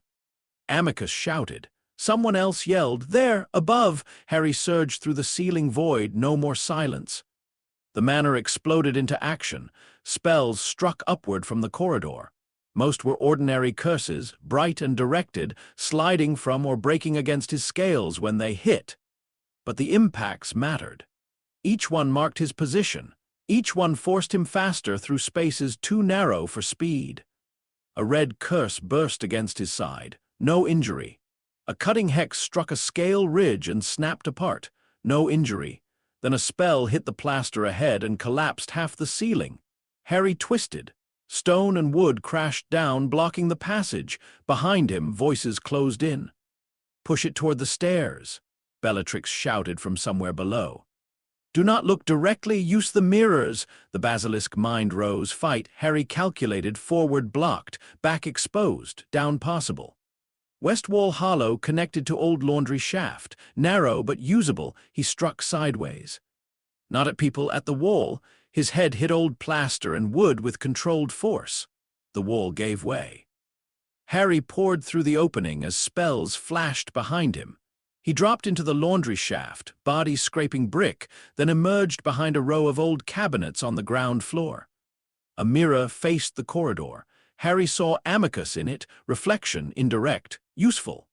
Amicus shouted. Someone else yelled, "There, above!" Harry surged through the ceiling void, no more silence. The manor exploded into action. Spells struck upward from the corridor. Most were ordinary curses, bright and directed, sliding from or breaking against his scales when they hit. But the impacts mattered. Each one marked his position. Each one forced him faster through spaces too narrow for speed. A red curse burst against his side. No injury. A cutting hex struck a scale ridge and snapped apart. No injury. Then a spell hit the plaster ahead and collapsed half the ceiling. Harry twisted. Stone and wood crashed down, blocking the passage. Behind him, voices closed in. "Push it toward the stairs," Bellatrix shouted from somewhere below. "Do not look directly, use the mirrors." The basilisk mind rose. Fight. Harry calculated, forward blocked, back exposed, down possible. West wall hollow connected to old laundry shaft. Narrow but usable, he struck sideways. Not at people, at the wall. His head hit old plaster and wood with controlled force. The wall gave way. Harry poured through the opening as spells flashed behind him. He dropped into the laundry shaft, body scraping brick, then emerged behind a row of old cabinets on the ground floor. A mirror faced the corridor. Harry saw Amicus in it, reflection, indirect, useful.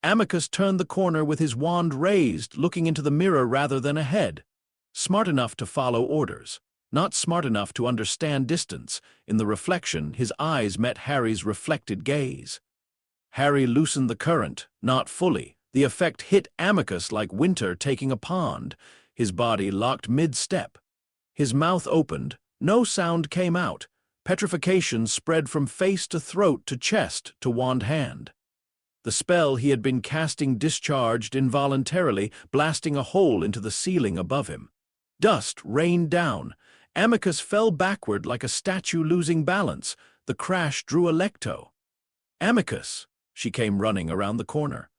Amicus turned the corner with his wand raised, looking into the mirror rather than ahead. Smart enough to follow orders, not smart enough to understand distance. In the reflection, his eyes met Harry's reflected gaze. Harry loosened the current, not fully. The effect hit Amicus like winter taking a pond. His body locked mid-step. His mouth opened. No sound came out. Petrification spread from face to throat to chest to wand hand. The spell he had been casting discharged involuntarily, blasting a hole into the ceiling above him. Dust rained down. Amicus fell backward like a statue losing balance. The crash drew Alecto. "Amicus!" She came running around the corner.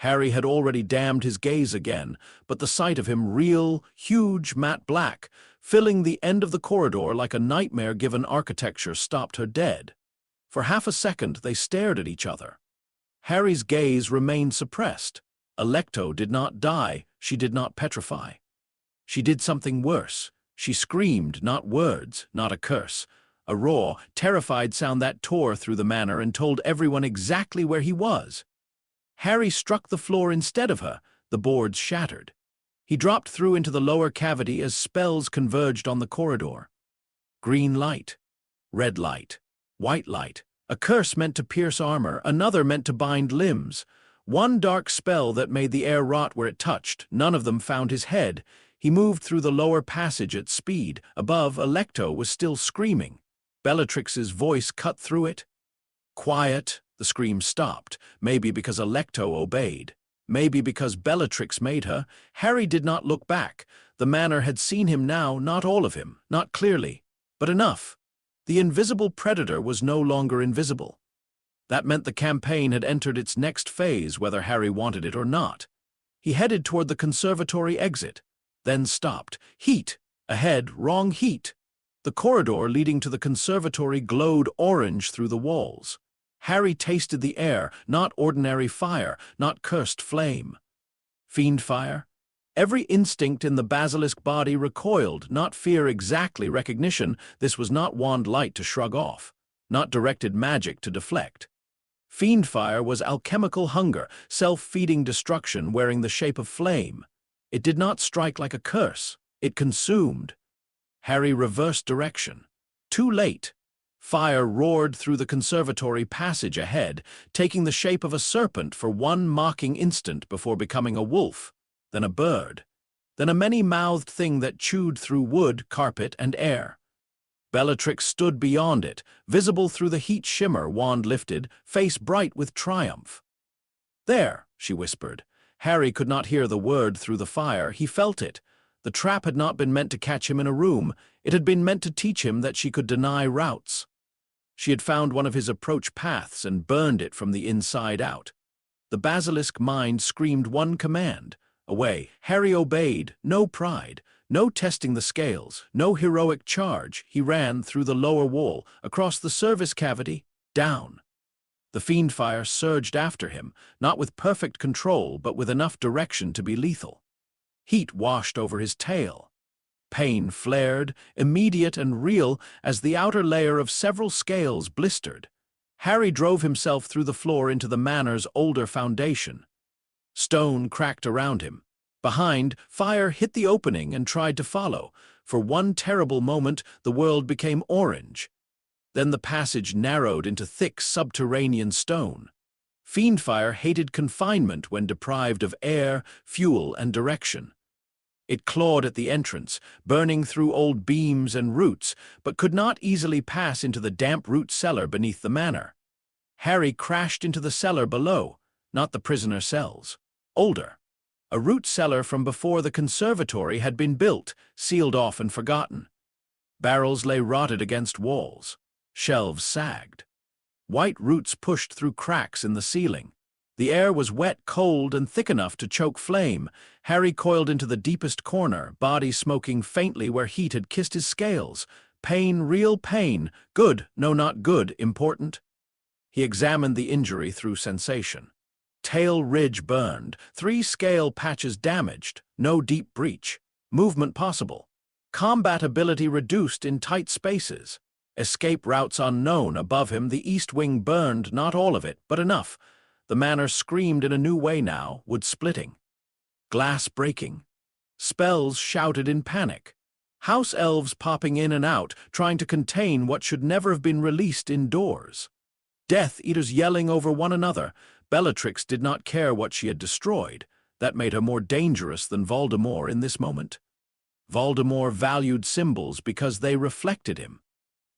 Harry had already damned his gaze again, but the sight of him, real, huge, matte black, filling the end of the corridor like a nightmare-given architecture, stopped her dead. For half a second they stared at each other. Harry's gaze remained suppressed. Alecto did not die, she did not petrify. She did something worse. She screamed, not words, not a curse. A raw, terrified sound that tore through the manor and told everyone exactly where he was. Harry struck the floor instead of her. The boards shattered. He dropped through into the lower cavity as spells converged on the corridor. Green light, red light, white light. A curse meant to pierce armor, another meant to bind limbs. One dark spell that made the air rot where it touched. None of them found his head. He moved through the lower passage at speed. Above, Alecto was still screaming. Bellatrix's voice cut through it. "Quiet." The scream stopped, maybe because Alecto obeyed. Maybe because Bellatrix made her. Harry did not look back. The manor had seen him now, not all of him, not clearly, but enough. The invisible predator was no longer invisible. That meant the campaign had entered its next phase, whether Harry wanted it or not. He headed toward the conservatory exit, then stopped. Heat! Ahead, wrong heat! The corridor leading to the conservatory glowed orange through the walls. Harry tasted the air, not ordinary fire, not cursed flame. Fiend fire? Every instinct in the basilisk body recoiled, not fear exactly, recognition. This was not wand light to shrug off, not directed magic to deflect. Fiend fire was alchemical hunger, self-feeding destruction wearing the shape of flame. It did not strike like a curse. It consumed. Harry reversed direction. Too late. Fire roared through the conservatory passage ahead, taking the shape of a serpent for one mocking instant before becoming a wolf, then a bird, then a many-mouthed thing that chewed through wood, carpet, and air. Bellatrix stood beyond it, visible through the heat shimmer, wand lifted, face bright with triumph. "There," she whispered. Harry could not hear the word through the fire. He felt it. The trap had not been meant to catch him in a room. It had been meant to teach him that she could deny routes. She had found one of his approach paths and burned it from the inside out. The basilisk mind screamed one command. Away. Harry obeyed. No pride. No testing the scales. No heroic charge. He ran through the lower wall, across the service cavity, down. The fiendfire surged after him, not with perfect control, but with enough direction to be lethal. Heat washed over his tail. Pain flared, immediate and real, as the outer layer of several scales blistered. Harry drove himself through the floor into the manor's older foundation. Stone cracked around him. Behind, fire hit the opening and tried to follow. For one terrible moment, the world became orange. Then the passage narrowed into thick subterranean stone. Fiendfire hated confinement when deprived of air, fuel, and direction. It clawed at the entrance, burning through old beams and roots, but could not easily pass into the damp root cellar beneath the manor. Harry crashed into the cellar below, not the prisoner cells. Older. A root cellar from before the conservatory had been built, sealed off and forgotten. Barrels lay rotted against walls. Shelves sagged. White roots pushed through cracks in the ceiling. The air was wet, cold, and thick enough to choke flame. Harry coiled into the deepest corner, body smoking faintly where heat had kissed his scales. Pain, real pain. Good, no, not good, important. He examined the injury through sensation. Tail ridge burned, 3 scale patches damaged, no deep breach. Movement possible. Combat ability reduced in tight spaces. Escape routes unknown. Above him, the east wing burned, not all of it, but enough. The manor screamed in a new way now, wood splitting. Glass breaking. Spells shouted in panic. House elves popping in and out, trying to contain what should never have been released indoors. Death Eaters yelling over one another. Bellatrix did not care what she had destroyed. That made her more dangerous than Voldemort in this moment. Voldemort valued symbols because they reflected him.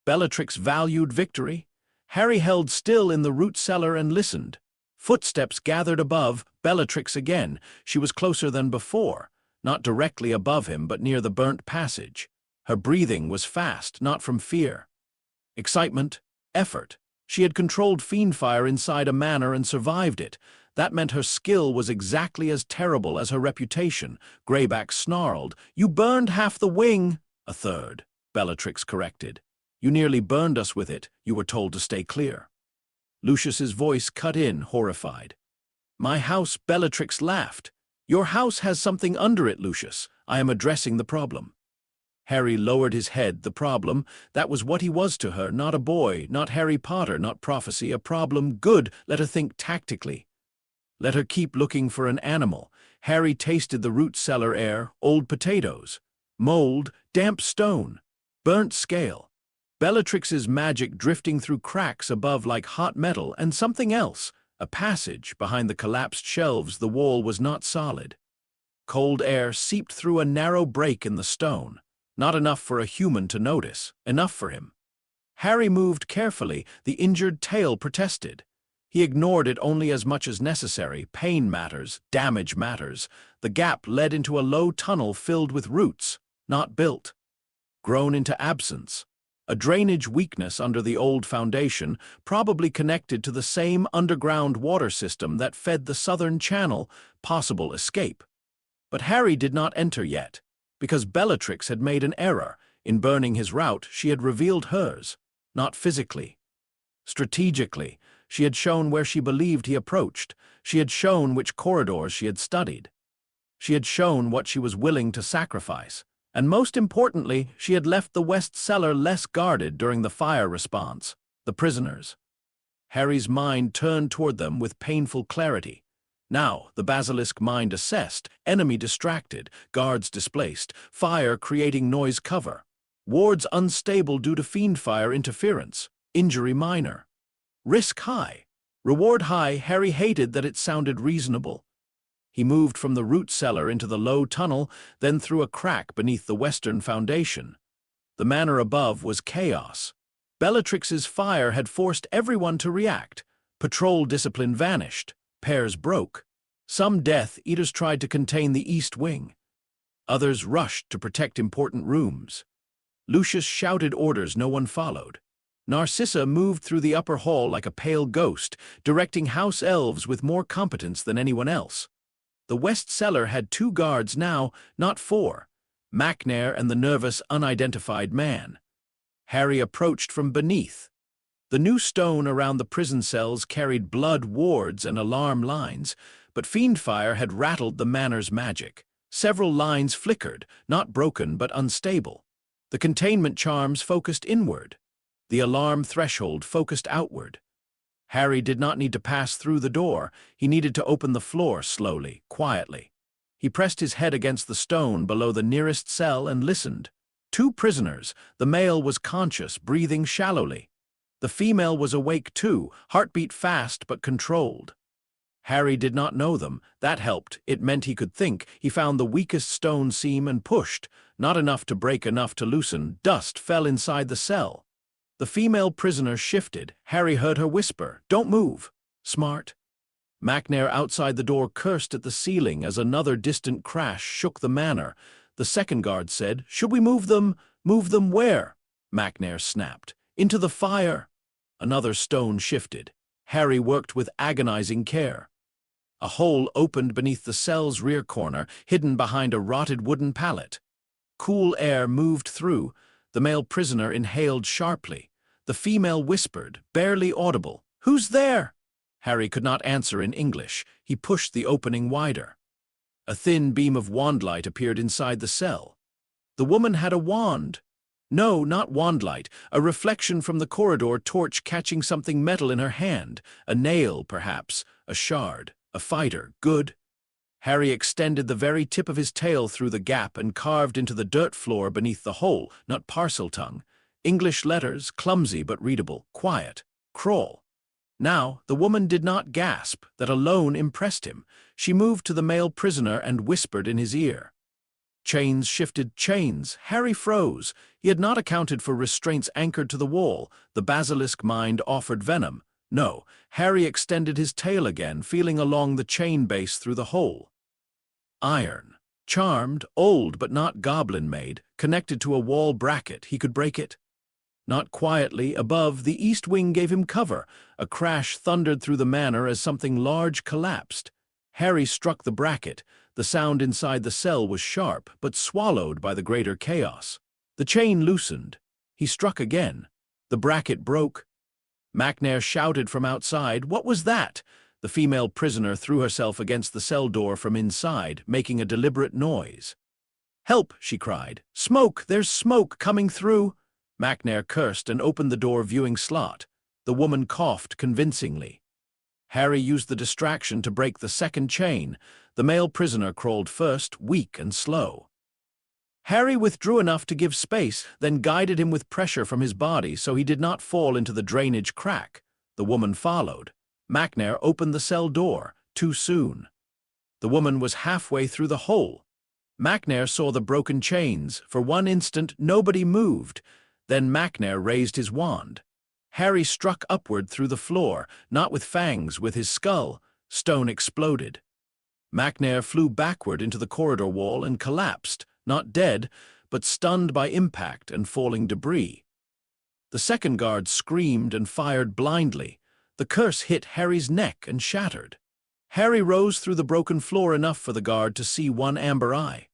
Bellatrix valued victory. Harry held still in the root cellar and listened. Footsteps gathered above. Bellatrix again. She was closer than before, not directly above him, but near the burnt passage. Her breathing was fast, not from fear. Excitement, effort. She had controlled fiendfire inside a manor and survived it. That meant her skill was exactly as terrible as her reputation. Greyback snarled. "You burned half the wing." "A third," Bellatrix corrected. "You nearly burned us with it. You were told to stay clear." Lucius's voice cut in, horrified. "My house," Bellatrix laughed. "Your house has something under it, Lucius. I am addressing the problem." Harry lowered his head. The problem, that was what he was to her, not a boy, not Harry Potter, not prophecy, a problem. Good, let her think tactically. Let her keep looking for an animal. Harry tasted the root cellar air, old potatoes, mold, damp stone, burnt scale. Bellatrix's magic drifting through cracks above like hot metal, and something else, a passage behind the collapsed shelves. The wall was not solid. Cold air seeped through a narrow break in the stone. Not enough for a human to notice, enough for him. Harry moved carefully. The injured tail protested. He ignored it only as much as necessary. Pain matters, damage matters. The gap led into a low tunnel filled with roots, not built. Grown into absence. A drainage weakness under the old foundation, probably connected to the same underground water system that fed the southern channel. Possible escape. But Harry did not enter yet, because Bellatrix had made an error. In burning his route, she had revealed hers, not physically. Strategically, she had shown where she believed he approached. She had shown which corridors she had studied. She had shown what she was willing to sacrifice. And most importantly, she had left the west cellar less guarded during the fire response. The prisoners. Harry's mind turned toward them with painful clarity. Now, the basilisk mind assessed, enemy distracted, guards displaced, fire creating noise cover. Wards unstable due to fiendfire interference, injury minor. Risk high. Reward high. Harry hated that it sounded reasonable. He moved from the root cellar into the low tunnel, then through a crack beneath the western foundation. The manor above was chaos. Bellatrix's fire had forced everyone to react. Patrol discipline vanished. Pairs broke. Some Death Eaters tried to contain the east wing. Others rushed to protect important rooms. Lucius shouted orders no one followed. Narcissa moved through the upper hall like a pale ghost, directing house elves with more competence than anyone else. The west cellar had 2 guards now, not 4, Macnair and the nervous, unidentified man. Harry approached from beneath. The new stone around the prison cells carried blood wards and alarm lines, but fiendfire had rattled the manor's magic. Several lines flickered, not broken but unstable. The containment charms focused inward. The alarm threshold focused outward. Harry did not need to pass through the door. He needed to open the floor slowly, quietly. He pressed his head against the stone below the nearest cell and listened. 2 prisoners. The male was conscious, breathing shallowly. The female was awake too, heartbeat fast but controlled. Harry did not know them. That helped. It meant he could think. He found the weakest stone seam and pushed. Not enough to break, enough to loosen. Dust fell inside the cell. The female prisoner shifted. Harry heard her whisper, "Don't move." Smart. Macnair outside the door cursed at the ceiling as another distant crash shook the manor. The second guard said, "Should we move them?" "Move them where?" Macnair snapped. "Into the fire." Another stone shifted. Harry worked with agonizing care. A hole opened beneath the cell's rear corner, hidden behind a rotted wooden pallet. Cool air moved through. The male prisoner inhaled sharply. The female whispered, barely audible, "Who's there?" Harry could not answer in English. He pushed the opening wider. A thin beam of wandlight appeared inside the cell. The woman had a wand. No, not wandlight, a reflection from the corridor torch catching something metal in her hand. A nail, perhaps, a shard, a fighter. Good. Harry extended the very tip of his tail through the gap and carved into the dirt floor beneath the hole, not parcel tongue. English letters, clumsy but readable, quiet, crawl. Now, the woman did not gasp. That alone impressed him. She moved to the male prisoner and whispered in his ear. Chains shifted, chains. Harry froze. He had not accounted for restraints anchored to the wall. The basilisk mind offered venom. No, Harry extended his tail again, feeling along the chain base through the hole. Iron. Charmed, old but not goblin-made, connected to a wall bracket. He could break it. Not quietly, above, the east wing gave him cover. A crash thundered through the manor as something large collapsed. Harry struck the bracket. The sound inside the cell was sharp, but swallowed by the greater chaos. The chain loosened. He struck again. The bracket broke. Macnair shouted from outside, "What was that?" The female prisoner threw herself against the cell door from inside, making a deliberate noise. "Help!" she cried. "Smoke! There's smoke coming through!" Macnair cursed and opened the door viewing slot. The woman coughed convincingly. Harry used the distraction to break the second chain. The male prisoner crawled first, weak and slow. Harry withdrew enough to give space, then guided him with pressure from his body so he did not fall into the drainage crack. The woman followed. Macnair opened the cell door, too soon. The woman was halfway through the hole. Macnair saw the broken chains. For one instant, nobody moved. Then Macnair raised his wand. Harry struck upward through the floor, not with fangs, with his skull. Stone exploded. Macnair flew backward into the corridor wall and collapsed, not dead, but stunned by impact and falling debris. The second guard screamed and fired blindly. The curse hit Harry's neck and shattered. Harry rose through the broken floor enough for the guard to see one amber eye.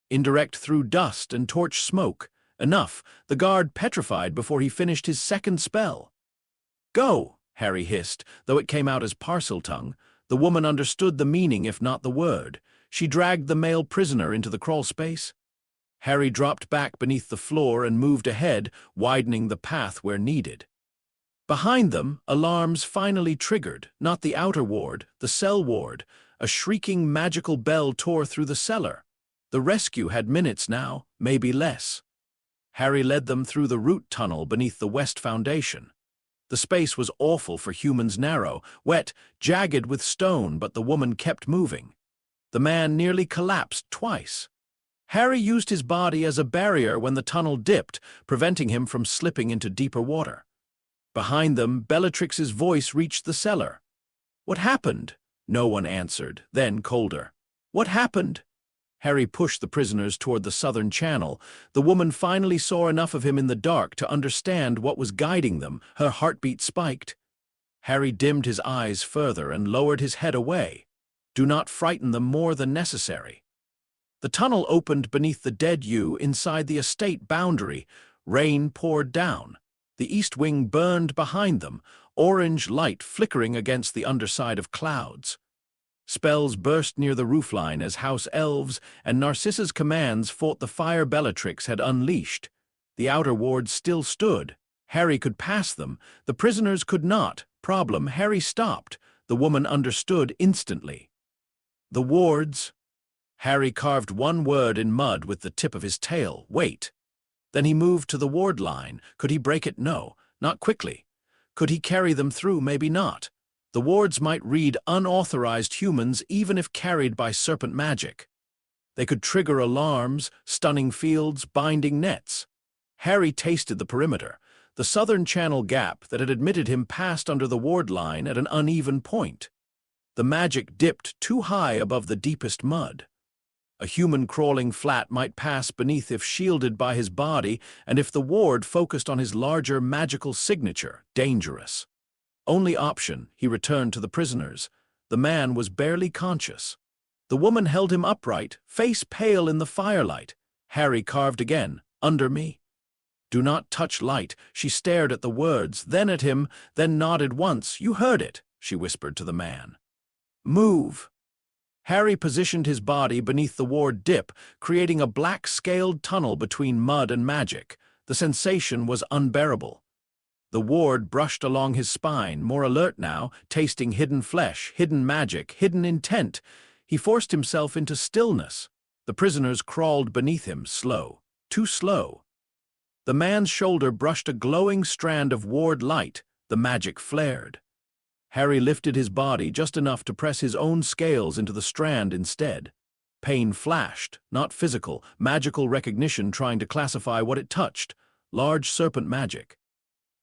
Indirect through dust and torch smoke. Enough, the guard petrified before he finished his second spell. "Go," Harry hissed, though it came out as parcel tongue. The woman understood the meaning, if not the word. She dragged the male prisoner into the crawl space. Harry dropped back beneath the floor and moved ahead, widening the path where needed. Behind them, alarms finally triggered, not the outer ward, the cell ward. A shrieking magical bell tore through the cellar. The rescue had minutes now, maybe less. Harry led them through the root tunnel beneath the west foundation. The space was awful for humans, narrow, wet, jagged with stone, but the woman kept moving. The man nearly collapsed twice. Harry used his body as a barrier when the tunnel dipped, preventing him from slipping into deeper water. Behind them, Bellatrix's voice reached the cellar. "What happened?" No one answered, then colder. "What happened?" Harry pushed the prisoners toward the southern channel. The woman finally saw enough of him in the dark to understand what was guiding them. Her heartbeat spiked. Harry dimmed his eyes further and lowered his head away. Do not frighten them more than necessary. The tunnel opened beneath the dead yew inside the estate boundary. Rain poured down. The east wing burned behind them, orange light flickering against the underside of clouds. Spells burst near the roofline as house elves and Narcissa's commands fought the fire Bellatrix had unleashed. The outer wards still stood. Harry could pass them. The prisoners could not. Problem, Harry stopped. The woman understood instantly. The wards. Harry carved one word in mud with the tip of his tail. Wait. Then he moved to the ward line. Could he break it? No, not quickly. Could he carry them through? Maybe not. The wards might read unauthorized humans even if carried by serpent magic. They could trigger alarms, stunning fields, binding nets. Harry tasted the perimeter. The southern channel gap that had admitted him passed under the ward line at an uneven point. The magic dipped too high above the deepest mud. A human crawling flat might pass beneath if shielded by his body, and if the ward focused on his larger magical signature, dangerous. Only option, he returned to the prisoners. The man was barely conscious. The woman held him upright, face pale in the firelight. Harry carved again, under me. Do not touch light. She stared at the words, then at him, then nodded once. You heard it, she whispered to the man. Move. Harry positioned his body beneath the ward dip, creating a black-scaled tunnel between mud and magic. The sensation was unbearable. The ward brushed along his spine, more alert now, tasting hidden flesh, hidden magic, hidden intent. He forced himself into stillness. The prisoners crawled beneath him, slow, too slow. The man's shoulder brushed a glowing strand of ward light. The magic flared. Harry lifted his body just enough to press his own scales into the strand instead. Pain flashed, not physical, magical recognition trying to classify what it touched. Large serpent magic.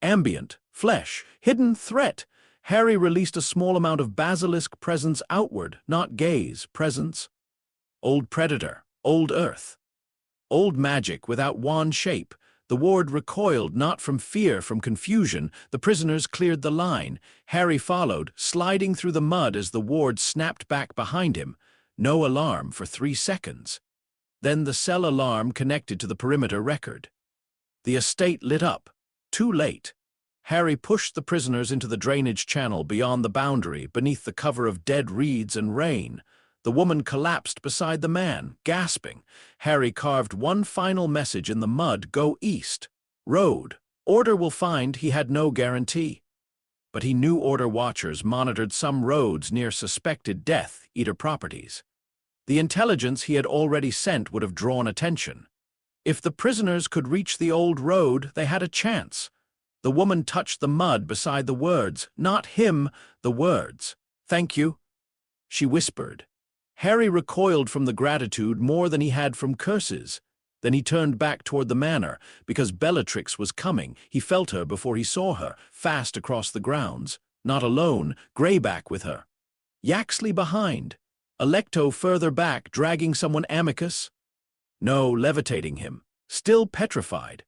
Ambient, flesh, hidden threat. Harry released a small amount of basilisk presence outward, not gaze, presence. Old predator, old earth. Old magic without wand shape. The ward recoiled, not from fear, from confusion. The prisoners cleared the line. Harry followed, sliding through the mud as the ward snapped back behind him. No alarm for 3 seconds. Then the cell alarm connected to the perimeter record. The estate lit up. Too late. Harry pushed the prisoners into the drainage channel beyond the boundary, beneath the cover of dead reeds and rain. The woman collapsed beside the man, gasping. Harry carved one final message in the mud: go east. Road. Order will find. He had no guarantee. But he knew Order watchers monitored some roads near suspected Death Eater properties. The intelligence he had already sent would have drawn attention. If the prisoners could reach the old road, they had a chance. The woman touched the mud beside the words. Not him, the words. Thank you, she whispered. Harry recoiled from the gratitude more than he had from curses. Then he turned back toward the manor, because Bellatrix was coming. He felt her before he saw her, fast across the grounds. Not alone, Greyback with her. Yaxley behind. Alecto further back, dragging someone Amicus. No, levitating him. Still petrified.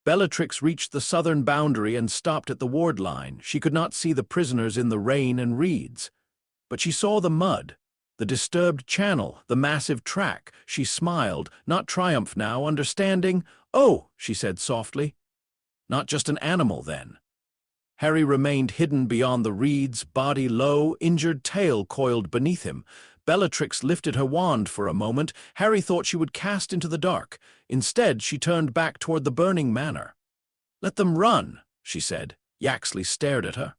Bellatrix reached the southern boundary and stopped at the ward line. She could not see the prisoners in the rain and reeds. But she saw the mud, the disturbed channel, the massive track. She smiled, not triumph now, understanding. Oh, she said softly. Not just an animal, then. Harry remained hidden beyond the reeds, body low, injured tail coiled beneath him. Bellatrix lifted her wand for a moment. Harry thought she would cast into the dark. Instead, she turned back toward the burning manor. Let them run, she said. Yaxley stared at her.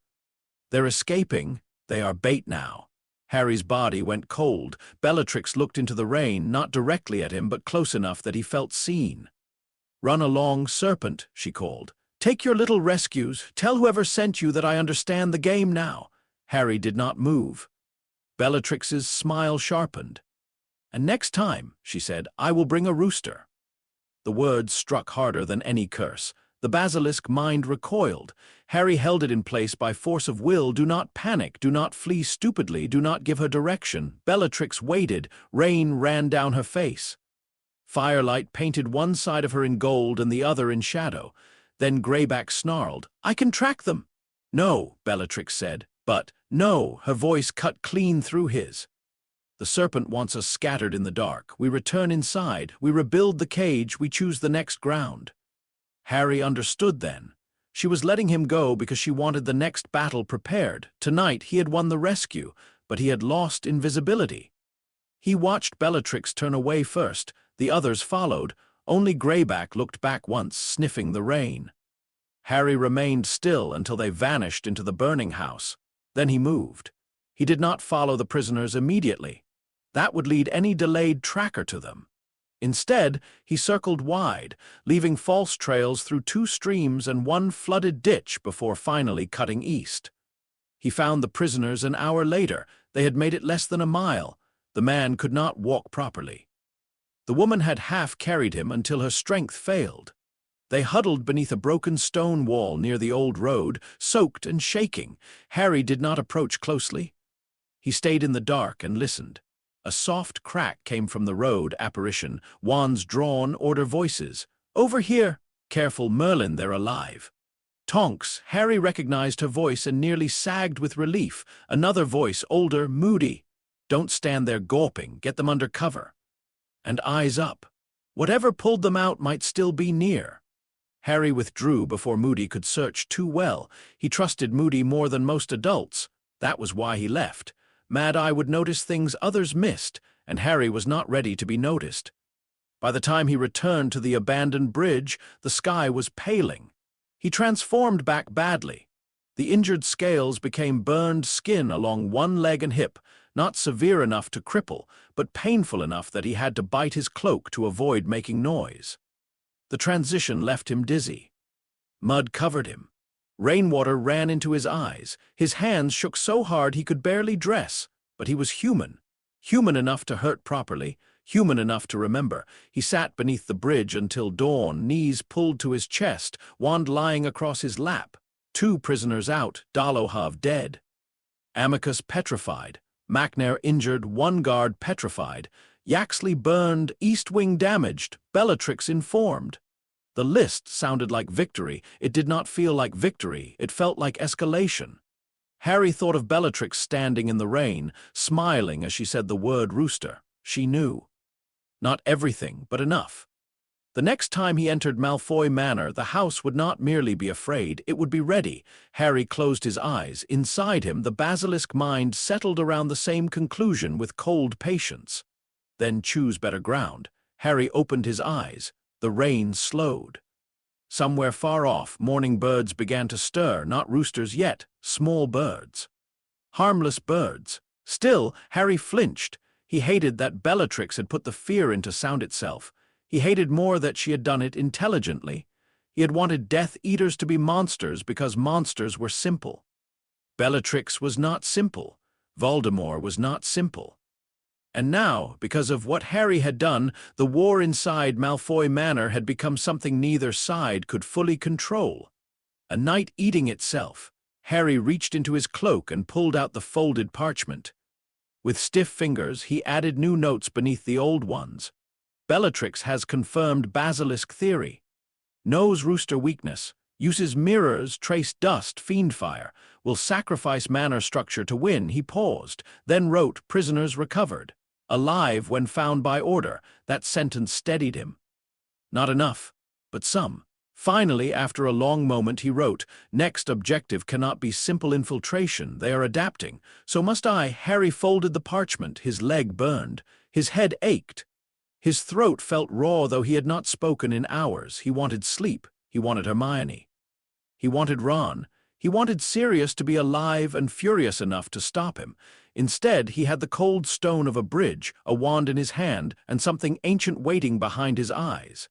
They're escaping. They are bait now. Harry's body went cold. Bellatrix looked into the rain, not directly at him, but close enough that he felt seen. Run along, serpent, she called. Take your little rescues. Tell whoever sent you that I understand the game now. Harry did not move. Bellatrix's smile sharpened. And next time, she said, I will bring a rooster. The words struck harder than any curse. The basilisk mind recoiled. Harry held it in place by force of will. Do not panic, do not flee stupidly, do not give her direction. Bellatrix waited. Rain ran down her face. Firelight painted one side of her in gold and the other in shadow. Then Greyback snarled, "I can track them." "No," Bellatrix said. "But, no," her voice cut clean through his. "The serpent wants us scattered in the dark. We return inside. We rebuild the cage. We choose the next ground." Harry understood then. She was letting him go because she wanted the next battle prepared. Tonight he had won the rescue, but he had lost invisibility. He watched Bellatrix turn away first. The others followed. Only Greyback looked back once, sniffing the rain. Harry remained still until they vanished into the burning house. Then he moved. He did not follow the prisoners immediately. That would lead any delayed tracker to them. Instead, he circled wide, leaving false trails through 2 streams and 1 flooded ditch before finally cutting east. He found the prisoners an hour later. They had made it less than a mile. The man could not walk properly. The woman had half carried him until her strength failed. They huddled beneath a broken stone wall near the old road, soaked and shaking. Harry did not approach closely. He stayed in the dark and listened. A soft crack came from the road apparition, wands drawn, order voices. "Over here! Careful, Merlin, they're alive." Tonks, Harry recognized her voice and nearly sagged with relief. Another voice, older, moody. "Don't stand there gawping, get them under cover." And eyes up. Whatever pulled them out might still be near. Harry withdrew before Moody could search too well. He trusted Moody more than most adults. That was why he left. Mad Eye would notice things others missed, and Harry was not ready to be noticed. By the time he returned to the abandoned bridge, the sky was paling. He transformed back badly. The injured scales became burned skin along one leg and hip, not severe enough to cripple, but painful enough that he had to bite his cloak to avoid making noise. The transition left him dizzy. Mud covered him. Rainwater ran into his eyes. His hands shook so hard he could barely dress. But he was human. Human enough to hurt properly. Human enough to remember. He sat beneath the bridge until dawn, knees pulled to his chest, wand lying across his lap. 2 prisoners out, Dolohov dead. Amicus petrified. Macnair injured, 1 guard petrified. Yaxley burned, East Wing damaged, Bellatrix informed. The list sounded like victory. It did not feel like victory. It felt like escalation. Harry thought of Bellatrix standing in the rain, smiling as she said the word rooster. She knew. Not everything, but enough. The next time he entered Malfoy Manor, the house would not merely be afraid, it would be ready. Harry closed his eyes. Inside him, the basilisk mind settled around the same conclusion with cold patience. Then choose better ground. Harry opened his eyes. The rain slowed. Somewhere far off, morning birds began to stir, not roosters yet, small birds. Harmless birds. Still, Harry flinched. He hated that Bellatrix had put the fear into sound itself. He hated more that she had done it intelligently. He had wanted Death Eaters to be monsters because monsters were simple. Bellatrix was not simple. Voldemort was not simple. And now, because of what Harry had done, the war inside Malfoy Manor had become something neither side could fully control. A night eating itself. Harry reached into his cloak and pulled out the folded parchment. With stiff fingers, he added new notes beneath the old ones. Bellatrix has confirmed basilisk theory. Knows rooster weakness. Uses mirrors, trace dust, fiendfire. Will sacrifice manor structure to win. He paused, then wrote, prisoners recovered. Alive when found by order. That sentence steadied him. Not enough, but some. Finally, after a long moment, he wrote, next objective cannot be simple infiltration. They are adapting. So must I. Harry folded the parchment. His leg burned. His head ached. His throat felt raw, though he had not spoken in hours. He wanted sleep. He wanted Hermione. He wanted Ron. He wanted Sirius to be alive and furious enough to stop him. Instead, he had the cold stone of a bridge, a wand in his hand, and something ancient waiting behind his eyes.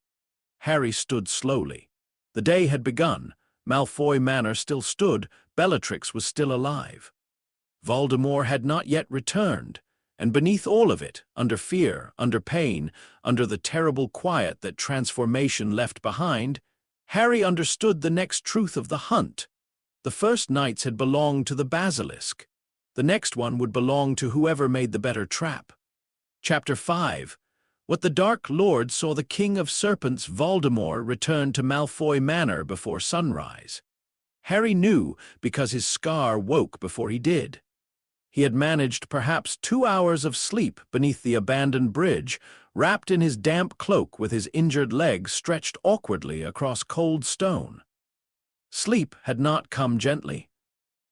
Harry stood slowly. The day had begun. Malfoy Manor still stood. Bellatrix was still alive. Voldemort had not yet returned. And beneath all of it, under fear, under pain, under the terrible quiet that transformation left behind, Harry understood the next truth of the hunt. The first knights had belonged to the Basilisk. The next one would belong to whoever made the better trap. Chapter 5. What the Dark Lord saw the King of Serpents, Voldemort, return to Malfoy Manor before sunrise. Harry knew because his scar woke before he did. He had managed perhaps 2 hours of sleep beneath the abandoned bridge, wrapped in his damp cloak with his injured legs stretched awkwardly across cold stone. Sleep had not come gently.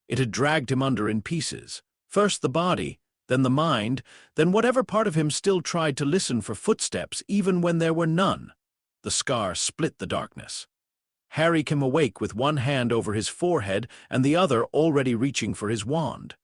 It had dragged him under in pieces, first the body, then the mind, then whatever part of him still tried to listen for footsteps even when there were none. The scar split the darkness. Harry came awake with one hand over his forehead and the other already reaching for his wand.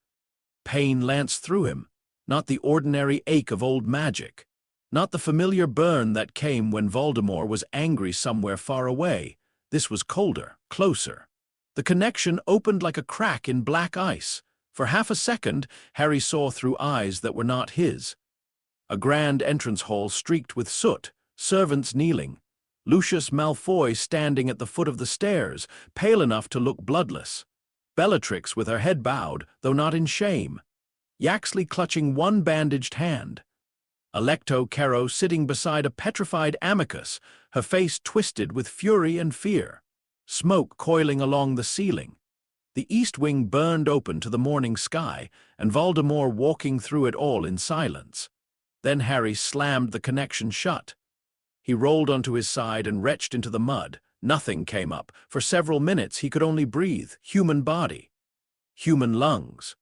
Pain lanced through him, not the ordinary ache of old magic, not the familiar burn that came when Voldemort was angry somewhere far away. This was colder, closer. The connection opened like a crack in black ice. For half a second, Harry saw through eyes that were not his. A grand entrance hall streaked with soot, servants kneeling, Lucius Malfoy standing at the foot of the stairs, pale enough to look bloodless, Bellatrix with her head bowed, though not in shame, Yaxley clutching one bandaged hand, Alecto Carrow sitting beside a petrified Amicus, her face twisted with fury and fear, smoke coiling along the ceiling. The east wing burned open to the morning sky, and Voldemort walking through it all in silence. Then Harry slammed the connection shut. He rolled onto his side and retched into the mud. Nothing came up. For several minutes he could only breathe. Human body. Human lungs.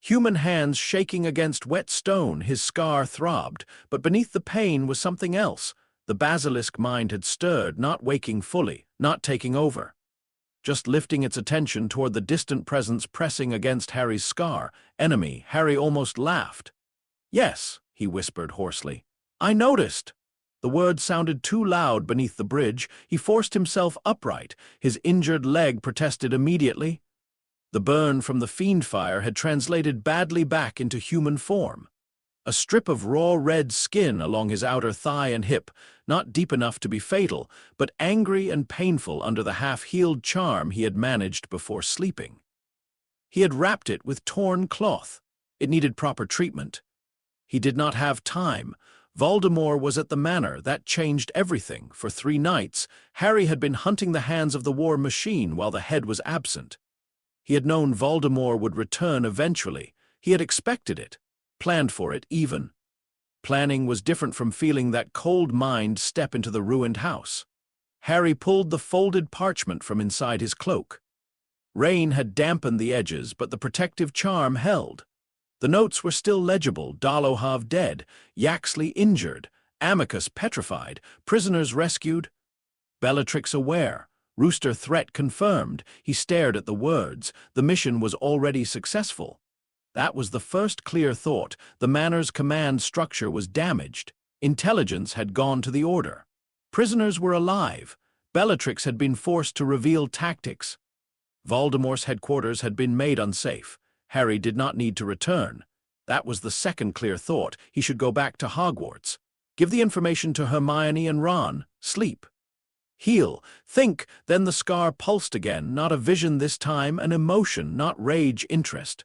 Human hands shaking against wet stone. His scar throbbed, but beneath the pain was something else. The basilisk mind had stirred, not waking fully, not taking over. Just lifting its attention toward the distant presence pressing against Harry's scar. Enemy. Harry almost laughed. "Yes," he whispered hoarsely. "I noticed." The words sounded too loud beneath the bridge. He forced himself upright. His injured leg protested immediately. The burn from the fiend fire had translated badly back into human form. A strip of raw red skin along his outer thigh and hip, not deep enough to be fatal, but angry and painful under the half-healed charm he had managed before sleeping. He had wrapped it with torn cloth. It needed proper treatment. He did not have time. Voldemort was at the manor. That changed everything. For 3 nights, Harry had been hunting the hands of the war machine while the head was absent. He had known Voldemort would return eventually. He had expected it. Planned for it, even. Planning was different from feeling that cold mind step into the ruined house. Harry pulled the folded parchment from inside his cloak. Rain had dampened the edges, but the protective charm held. The notes were still legible. Dolohov dead, Yaxley injured, Amicus petrified, prisoners rescued. Bellatrix aware, Rooster threat confirmed. He stared at the words. The mission was already successful. That was the first clear thought. The manor's command structure was damaged. Intelligence had gone to the order. Prisoners were alive. Bellatrix had been forced to reveal tactics. Voldemort's headquarters had been made unsafe. Harry did not need to return. That was the second clear thought. He should go back to Hogwarts. Give the information to Hermione and Ron. Sleep. Heal. Think. Then the scar pulsed again. Not a vision this time, an emotion, not rage, interest.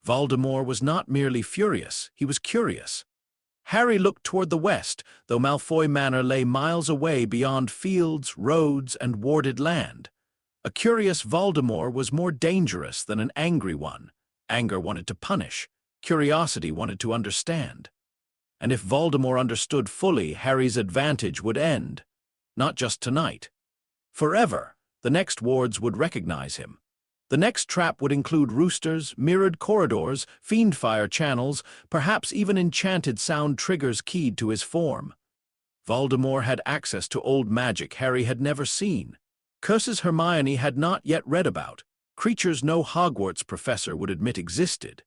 Voldemort was not merely furious, he was curious. Harry looked toward the west, though Malfoy Manor lay miles away beyond fields, roads, and warded land. A curious Voldemort was more dangerous than an angry one. Anger wanted to punish. Curiosity wanted to understand. And if Voldemort understood fully, Harry's advantage would end. Not just tonight. Forever. The next wards would recognize him. The next trap would include roosters, mirrored corridors, fiendfire channels, perhaps even enchanted sound triggers keyed to his form. Voldemort had access to old magic Harry had never seen. Curses Hermione had not yet read about. Creatures no Hogwarts professor would admit existed.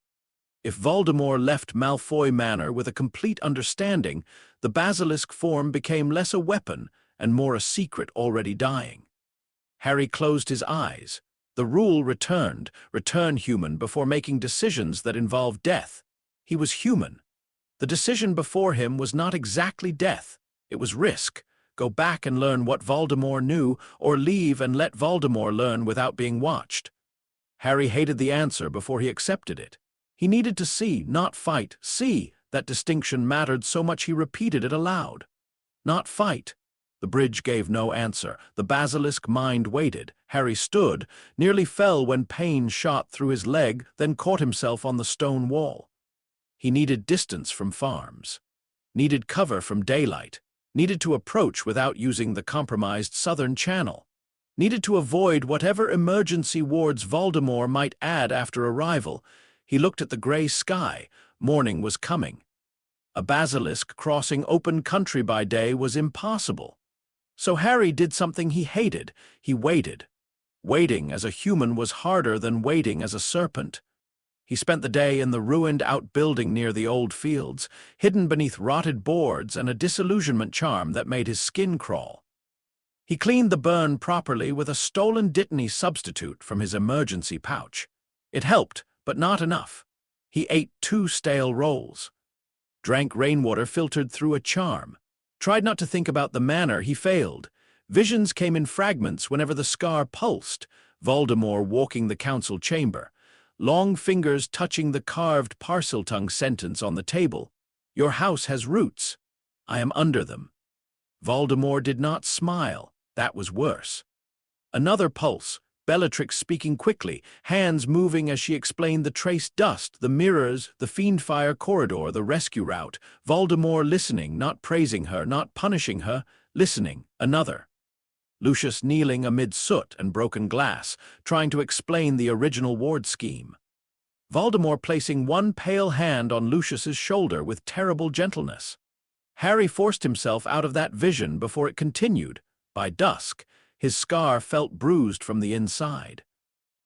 If Voldemort left Malfoy Manor with a complete understanding, the basilisk form became less a weapon and more a secret already dying. Harry closed his eyes. The rule returned, return human before making decisions that involved death. He was human. The decision before him was not exactly death. It was risk. go back and learn what Voldemort knew, or leave and let Voldemort learn without being watched? Harry hated the answer before he accepted it. He needed to see, not fight. See, that distinction mattered so much he repeated it aloud. Not fight. The bridge gave no answer. The basilisk mind waited. Harry stood, nearly fell when pain shot through his leg, then caught himself on the stone wall. He needed distance from farms, needed cover from daylight, needed to approach without using the compromised southern channel, needed to avoid whatever emergency wards Voldemort might add after arrival. He looked at the gray sky. Morning was coming. A basilisk crossing open country by day was impossible. So Harry did something he hated. He waited. Waiting as a human was harder than waiting as a serpent. He spent the day in the ruined outbuilding near the old fields, hidden beneath rotted boards and a disillusionment charm that made his skin crawl. He cleaned the burn properly with a stolen Dittany substitute from his emergency pouch. It helped, but not enough. He ate 2 stale rolls. Drank rainwater filtered through a charm. Tried not to think about the manor. He failed. Visions came in fragments whenever the scar pulsed. Voldemort walking the council chamber. Long fingers touching the carved Parseltongue sentence on the table. Your house has roots. I am under them. Voldemort did not smile. That was worse. Another pulse. Bellatrix speaking quickly, hands moving as she explained the trace dust, the mirrors, the Fiendfire corridor, the rescue route. Voldemort listening, not praising her, not punishing her, listening. Another. Lucius kneeling amid soot and broken glass, trying to explain the original ward scheme. Voldemort placing one pale hand on Lucius's shoulder with terrible gentleness. Harry forced himself out of that vision before it continued. By dusk, his scar felt bruised from the inside.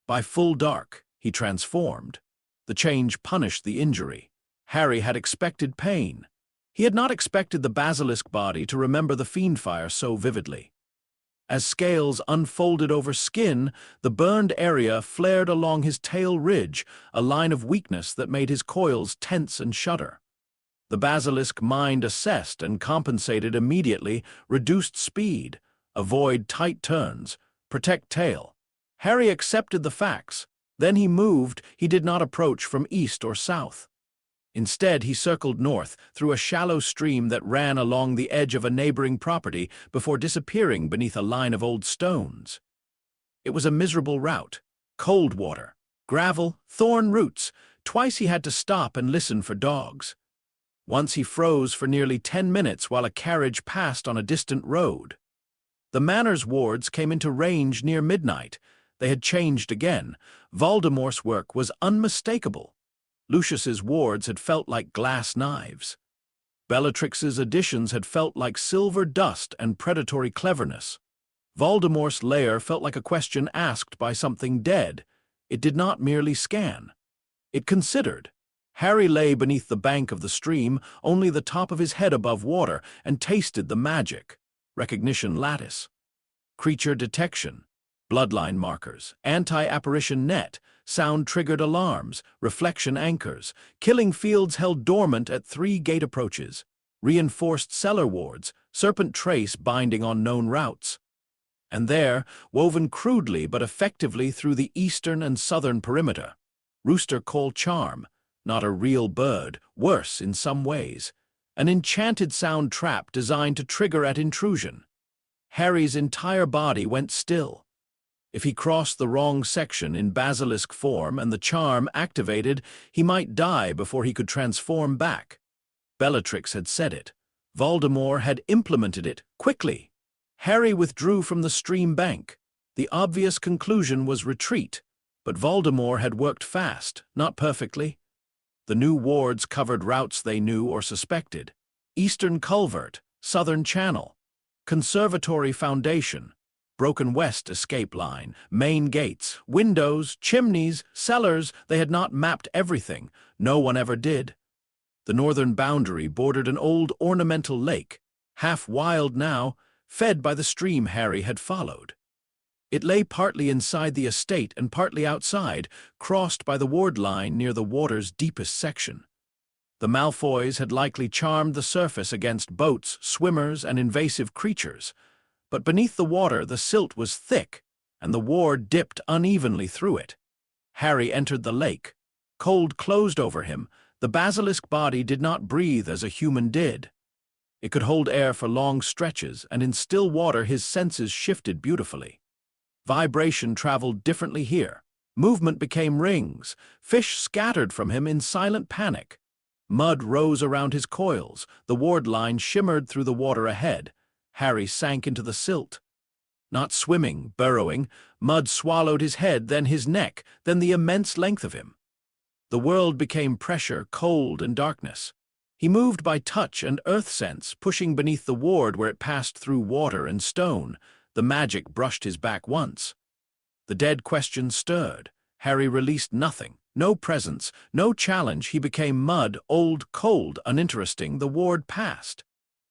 By full dark, he transformed. The change punished the injury. Harry had expected pain. He had not expected the basilisk body to remember the Fiendfire so vividly. As scales unfolded over skin, the burned area flared along his tail ridge, a line of weakness that made his coils tense and shudder. The basilisk mind assessed and compensated immediately, reduced speed, avoid tight turns, protect tail. Harry accepted the facts. Then he moved. He did not approach from east or south. Instead, he circled north through a shallow stream that ran along the edge of a neighboring property before disappearing beneath a line of old stones. It was a miserable route. Cold water, gravel, thorn roots. Twice he had to stop and listen for dogs. Once he froze for nearly 10 minutes while a carriage passed on a distant road. The manor's wards came into range near midnight. They had changed again. Voldemort's work was unmistakable. Lucius's wards had felt like glass knives. Bellatrix's additions had felt like silver dust and predatory cleverness. Voldemort's lair felt like a question asked by something dead. It did not merely scan. It considered. Harry lay beneath the bank of the stream, only the top of his head above water, and tasted the magic. Recognition lattice, creature detection, bloodline markers, anti-apparition net, sound-triggered alarms, reflection anchors, killing fields held dormant at 3 gate approaches, reinforced cellar wards, serpent trace binding on known routes. And there, woven crudely but effectively through the eastern and southern perimeter, rooster call charm, not a real bird, worse in some ways. An enchanted sound trap designed to trigger at intrusion. Harry's entire body went still. If he crossed the wrong section in basilisk form and the charm activated, he might die before he could transform back. Bellatrix had said it. Voldemort had implemented it quickly. Harry withdrew from the stream bank. The obvious conclusion was retreat, but Voldemort had worked fast, not perfectly. The new wards covered routes they knew or suspected. Eastern Culvert, Southern Channel, Conservatory Foundation, Broken West escape line, main gates, windows, chimneys, cellars. They had not mapped everything. No one ever did. The northern boundary bordered an old ornamental lake, half wild now, fed by the stream Harry had followed. It lay partly inside the estate and partly outside, crossed by the ward line near the water's deepest section. The Malfoys had likely charmed the surface against boats, swimmers, and invasive creatures, but beneath the water the silt was thick, and the ward dipped unevenly through it. Harry entered the lake. Cold closed over him. The basilisk body did not breathe as a human did. It could hold air for long stretches, and in still water his senses shifted beautifully. Vibration traveled differently here. Movement became rings. Fish scattered from him in silent panic. Mud rose around his coils. The ward line shimmered through the water ahead. Harry sank into the silt. Not swimming, burrowing, mud swallowed his head, then his neck, then the immense length of him. The world became pressure, cold, and darkness. He moved by touch and earth sense, pushing beneath the ward where it passed through water and stone. The magic brushed his back once. The dead question stirred. Harry released nothing. No presence, no challenge. He became mud, old, cold, uninteresting. The ward passed.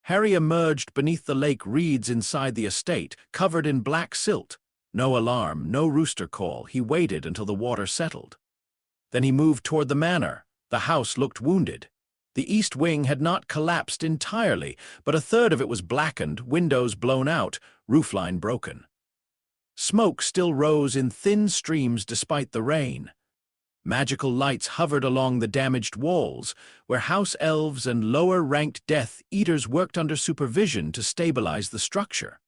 Harry emerged beneath the lake reeds inside the estate, covered in black silt. No alarm, no rooster call. He waited until the water settled. Then he moved toward the manor. The house looked wounded. The east wing had not collapsed entirely, but a third of it was blackened, windows blown out, roofline broken. Smoke still rose in thin streams despite the rain. Magical lights hovered along the damaged walls, where house elves and lower-ranked Death Eaters worked under supervision to stabilize the structure.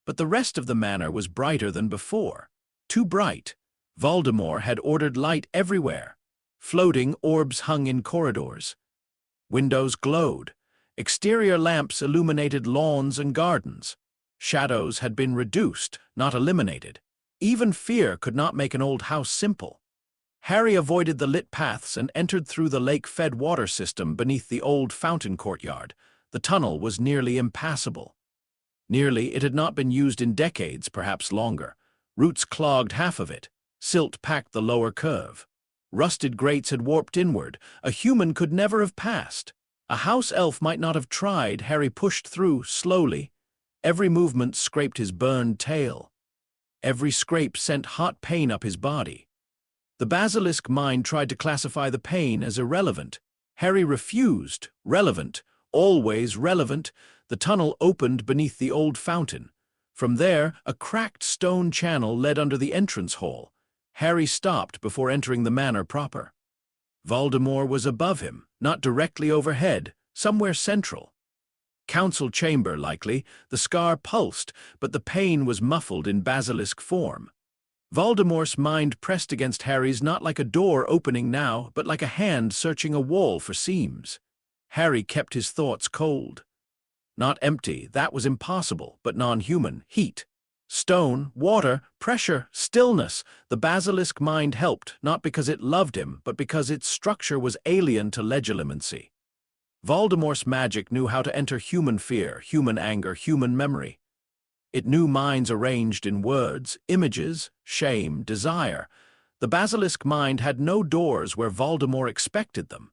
But the rest of the manor was brighter than before. Too bright. Voldemort had ordered light everywhere. Floating orbs hung in corridors. Windows glowed. Exterior lamps illuminated lawns and gardens. Shadows had been reduced, not eliminated. Even fear could not make an old house simple. Harry avoided the lit paths and entered through the lake-fed water system beneath the old fountain courtyard. The tunnel was nearly impassable. Nearly, it had not been used in decades, perhaps longer. Roots clogged half of it. Silt packed the lower curve. Rusted grates had warped inward. A human could never have passed. A house elf might not have tried. Harry pushed through, slowly. Every movement scraped his burned tail. Every scrape sent hot pain up his body. The basilisk mind tried to classify the pain as irrelevant. Harry refused. Relevant. Always relevant. The tunnel opened beneath the old fountain. From there, a cracked stone channel led under the entrance hall. Harry stopped before entering the manor proper. Voldemort was above him, not directly overhead, somewhere central. Council chamber, likely. The scar pulsed, but the pain was muffled in basilisk form. Voldemort's mind pressed against Harry's, not like a door opening now, but like a hand searching a wall for seams. Harry kept his thoughts cold. Not empty, that was impossible, but non-human. Heat. Stone, water, pressure, stillness. The basilisk mind helped, not because it loved him, but because its structure was alien to legilimency. Voldemort's magic knew how to enter human fear, human anger, human memory. It knew minds arranged in words, images, shame, desire. The basilisk mind had no doors where Voldemort expected them.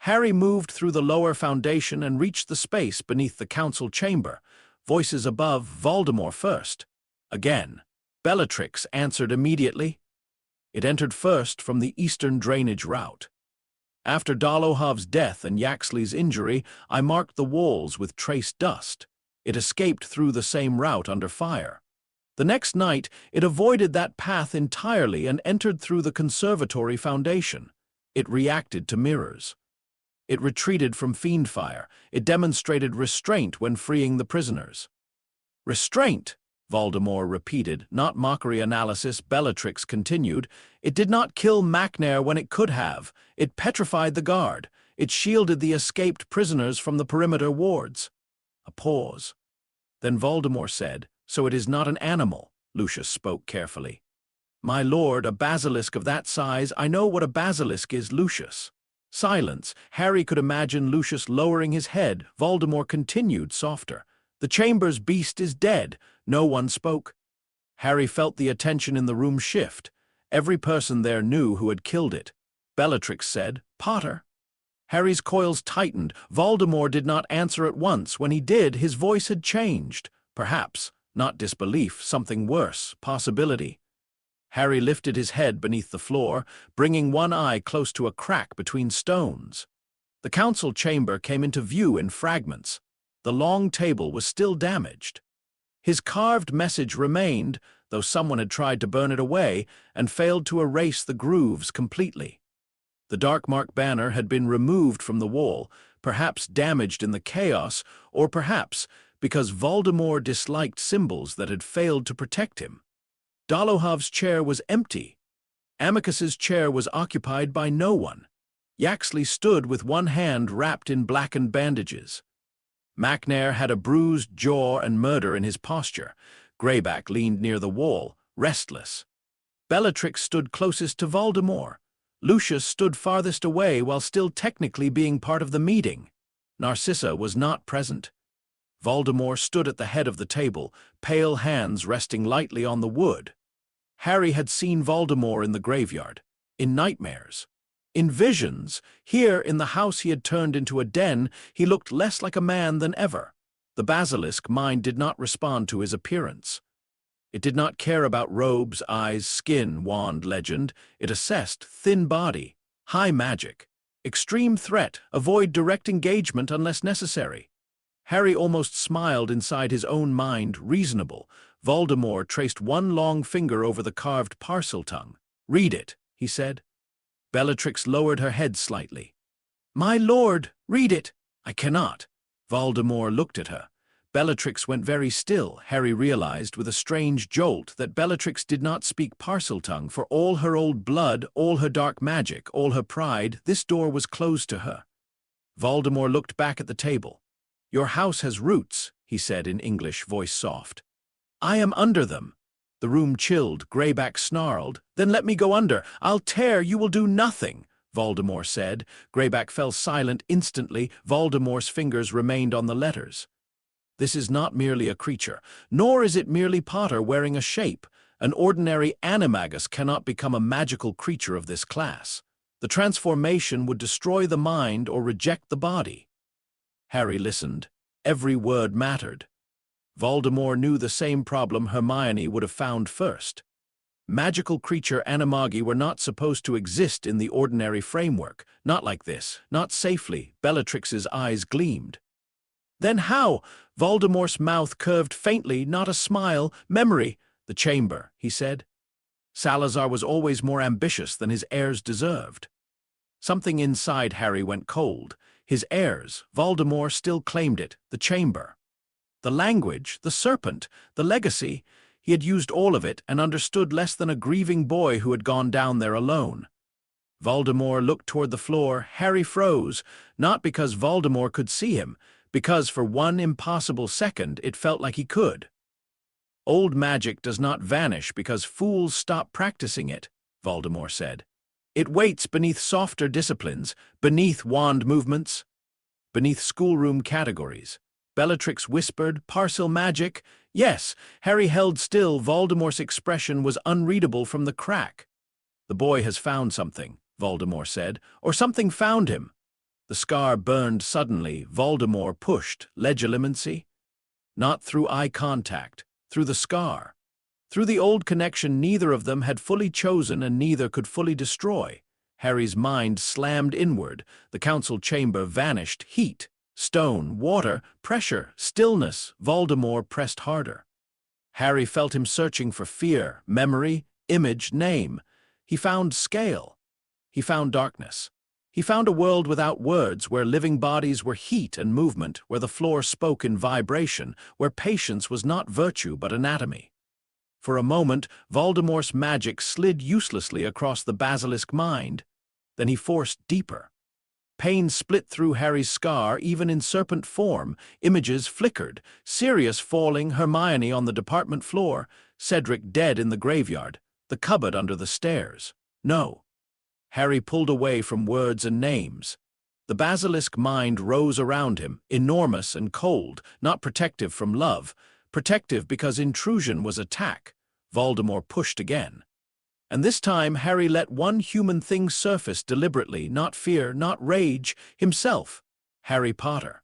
Harry moved through the lower foundation and reached the space beneath the council chamber. Voices above, Voldemort first. Again. Bellatrix answered immediately. It entered first from the eastern drainage route. After Dolohov's death and Yaxley's injury, I marked the walls with trace dust. It escaped through the same route under fire. The next night, it avoided that path entirely and entered through the conservatory foundation. It reacted to mirrors. It retreated from fiendfire. It demonstrated restraint when freeing the prisoners. Restraint, Voldemort repeated, not mockery analysis. Bellatrix continued. It did not kill Macnair when it could have. It petrified the guard. It shielded the escaped prisoners from the perimeter wards. A pause. Then Voldemort said, "So it is not an animal," Lucius spoke carefully. "My lord, a basilisk of that size, I know what a basilisk is, Lucius." Silence. Harry could imagine Lucius lowering his head. Voldemort continued, softer. "The chamber's beast is dead." No one spoke. Harry felt the attention in the room shift. Every person there knew who had killed it. Bellatrix said, "Potter." Harry's coils tightened. Voldemort did not answer at once. When he did, his voice had changed. Perhaps, not disbelief, something worse, possibility. Harry lifted his head beneath the floor, bringing one eye close to a crack between stones. The council chamber came into view in fragments. The long table was still damaged. His carved message remained, though someone had tried to burn it away and failed to erase the grooves completely. The Darkmark banner had been removed from the wall, perhaps damaged in the chaos, or perhaps because Voldemort disliked symbols that had failed to protect him. Dolohov's chair was empty. Amicus's chair was occupied by no one. Yaxley stood with one hand wrapped in blackened bandages. Macnair had a bruised jaw and murder in his posture. Greyback leaned near the wall, restless. Bellatrix stood closest to Voldemort. Lucius stood farthest away while still technically being part of the meeting. Narcissa was not present. Voldemort stood at the head of the table, pale hands resting lightly on the wood. Harry had seen Voldemort in the graveyard, in nightmares. In visions, here in the house he had turned into a den, he looked less like a man than ever. The basilisk mind did not respond to his appearance. It did not care about robes, eyes, skin, wand, legend. It assessed thin body, high magic, extreme threat, avoid direct engagement unless necessary. Harry almost smiled inside his own mind, reasonable. Voldemort traced one long finger over the carved parcel tongue. "Read it," he said. Bellatrix lowered her head slightly. "My lord, read it." "I cannot." Voldemort looked at her. Bellatrix went very still. Harry realized with a strange jolt that Bellatrix did not speak Parseltongue. For all her old blood, all her dark magic, all her pride, this door was closed to her. Voldemort looked back at the table. "Your house has roots," he said in English, voice soft. "I am under them." The room chilled. Greyback snarled. "Then let me go under. I'll tear. You will do nothing," Voldemort said. Greyback fell silent instantly. Voldemort's fingers remained on the letters. "This is not merely a creature, nor is it merely Potter wearing a shape. An ordinary animagus cannot become a magical creature of this class. The transformation would destroy the mind or reject the body." Harry listened. Every word mattered. Voldemort knew the same problem Hermione would have found first. Magical creature animagi were not supposed to exist in the ordinary framework. Not like this, not safely. Bellatrix's eyes gleamed. "Then how?" Voldemort's mouth curved faintly, not a smile. "Memory." "The chamber," he said. Salazar was always more ambitious than his heirs deserved. Something inside Harry went cold. His heirs, Voldemort, still claimed it, the chamber. The language, the serpent, the legacy, he had used all of it and understood less than a grieving boy who had gone down there alone. Voldemort looked toward the floor. Harry froze, not because Voldemort could see him, because for one impossible second it felt like he could. "Old magic does not vanish because fools stop practicing it," Voldemort said. "It waits beneath softer disciplines, beneath wand movements, beneath schoolroom categories." Bellatrix whispered, "Parcel magic?" "Yes." Harry held still. Voldemort's expression was unreadable from the crack. "The boy has found something," Voldemort said, "or something found him." The scar burned suddenly. Voldemort pushed. Legilimency? Not through eye contact, through the scar. Through the old connection neither of them had fully chosen and neither could fully destroy. Harry's mind slammed inward. The council chamber vanished. Heat, stone, water, pressure, stillness. Voldemort pressed harder. Harry felt him searching for fear, memory, image, name. He found scale. He found darkness. He found a world without words, where living bodies were heat and movement, where the floor spoke in vibration, where patience was not virtue but anatomy. For a moment, Voldemort's magic slid uselessly across the basilisk mind. Then he forced deeper. Pain split through Harry's scar, even in serpent form. Images flickered. Sirius falling, Hermione on the department floor, Cedric dead in the graveyard, the cupboard under the stairs. No. Harry pulled away from words and names. The basilisk mind rose around him, enormous and cold, not protective from love, protective because intrusion was attack. Voldemort pushed again. And this time Harry let one human thing surface deliberately, not fear, not rage, himself. Harry Potter.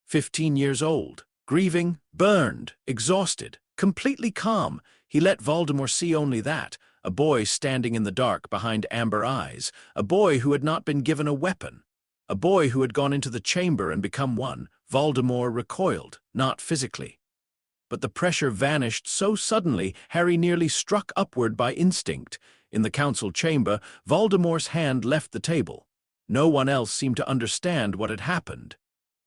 15 years old, grieving, burned, exhausted, completely calm. He let Voldemort see only that. A boy standing in the dark behind amber eyes, a boy who had not been given a weapon, A boy who had gone into the chamber and become one. Voldemort recoiled, not physically. But the pressure vanished so suddenly Harry nearly struck upward by instinct. In the council chamber, Voldemort's hand left the table. No one else seemed to understand what had happened.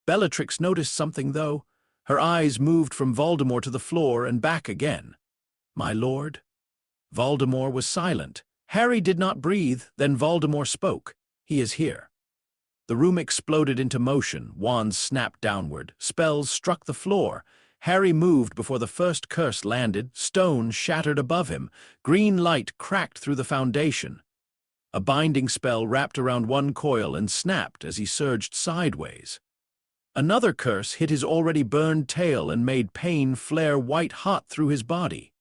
Bellatrix noticed something, though. Her eyes moved from Voldemort to the floor and back again. "My lord?" Voldemort was silent. Harry did not breathe, then Voldemort spoke. "He is here." The room exploded into motion, wands snapped downward, spells struck the floor. Harry moved before the first curse landed, stone shattered above him, green light cracked through the foundation. A binding spell wrapped around one coil and snapped as he surged sideways. Another curse hit his already burned tail and made pain flare white-hot through his body.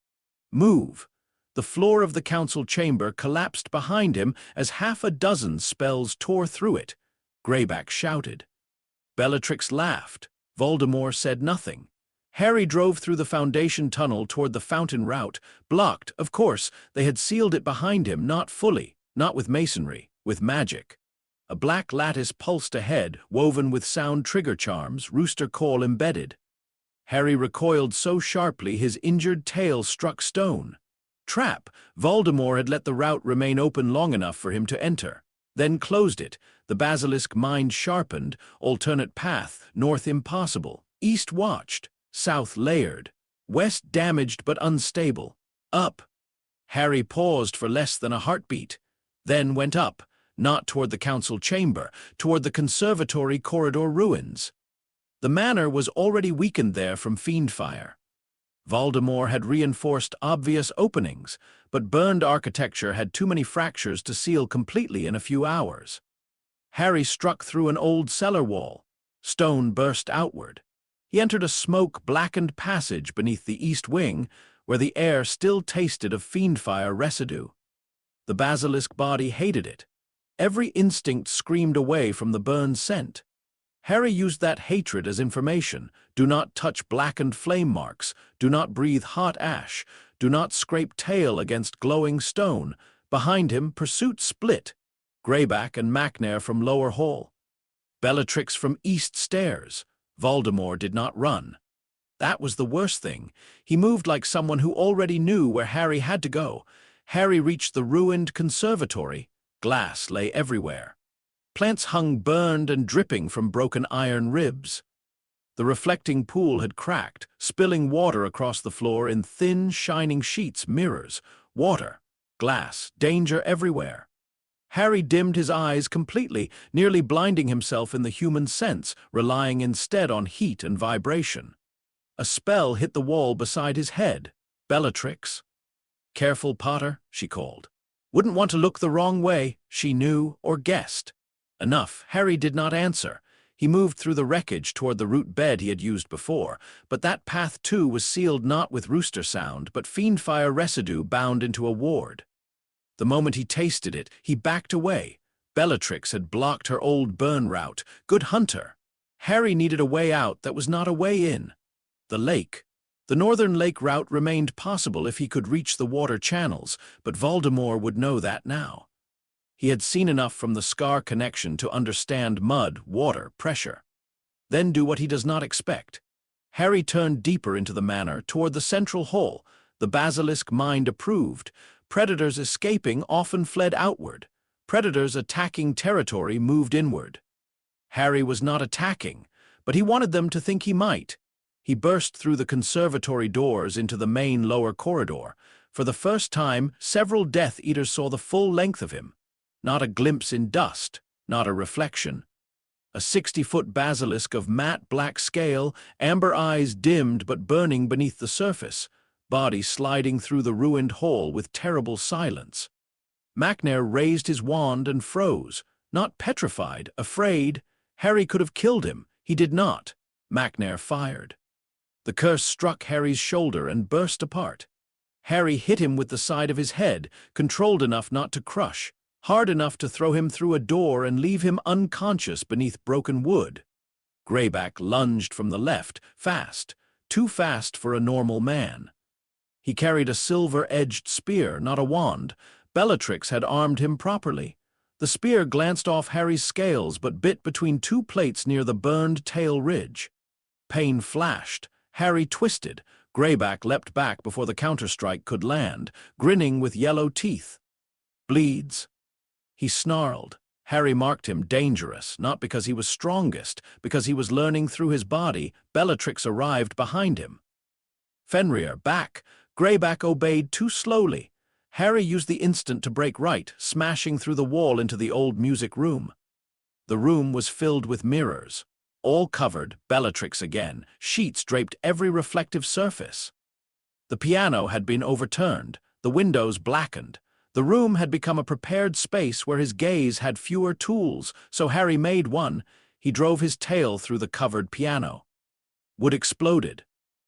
"Move!" The floor of the council chamber collapsed behind him as half a dozen spells tore through it. Greyback shouted. Bellatrix laughed. Voldemort said nothing. Harry drove through the foundation tunnel toward the fountain route, blocked, of course. They had sealed it behind him, not fully, not with masonry, with magic. A black lattice pulsed ahead, woven with sound trigger charms, rooster call embedded. Harry recoiled so sharply his injured tail struck stone. Trap! Voldemort had let the route remain open long enough for him to enter, then closed it. The basilisk mind sharpened, alternate path, north impossible, east watched, south layered, west damaged but unstable, up. Harry paused for less than a heartbeat, then went up, not toward the council chamber, toward the conservatory corridor ruins. The manor was already weakened there from fiend fire. Voldemort had reinforced obvious openings, but burned architecture had too many fractures to seal completely in a few hours. Harry struck through an old cellar wall. Stone burst outward. He entered a smoke-blackened passage beneath the east wing, where the air still tasted of fiend-fire residue. The basilisk body hated it. Every instinct screamed away from the burned scent. Harry used that hatred as information. Do not touch blackened flame marks. Do not breathe hot ash. Do not scrape tail against glowing stone. Behind him, pursuit split. Greyback and Macnair from lower hall. Bellatrix from east stairs. Voldemort did not run. That was the worst thing. He moved like someone who already knew where Harry had to go. Harry reached the ruined conservatory. Glass lay everywhere. Plants hung burned and dripping from broken iron ribs. The reflecting pool had cracked, spilling water across the floor in thin, shining sheets, mirrors, water, glass, danger everywhere. Harry dimmed his eyes completely, nearly blinding himself in the human sense, relying instead on heat and vibration. A spell hit the wall beside his head. Bellatrix. "Careful, Potter," she called. Wouldn't want to look the wrong way, she knew or guessed. Enough. Harry did not answer. He moved through the wreckage toward the root bed he had used before, but that path too was sealed not with rooster sound, but fiend-fire residue bound into a ward. The moment he tasted it, he backed away. Bellatrix had blocked her old burn route. Good hunter. Harry needed a way out that was not a way in. The lake. The northern lake route remained possible if he could reach the water channels, but Voldemort would know that now. He had seen enough from the scar connection to understand mud, water, pressure. Then do what he does not expect. Harry turned deeper into the manor, toward the central hall. The basilisk mind approved. Predators escaping often fled outward. Predators attacking territory moved inward. Harry was not attacking, but he wanted them to think he might. He burst through the conservatory doors into the main lower corridor. For the first time, several Death Eaters saw the full length of him. Not a glimpse in dust, not a reflection. A 60-foot basilisk of matte black scale, amber eyes dimmed but burning beneath the surface, body sliding through the ruined hall with terrible silence. Macnair raised his wand and froze, not petrified, afraid. Harry could have killed him. He did not. Macnair fired. The curse struck Harry's shoulder and burst apart. Harry hit him with the side of his head, controlled enough not to crush, hard enough to throw him through a door and leave him unconscious beneath broken wood. Greyback lunged from the left, fast, too fast for a normal man. He carried a silver-edged spear, not a wand. Bellatrix had armed him properly. The spear glanced off Harry's scales but bit between two plates near the burned tail ridge. Pain flashed. Harry twisted. Greyback leapt back before the counterstrike could land, grinning with yellow teeth. "Bleeds," he snarled. Harry marked him dangerous, not because he was strongest, because he was learning through his body. Bellatrix arrived behind him. "Fenrir, back!" Greyback obeyed too slowly. Harry used the instant to break right, smashing through the wall into the old music room. The room was filled with mirrors. All covered, Bellatrix again. Sheets draped every reflective surface. The piano had been overturned, the windows blackened. The room had become a prepared space where his gaze had fewer tools, so Harry made one. He drove his tail through the covered piano. Wood exploded.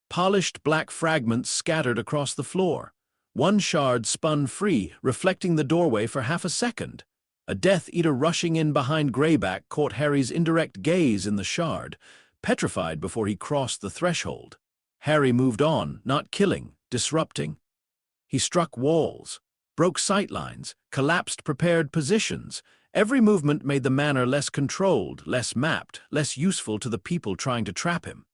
Polished black fragments scattered across the floor. One shard spun free, reflecting the doorway for half a second. A Death Eater rushing in behind Greyback caught Harry's indirect gaze in the shard, petrified before he crossed the threshold. Harry moved on, not killing, disrupting. He struck walls, broke sightlines, collapsed prepared positions. Every movement made the manor less controlled, less mapped, less useful to the people trying to trap him.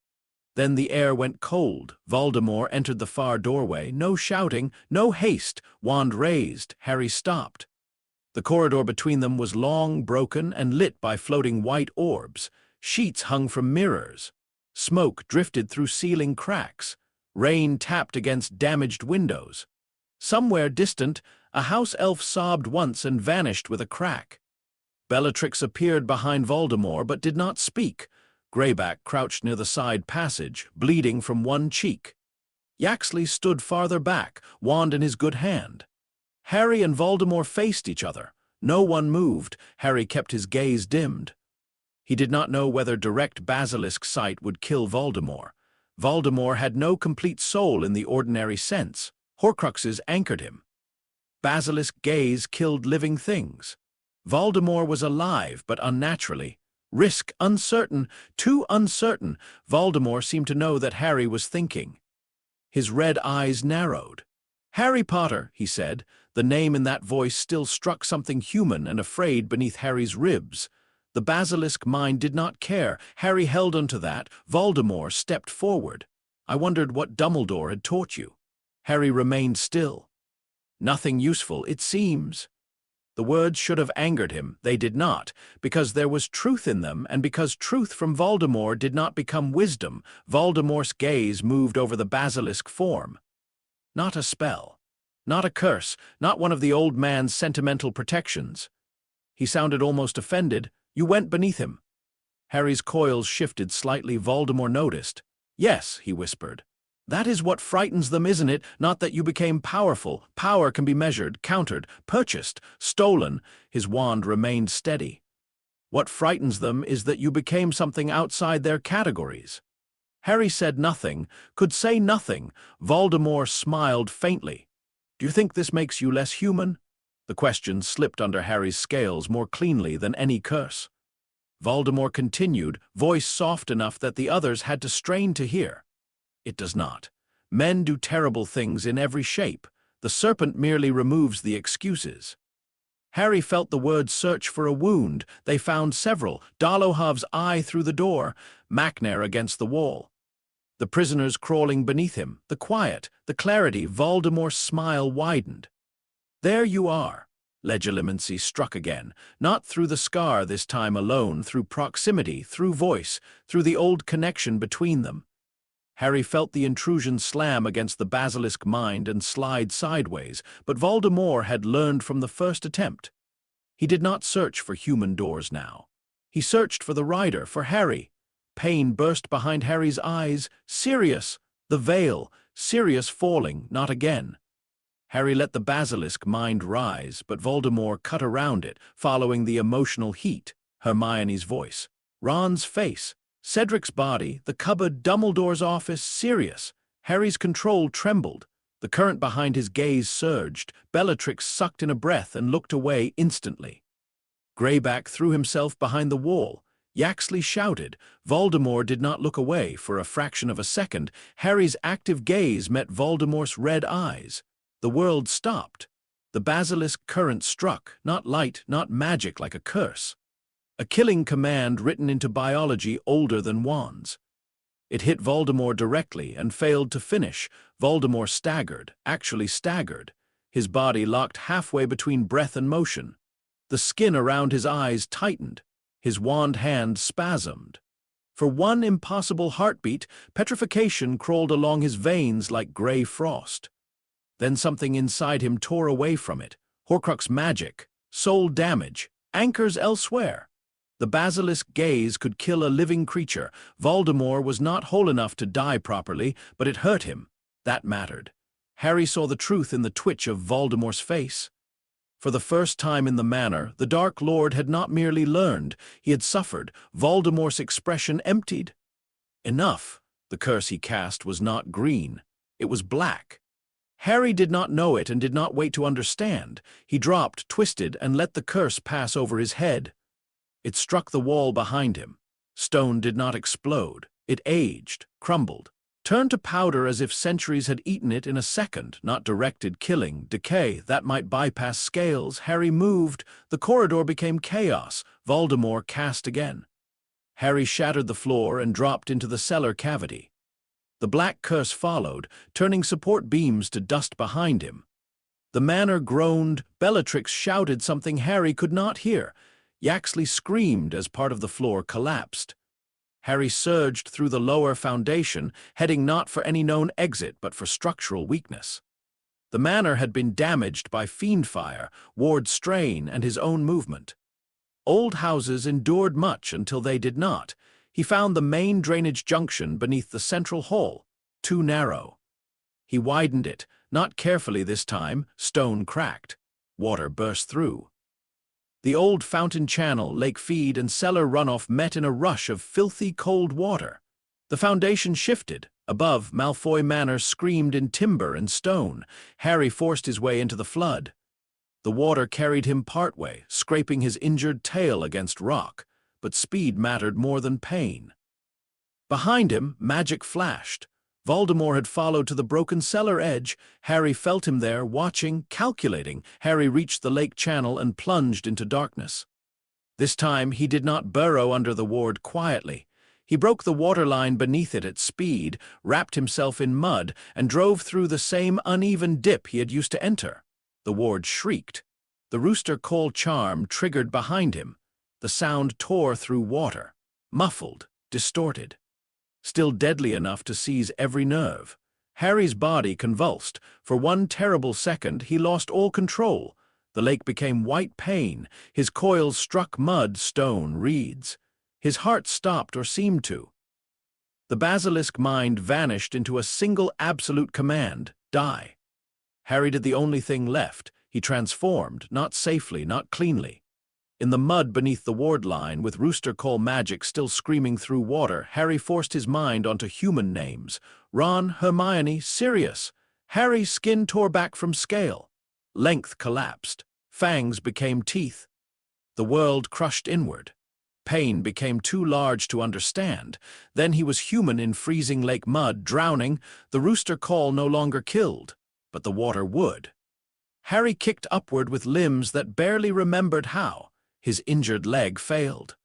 Then the air went cold. Voldemort entered the far doorway. No shouting, no haste. Wand raised. Harry stopped. The corridor between them was long, broken, and lit by floating white orbs. Sheets hung from mirrors. Smoke drifted through ceiling cracks. Rain tapped against damaged windows. Somewhere distant, a house elf sobbed once and vanished with a crack. Bellatrix appeared behind Voldemort but did not speak. Greyback crouched near the side passage, bleeding from one cheek. Yaxley stood farther back, wand in his good hand. Harry and Voldemort faced each other. No one moved. Harry kept his gaze dimmed. He did not know whether direct basilisk sight would kill Voldemort. Voldemort had no complete soul in the ordinary sense. Horcruxes anchored him. Basilisk gaze killed living things. Voldemort was alive, but unnaturally. Risk uncertain, too uncertain. Voldemort seemed to know that Harry was thinking. His red eyes narrowed. "Harry Potter," he said. The name in that voice still struck something human and afraid beneath Harry's ribs. The basilisk mind did not care. Harry held onto that. Voldemort stepped forward. "I wondered what Dumbledore had taught you." Harry remained still. "Nothing useful, it seems." The words should have angered him. They did not, because there was truth in them, and because truth from Voldemort did not become wisdom. Voldemort's gaze moved over the basilisk form. Not a spell. Not a curse. Not one of the old man's sentimental protections. He sounded almost offended. "You went beneath him." Harry's coils shifted slightly. Voldemort noticed. "Yes," he whispered. "That is what frightens them, isn't it? Not that you became powerful. Power can be measured, countered, purchased, stolen." His wand remained steady. "What frightens them is that you became something outside their categories." Harry said nothing, could say nothing. Voldemort smiled faintly. "Do you think this makes you less human?" The question slipped under Harry's scales more cleanly than any curse. Voldemort continued, voice soft enough that the others had to strain to hear. "It does not. Men do terrible things in every shape. The serpent merely removes the excuses." Harry felt the words search for a wound. They found several. Dolohov's eye through the door, Macnair against the wall. The prisoners crawling beneath him, the quiet, the clarity. Voldemort's smile widened. "There you are." Legilimency struck again, not through the scar this time alone, through proximity, through voice, through the old connection between them. Harry felt the intrusion slam against the basilisk mind and slide sideways, but Voldemort had learned from the first attempt. He did not search for human doors now. He searched for the rider, for Harry. Pain burst behind Harry's eyes. Sirius! The veil! Sirius falling, not again. Harry let the basilisk mind rise, but Voldemort cut around it, following the emotional heat. Hermione's voice. Ron's face. Cedric's body, the cupboard, Dumbledore's office, Sirius. Harry's control trembled. The current behind his gaze surged. Bellatrix sucked in a breath and looked away instantly. Greyback threw himself behind the wall. Yaxley shouted. Voldemort did not look away for a fraction of a second. Harry's active gaze met Voldemort's red eyes. The world stopped. The basilisk current struck, not light, not magic like a curse. A killing command written into biology older than wands. It hit Voldemort directly and failed to finish. Voldemort staggered, actually staggered. His body locked halfway between breath and motion. The skin around his eyes tightened. His wand hand spasmed. For one impossible heartbeat, petrification crawled along his veins like gray frost. Then something inside him tore away from it. Horcrux magic, soul damage, anchors elsewhere. The basilisk gaze could kill a living creature. Voldemort was not whole enough to die properly, but it hurt him. That mattered. Harry saw the truth in the twitch of Voldemort's face. For the first time in the manor, the Dark Lord had not merely learned, he had suffered. Voldemort's expression emptied. Enough. The curse he cast was not green. It was black. Harry did not know it and did not wait to understand. He dropped, twisted, and let the curse pass over his head. It struck the wall behind him. Stone did not explode. It aged, crumbled, turned to powder as if centuries had eaten it in a second, not directed killing, decay, that might bypass scales. Harry moved. The corridor became chaos. Voldemort cast again. Harry shattered the floor and dropped into the cellar cavity. The black curse followed, turning support beams to dust behind him. The manor groaned. Bellatrix shouted something Harry could not hear. Yaxley screamed as part of the floor collapsed. Harry surged through the lower foundation, heading not for any known exit but for structural weakness. The manor had been damaged by fiend fire, ward strain, and his own movement. Old houses endured much until they did not. He found the main drainage junction beneath the central hall, too narrow. He widened it, not carefully this time. Stone cracked. Water burst through. The old fountain channel, lake feed, and cellar runoff met in a rush of filthy cold water. The foundation shifted. Above, Malfoy Manor screamed in timber and stone. Harry forced his way into the flood. The water carried him partway, scraping his injured tail against rock, but speed mattered more than pain. Behind him, magic flashed. Voldemort had followed to the broken cellar edge. Harry felt him there, watching, calculating. Harry reached the lake channel and plunged into darkness. This time he did not burrow under the ward quietly. He broke the waterline beneath it at speed, wrapped himself in mud, and drove through the same uneven dip he had used to enter. The ward shrieked. The rooster call charm triggered behind him. The sound tore through water, muffled, distorted. Still deadly enough to seize every nerve. Harry's body convulsed. For one terrible second, he lost all control. The lake became white pain. His coils struck mud, stone, reeds. His heart stopped or seemed to. The basilisk mind vanished into a single absolute command: die. Harry did the only thing left. He transformed, not safely, not cleanly. In the mud beneath the ward line, with rooster call magic still screaming through water, Harry forced his mind onto human names. Ron, Hermione, Sirius. Harry's skin tore back from scale. Length collapsed. Fangs became teeth. The world crushed inward. Pain became too large to understand. Then he was human in freezing lake mud, drowning. The rooster call no longer killed, but the water would. Harry kicked upward with limbs that barely remembered how. His injured leg failed.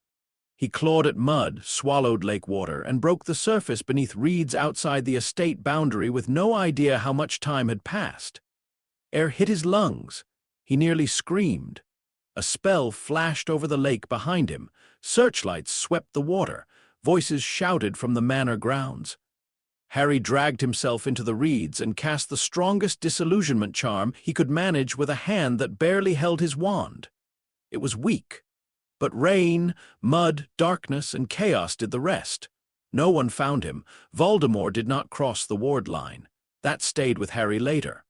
He clawed at mud, swallowed lake water, and broke the surface beneath reeds outside the estate boundary with no idea how much time had passed. Air hit his lungs. He nearly screamed. A spell flashed over the lake behind him. Searchlights swept the water. Voices shouted from the manor grounds. Harry dragged himself into the reeds and cast the strongest disillusionment charm he could manage with a hand that barely held his wand. It was weak, but rain, mud, darkness, and chaos did the rest. No one found him. Voldemort did not cross the ward line. That stayed with Harry later.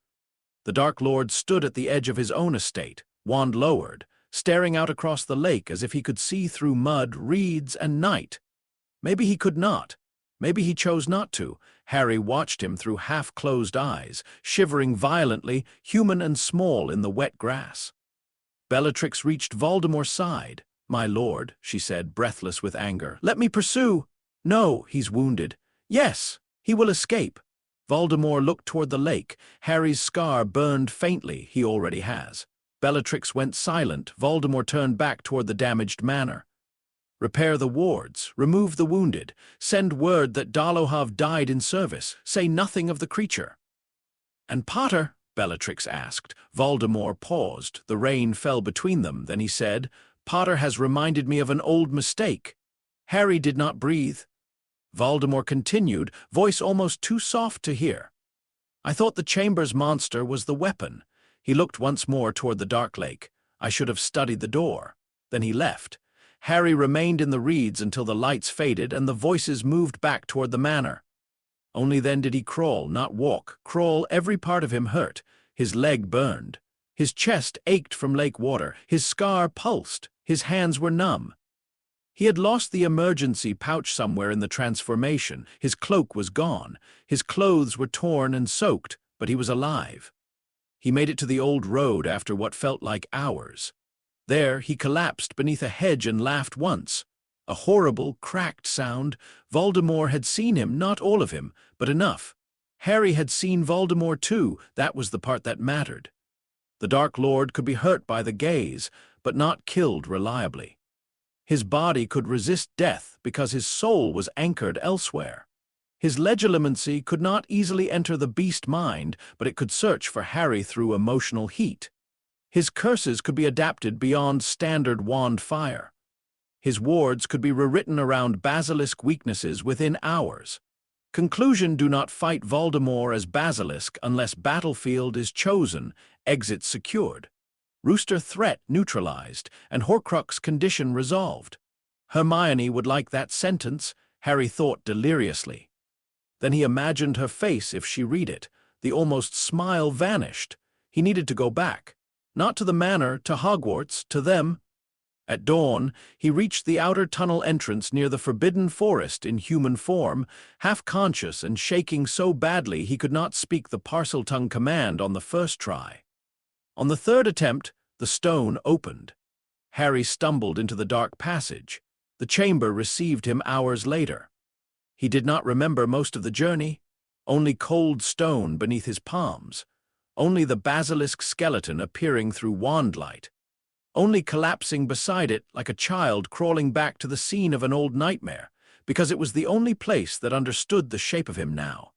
The Dark Lord stood at the edge of his own estate, wand lowered, staring out across the lake as if he could see through mud, reeds, and night. Maybe he could not. Maybe he chose not to. Harry watched him through half-closed eyes, shivering violently, human and small in the wet grass. Bellatrix reached Voldemort's side. "My lord," she said, breathless with anger. "Let me pursue." "No, he's wounded." "Yes, he will escape." Voldemort looked toward the lake. Harry's scar burned faintly. He already has. Bellatrix went silent. Voldemort turned back toward the damaged manor. Repair the wards, remove the wounded, send word that Dolohov died in service, say nothing of the creature. And Potter? Bellatrix asked. Voldemort paused. The rain fell between them. Then he said, Potter has reminded me of an old mistake. Harry did not breathe. Voldemort continued, voice almost too soft to hear. I thought the chamber's monster was the weapon. He looked once more toward the dark lake. I should have studied the door. Then he left. Harry remained in the reeds until the lights faded and the voices moved back toward the manor. Only then did he crawl, not walk. Crawl, every part of him hurt. His leg burned. His chest ached from lake water. His scar pulsed. His hands were numb. He had lost the emergency pouch somewhere in the transformation. His cloak was gone. His clothes were torn and soaked, but he was alive. He made it to the old road after what felt like hours. There he collapsed beneath a hedge and laughed once. A horrible, cracked sound. Voldemort had seen him, not all of him, but enough. Harry had seen Voldemort too. That was the part that mattered. The Dark Lord could be hurt by the gaze, but not killed reliably. His body could resist death because his soul was anchored elsewhere. His legilimency could not easily enter the beast mind, but it could search for Harry through emotional heat. His curses could be adapted beyond standard wand fire. His wards could be rewritten around basilisk weaknesses within hours. Conclusion: do not fight Voldemort as Basilisk unless battlefield is chosen, exit secured. Rooster threat neutralized, and Horcrux condition resolved. Hermione would like that sentence, Harry thought deliriously. Then he imagined her face if she read it. The almost smile vanished. He needed to go back. Not to the manor, to Hogwarts, to them. At dawn, he reached the outer tunnel entrance near the Forbidden Forest in human form, half-conscious and shaking so badly he could not speak the Parseltongue command on the first try. On the third attempt, the stone opened. Harry stumbled into the dark passage. The chamber received him hours later. He did not remember most of the journey. Only cold stone beneath his palms. Only the basilisk skeleton appearing through wand light. Only collapsing beside it like a child crawling back to the scene of an old nightmare, because it was the only place that understood the shape of him now.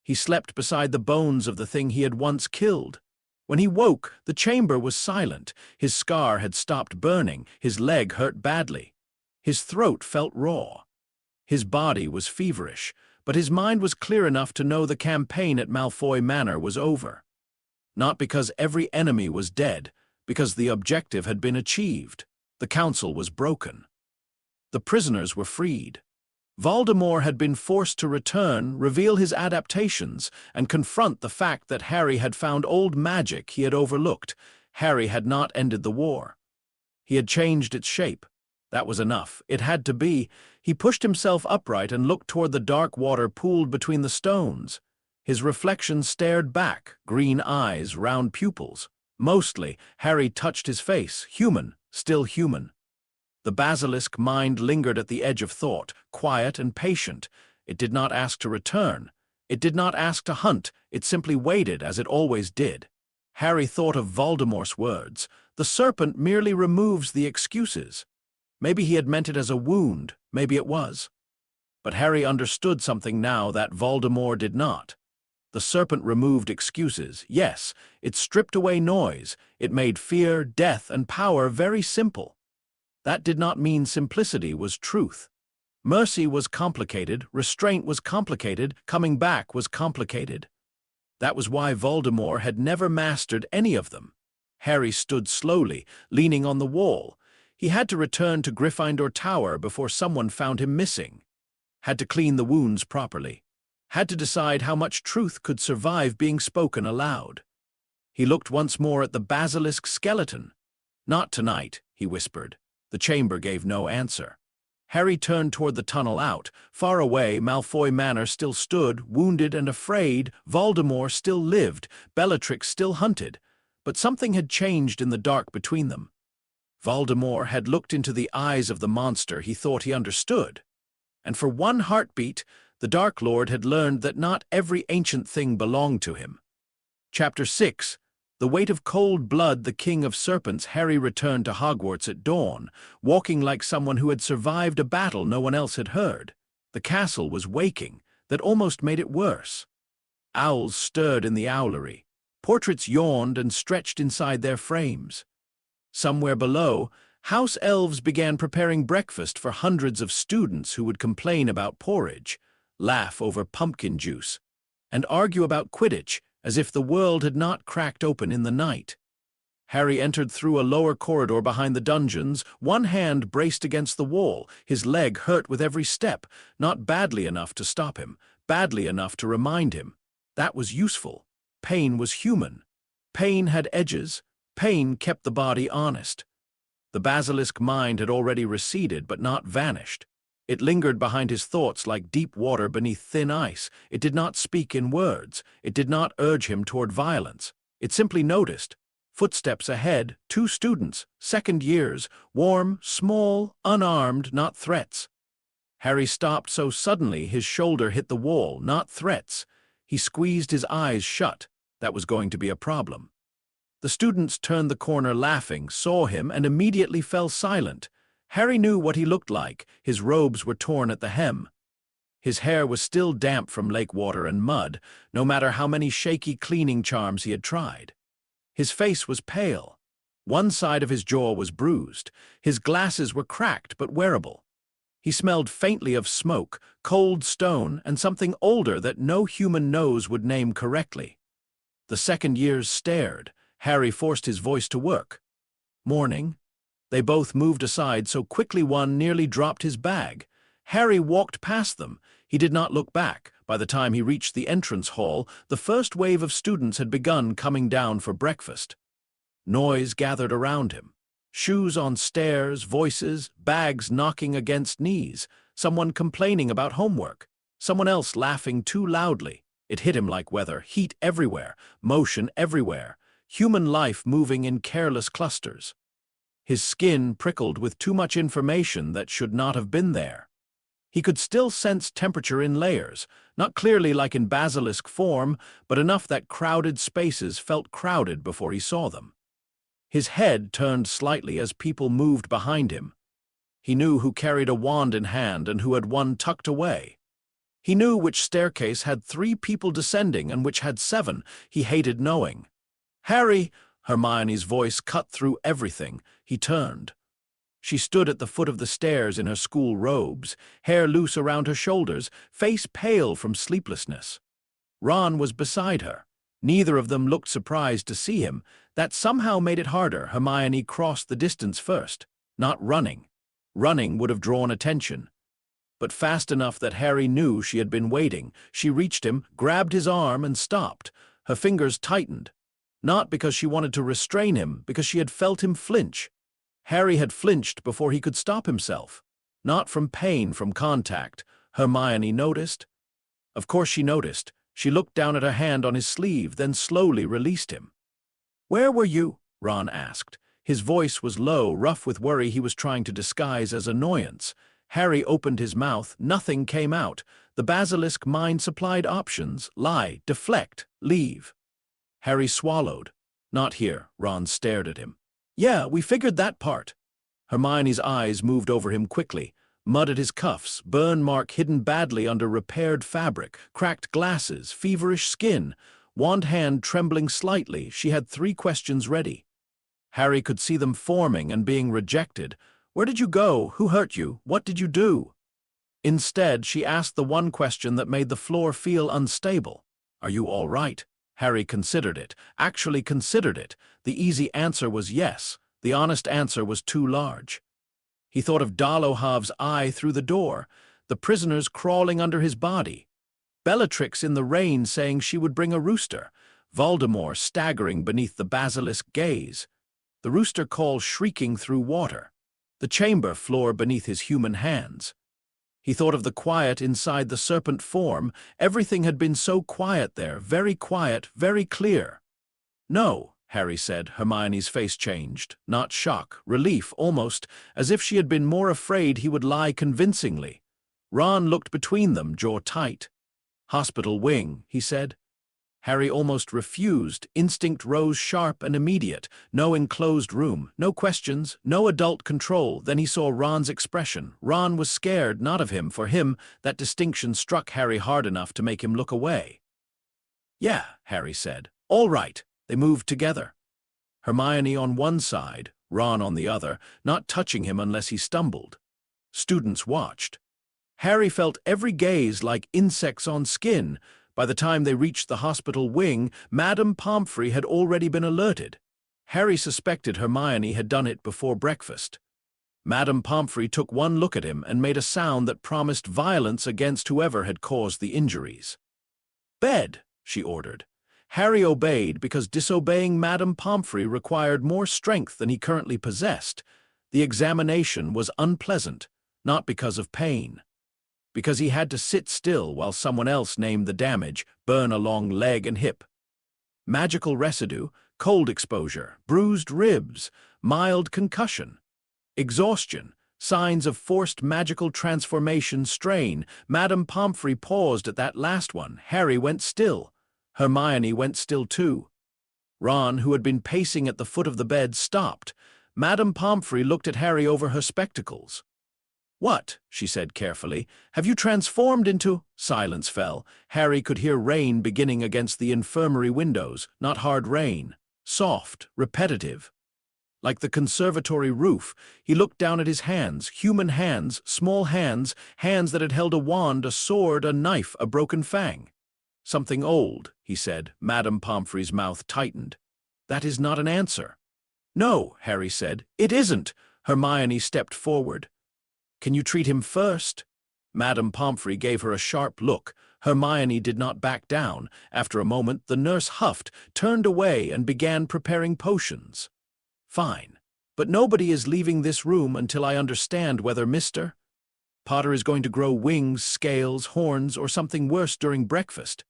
He slept beside the bones of the thing he had once killed. When he woke, the chamber was silent. His scar had stopped burning. His leg hurt badly. His throat felt raw. His body was feverish, but his mind was clear enough to know the campaign at Malfoy Manor was over. Not because every enemy was dead, because the objective had been achieved. The council was broken. The prisoners were freed. Voldemort had been forced to return, reveal his adaptations, and confront the fact that Harry had found old magic he had overlooked. Harry had not ended the war. He had changed its shape. That was enough. It had to be. He pushed himself upright and looked toward the dark water pooled between the stones. His reflection stared back, green eyes, round pupils. Mostly, Harry touched his face, human, still human. The basilisk mind lingered at the edge of thought, quiet and patient. It did not ask to return. It did not ask to hunt. It simply waited, as it always did. Harry thought of Voldemort's words. The serpent merely removes the excuses. Maybe he had meant it as a wound. Maybe it was. But Harry understood something now that Voldemort did not. The serpent removed excuses. Yes, it stripped away noise. It made fear, death, and power very simple. That did not mean simplicity was truth. Mercy was complicated, restraint was complicated, coming back was complicated. That was why Voldemort had never mastered any of them. Harry stood slowly, leaning on the wall. He had to return to Gryffindor Tower before someone found him missing. Had to clean the wounds properly. Had to decide how much truth could survive being spoken aloud. He looked once more at the basilisk skeleton. Not tonight, he whispered. The chamber gave no answer. Harry turned toward the tunnel out. Far away, Malfoy Manor still stood, wounded and afraid. Voldemort still lived. Bellatrix still hunted. But something had changed in the dark between them. Voldemort had looked into the eyes of the monster he thought he understood. And for one heartbeat, The Dark Lord had learned that not every ancient thing belonged to him. Chapter 6. The weight of cold blood. The King of Serpents. Harry returned to Hogwarts at dawn, walking like someone who had survived a battle no one else had heard. The castle was waking, that almost made it worse. Owls stirred in the owlery. Portraits yawned and stretched inside their frames. Somewhere below, house elves began preparing breakfast for hundreds of students who would complain about porridge, laugh over pumpkin juice, and argue about Quidditch as if the world had not cracked open in the night. Harry entered through a lower corridor behind the dungeons, one hand braced against the wall, his leg hurt with every step, not badly enough to stop him, badly enough to remind him. That was useful. Pain was human. Pain had edges. Pain kept the body honest. The basilisk mind had already receded, but not vanished. It lingered behind his thoughts like deep water beneath thin ice. It did not speak in words. It did not urge him toward violence. It simply noticed. Footsteps ahead, 2 students, second years, warm, small, unarmed, not threats. Harry stopped so suddenly his shoulder hit the wall, not threats. He squeezed his eyes shut. That was going to be a problem. The students turned the corner laughing, saw him, and immediately fell silent. Harry knew what he looked like. His robes were torn at the hem. His hair was still damp from lake water and mud, no matter how many shaky cleaning charms he had tried. His face was pale. One side of his jaw was bruised. His glasses were cracked but wearable. He smelled faintly of smoke, cold stone, and something older that no human nose would name correctly. The second years stared. Harry forced his voice to work. Morning. They both moved aside so quickly one nearly dropped his bag. Harry walked past them. He did not look back. By the time he reached the entrance hall, the first wave of students had begun coming down for breakfast. Noise gathered around him. Shoes on stairs, voices, bags knocking against knees, someone complaining about homework, someone else laughing too loudly. It hit him like weather, heat everywhere, motion everywhere, human life moving in careless clusters. His skin prickled with too much information that should not have been there. He could still sense temperature in layers, not clearly like in basilisk form, but enough that crowded spaces felt crowded before he saw them. His head turned slightly as people moved behind him. He knew who carried a wand in hand and who had one tucked away. He knew which staircase had 3 people descending and which had 7. He hated knowing. "Harry!" Hermione's voice cut through everything. He turned. She stood at the foot of the stairs in her school robes, hair loose around her shoulders, face pale from sleeplessness. Ron was beside her. Neither of them looked surprised to see him. That somehow made it harder. Hermione crossed the distance first, not running. Running would have drawn attention. But fast enough that Harry knew she had been waiting. She reached him, grabbed his arm, and stopped. Her fingers tightened. Not because she wanted to restrain him, because she had felt him flinch. Harry had flinched before he could stop himself. Not from pain, from contact. Hermione noticed. Of course she noticed. She looked down at her hand on his sleeve, then slowly released him. "Where were you?" Ron asked. His voice was low, rough with worry he was trying to disguise as annoyance. Harry opened his mouth. Nothing came out. The basilisk mind supplied options. Lie, deflect, leave. Harry swallowed. "Not here." Ron stared at him. "Yeah, we figured that part." Hermione's eyes moved over him quickly. Mud at his cuffs, burn mark hidden badly under repaired fabric, cracked glasses, feverish skin, wand hand trembling slightly. She had 3 questions ready. Harry could see them forming and being rejected. Where did you go? Who hurt you? What did you do? Instead, she asked the one question that made the floor feel unstable. Are you all right? Harry considered it, actually considered it. The easy answer was yes. The honest answer was too large. He thought of Dolohov's eye through the door, the prisoners crawling under his body, Bellatrix in the rain saying she would bring a rooster, Voldemort staggering beneath the basilisk gaze, the rooster call shrieking through water, the chamber floor beneath his human hands. He thought of the quiet inside the serpent form. Everything had been so quiet there, very quiet, very clear. "No," Harry said. Hermione's face changed. Not shock, relief, almost, as if she had been more afraid he would lie convincingly. Ron looked between them, jaw tight. "Hospital wing," he said. Harry almost refused. Instinct rose sharp and immediate. No enclosed room, no questions, no adult control. Then he saw Ron's expression. Ron was scared, not of him. For him, that distinction struck Harry hard enough to make him look away. "Yeah," Harry said. "All right." They moved together. Hermione on one side, Ron on the other, not touching him unless he stumbled. Students watched. Harry felt every gaze like insects on skin. By the time they reached the hospital wing, Madame Pomfrey had already been alerted. Harry suspected Hermione had done it before breakfast. Madame Pomfrey took one look at him and made a sound that promised violence against whoever had caused the injuries. "Bed," she ordered. Harry obeyed because disobeying Madame Pomfrey required more strength than he currently possessed. The examination was unpleasant, not because of pain. Because he had to sit still while someone else named the damage, burn a long leg and hip. Magical residue, cold exposure, bruised ribs, mild concussion. Exhaustion, signs of forced magical transformation strain. Madame Pomfrey paused at that last one. Harry went still. Hermione went still too. Ron, who had been pacing at the foot of the bed, stopped. Madame Pomfrey looked at Harry over her spectacles. "What?" she said carefully. "Have you transformed into—" Silence fell. Harry could hear rain beginning against the infirmary windows, not hard rain, soft, repetitive. Like the conservatory roof, he looked down at his hands, human hands, small hands, hands that had held a wand, a sword, a knife, a broken fang. "Something old," he said. Madame Pomfrey's mouth tightened. "That is not an answer." "No," Harry said. "It isn't." Hermione stepped forward. "Can you treat him first?" Madame Pomfrey gave her a sharp look. Hermione did not back down. After a moment, the nurse huffed, turned away, and began preparing potions. "Fine. But nobody is leaving this room until I understand whether Mr. Potter is going to grow wings, scales, horns, or something worse during breakfast."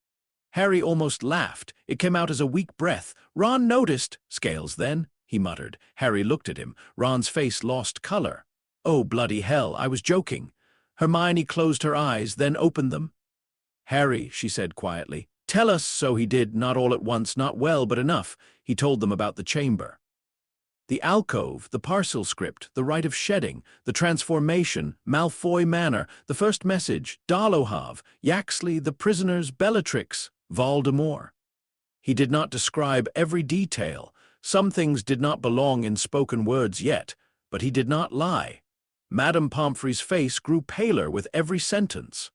Harry almost laughed. It came out as a weak breath. "Ron noticed." "Scales, then?" he muttered. Harry looked at him. Ron's face lost color. "Oh, bloody hell, I was joking." Hermione closed her eyes, then opened them. "Harry," she said quietly, "tell us." So he did, not all at once, not well, but enough. He told them about the chamber. The alcove, the parcel script, the rite of shedding, the transformation, Malfoy Manor, the first message, Dolohov, Yaxley, the prisoners, Bellatrix, Voldemort. He did not describe every detail. Some things did not belong in spoken words yet, but he did not lie. Madame Pomfrey's face grew paler with every sentence.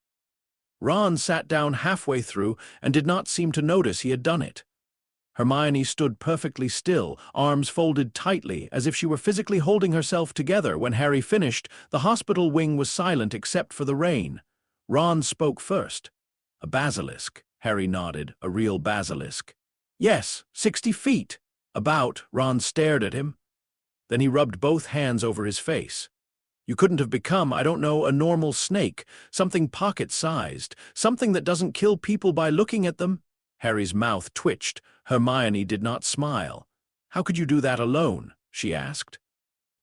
Ron sat down halfway through and did not seem to notice he had done it. Hermione stood perfectly still, arms folded tightly, as if she were physically holding herself together. When Harry finished, the hospital wing was silent except for the rain. Ron spoke first. "A basilisk," Harry nodded. "A real basilisk." "Yes, 60 feet." "About." Ron stared at him. Then he rubbed both hands over his face. "You couldn't have become, I don't know, a normal snake, something pocket-sized, something that doesn't kill people by looking at them?" Harry's mouth twitched. Hermione did not smile. "How could you do that alone?" she asked.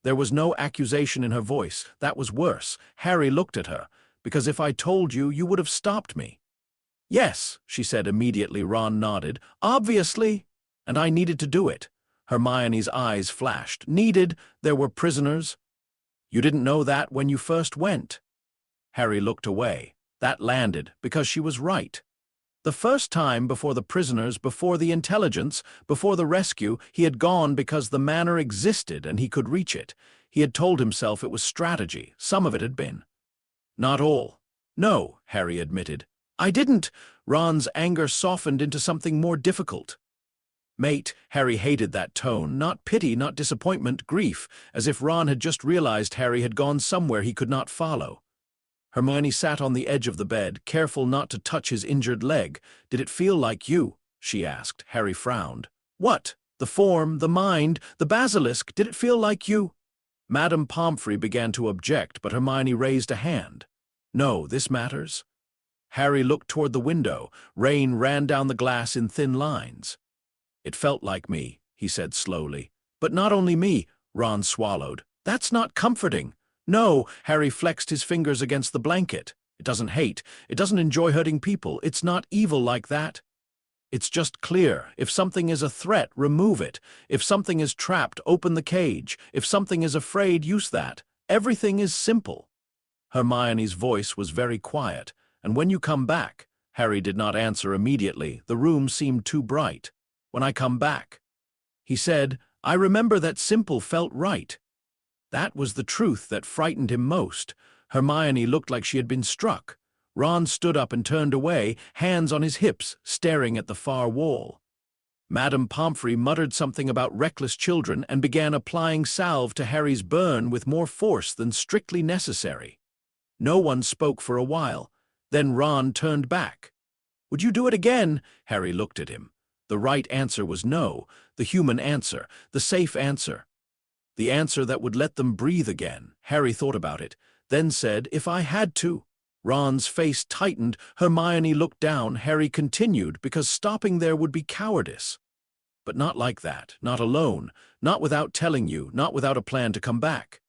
There was no accusation in her voice. That was worse. Harry looked at her. "Because if I told you, you would have stopped me." "Yes," she said immediately. Ron nodded. "Obviously." "And I needed to do it." Hermione's eyes flashed. "Needed? There were prisoners." "You didn't know that when you first went." Harry looked away. That landed, because she was right. The first time, before the prisoners, before the intelligence, before the rescue, he had gone because the manor existed and he could reach it. He had told himself it was strategy. Some of it had been. "Not all." "No," Harry admitted. "I didn't." Ron's anger softened into something more difficult. "Mate," Harry hated that tone. Not pity, not disappointment, grief, as if Ron had just realized Harry had gone somewhere he could not follow. Hermione sat on the edge of the bed, careful not to touch his injured leg. "Did it feel like you?" she asked. Harry frowned. "What? The form, the mind, the basilisk, did it feel like you?" Madame Pomfrey began to object, but Hermione raised a hand. "No, this matters." Harry looked toward the window. Rain ran down the glass in thin lines. "It felt like me," he said slowly. "But not only me," Ron swallowed. "That's not comforting." "No," Harry flexed his fingers against the blanket. It doesn't hate. It doesn't enjoy hurting people. It's not evil like that. It's just clear. If something is a threat, remove it. If something is trapped, open the cage. If something is afraid, use that. Everything is simple." Hermione's voice was very quiet, and when you come back, Harry did not answer immediately. The room seemed too bright. "When I come back," he said, "I remember that simple felt right." That was the truth that frightened him most. Hermione looked like she had been struck. Ron stood up and turned away, hands on his hips, staring at the far wall. Madame Pomfrey muttered something about reckless children and began applying salve to Harry's burn with more force than strictly necessary. No one spoke for a while. Then Ron turned back. "Would you do it again?" Harry looked at him. The right answer was no, the human answer, the safe answer. The answer that would let them breathe again. Harry thought about it, then said, "If I had to." Ron's face tightened. Hermione looked down. Harry continued, because stopping there would be cowardice. "But not like that, not alone, not without telling you, not without a plan to come back."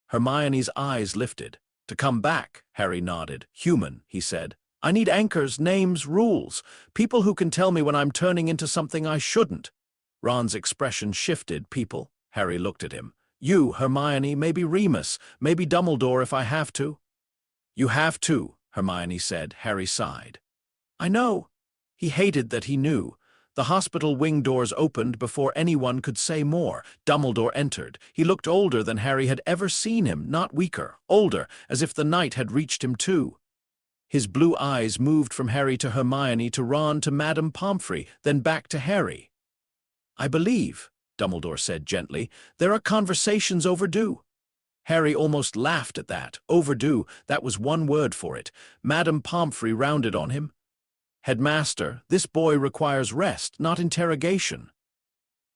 Hermione's eyes lifted. "To come back," Harry nodded. "Human," he said. "I need anchors, names, rules, people who can tell me when I'm turning into something I shouldn't." Ron's expression shifted. "People." Harry looked at him. "You, Hermione, maybe Remus, maybe Dumbledore if I have to." "You have to," Hermione said. Harry sighed. "I know." He hated that he knew. The hospital wing doors opened before anyone could say more. Dumbledore entered. He looked older than Harry had ever seen him, not weaker, older, as if the night had reached him too. His blue eyes moved from Harry to Hermione to Ron to Madame Pomfrey, then back to Harry. "I believe," Dumbledore said gently, "there are conversations overdue." Harry almost laughed at that. Overdue, that was one word for it. Madame Pomfrey rounded on him. "Headmaster, this boy requires rest, not interrogation."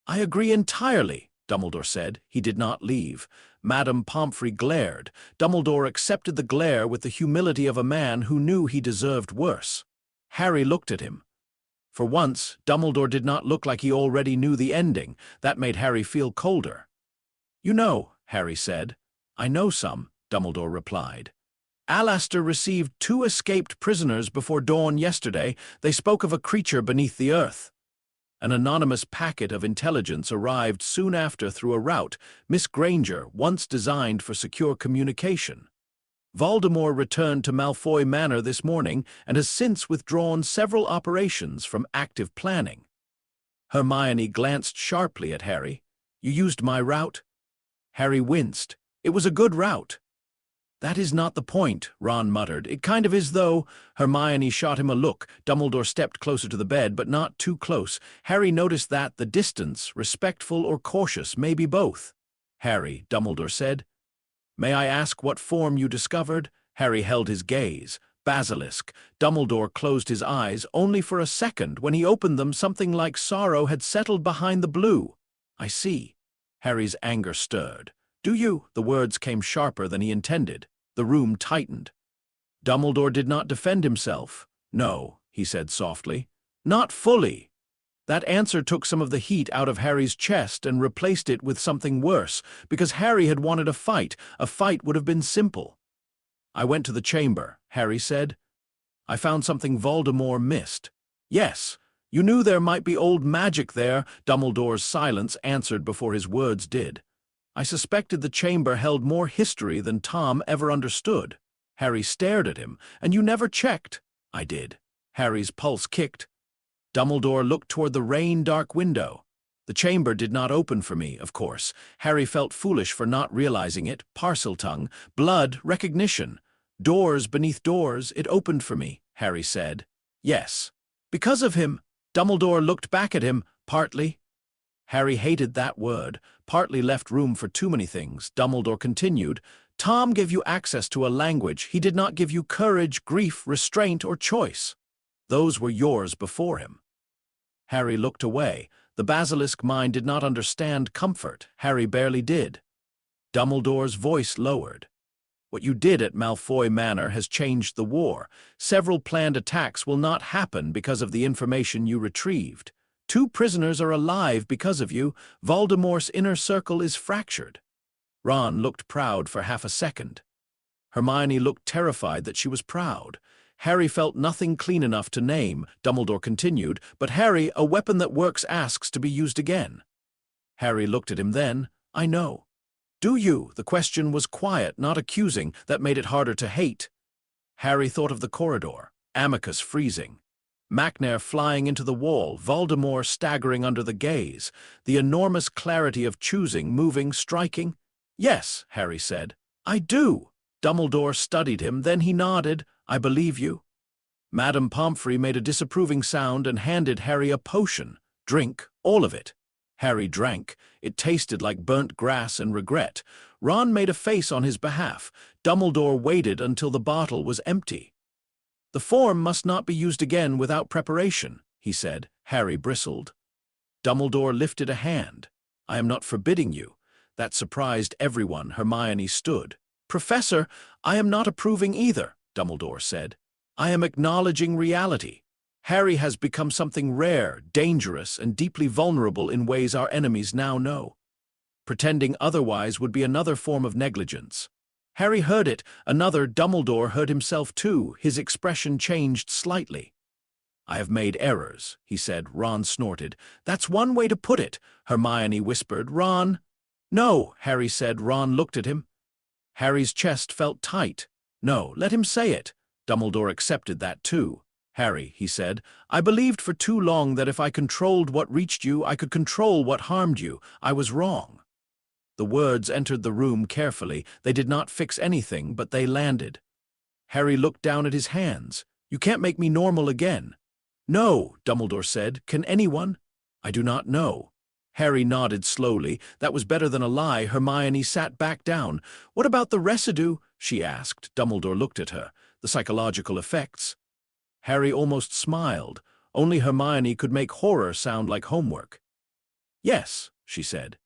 "I agree entirely," Dumbledore said. He did not leave. Madame Pomfrey glared. Dumbledore accepted the glare with the humility of a man who knew he deserved worse. Harry looked at him. For once, Dumbledore did not look like he already knew the ending. That made Harry feel colder. "You know," Harry said. "I know some," Dumbledore replied. "Alastor received 2 escaped prisoners before dawn yesterday. They spoke of a creature beneath the earth." An anonymous packet of intelligence arrived soon after through a route, Miss Granger, once designed for secure communication. Voldemort returned to Malfoy Manor this morning and has since withdrawn several operations from active planning. Hermione glanced sharply at Harry. "You used my route?" Harry winced. "It was a good route." "That is not the point," Ron muttered. "It kind of is, though." Hermione shot him a look. Dumbledore stepped closer to the bed, but not too close. Harry noticed that the distance, respectful or cautious, may be both. "Harry," Dumbledore said. "May I ask what form you discovered?" Harry held his gaze. "Basilisk." Dumbledore closed his eyes only for a second. When he opened them, something like sorrow had settled behind the blue. "I see." Harry's anger stirred. "Do you?" The words came sharper than he intended. The room tightened. Dumbledore did not defend himself. "No," he said softly. "Not fully." That answer took some of the heat out of Harry's chest and replaced it with something worse, because Harry had wanted a fight. A fight would have been simple. "I went to the chamber," Harry said. "I found something Voldemort missed." "Yes. You knew there might be old magic there." Dumbledore's silence answered before his words did. "I suspected the chamber held more history than Tom ever understood." Harry stared at him. "And you never checked?" "I did." Harry's pulse kicked. Dumbledore looked toward the rain-dark window. "The chamber did not open for me, of course." Harry felt foolish for not realizing it. Parseltongue. Blood, recognition. "Doors beneath doors, it opened for me," Harry said. "Yes." "Because of him." Dumbledore looked back at him. "Partly." Harry hated that word. Partly left room for too many things. Dumbledore continued, "Tom gave you access to a language. He did not give you courage, grief, restraint, or choice. Those were yours before him." Harry looked away. The basilisk mind did not understand comfort. Harry barely did. Dumbledore's voice lowered. "What you did at Malfoy Manor has changed the war. Several planned attacks will not happen because of the information you retrieved. 2 prisoners are alive because of you. Voldemort's inner circle is fractured." Ron looked proud for half a second. Hermione looked terrified that she was proud. Harry felt nothing clean enough to name, Dumbledore continued, but Harry, a weapon that works asks to be used again. Harry looked at him then. I know. Do you? The question was quiet, not accusing, that made it harder to hate. Harry thought of the corridor, Amicus freezing, Macnair flying into the wall, Voldemort staggering under the gaze, the enormous clarity of choosing, moving, striking. Yes, Harry said. I do. Dumbledore studied him, then he nodded. I believe you. Madame Pomfrey made a disapproving sound and handed Harry a potion. Drink, all of it. Harry drank. It tasted like burnt grass and regret. Ron made a face on his behalf. Dumbledore waited until the bottle was empty. The form must not be used again without preparation, he said. Harry bristled. Dumbledore lifted a hand. I am not forbidding you. That surprised everyone. Hermione stood. Professor, I am not approving either, Dumbledore said. I am acknowledging reality. Harry has become something rare, dangerous, and deeply vulnerable in ways our enemies now know. Pretending otherwise would be another form of negligence. Harry heard it. Another. Dumbledore heard himself too. His expression changed slightly. I have made errors, he said. Ron snorted. That's one way to put it, Hermione whispered. Ron. No, Harry said. Ron looked at him. Harry's chest felt tight. No, let him say it. Dumbledore accepted that too. Harry, he said, I believed for too long that if I controlled what reached you, I could control what harmed you. I was wrong. The words entered the room carefully. They did not fix anything, but they landed. Harry looked down at his hands. You can't make me normal again. No, Dumbledore said. Can anyone? I do not know. Harry nodded slowly. That was better than a lie. Hermione sat back down. What about the residue? She asked. Dumbledore looked at her. The psychological effects. Harry almost smiled. Only Hermione could make horror sound like homework. Yes, she said.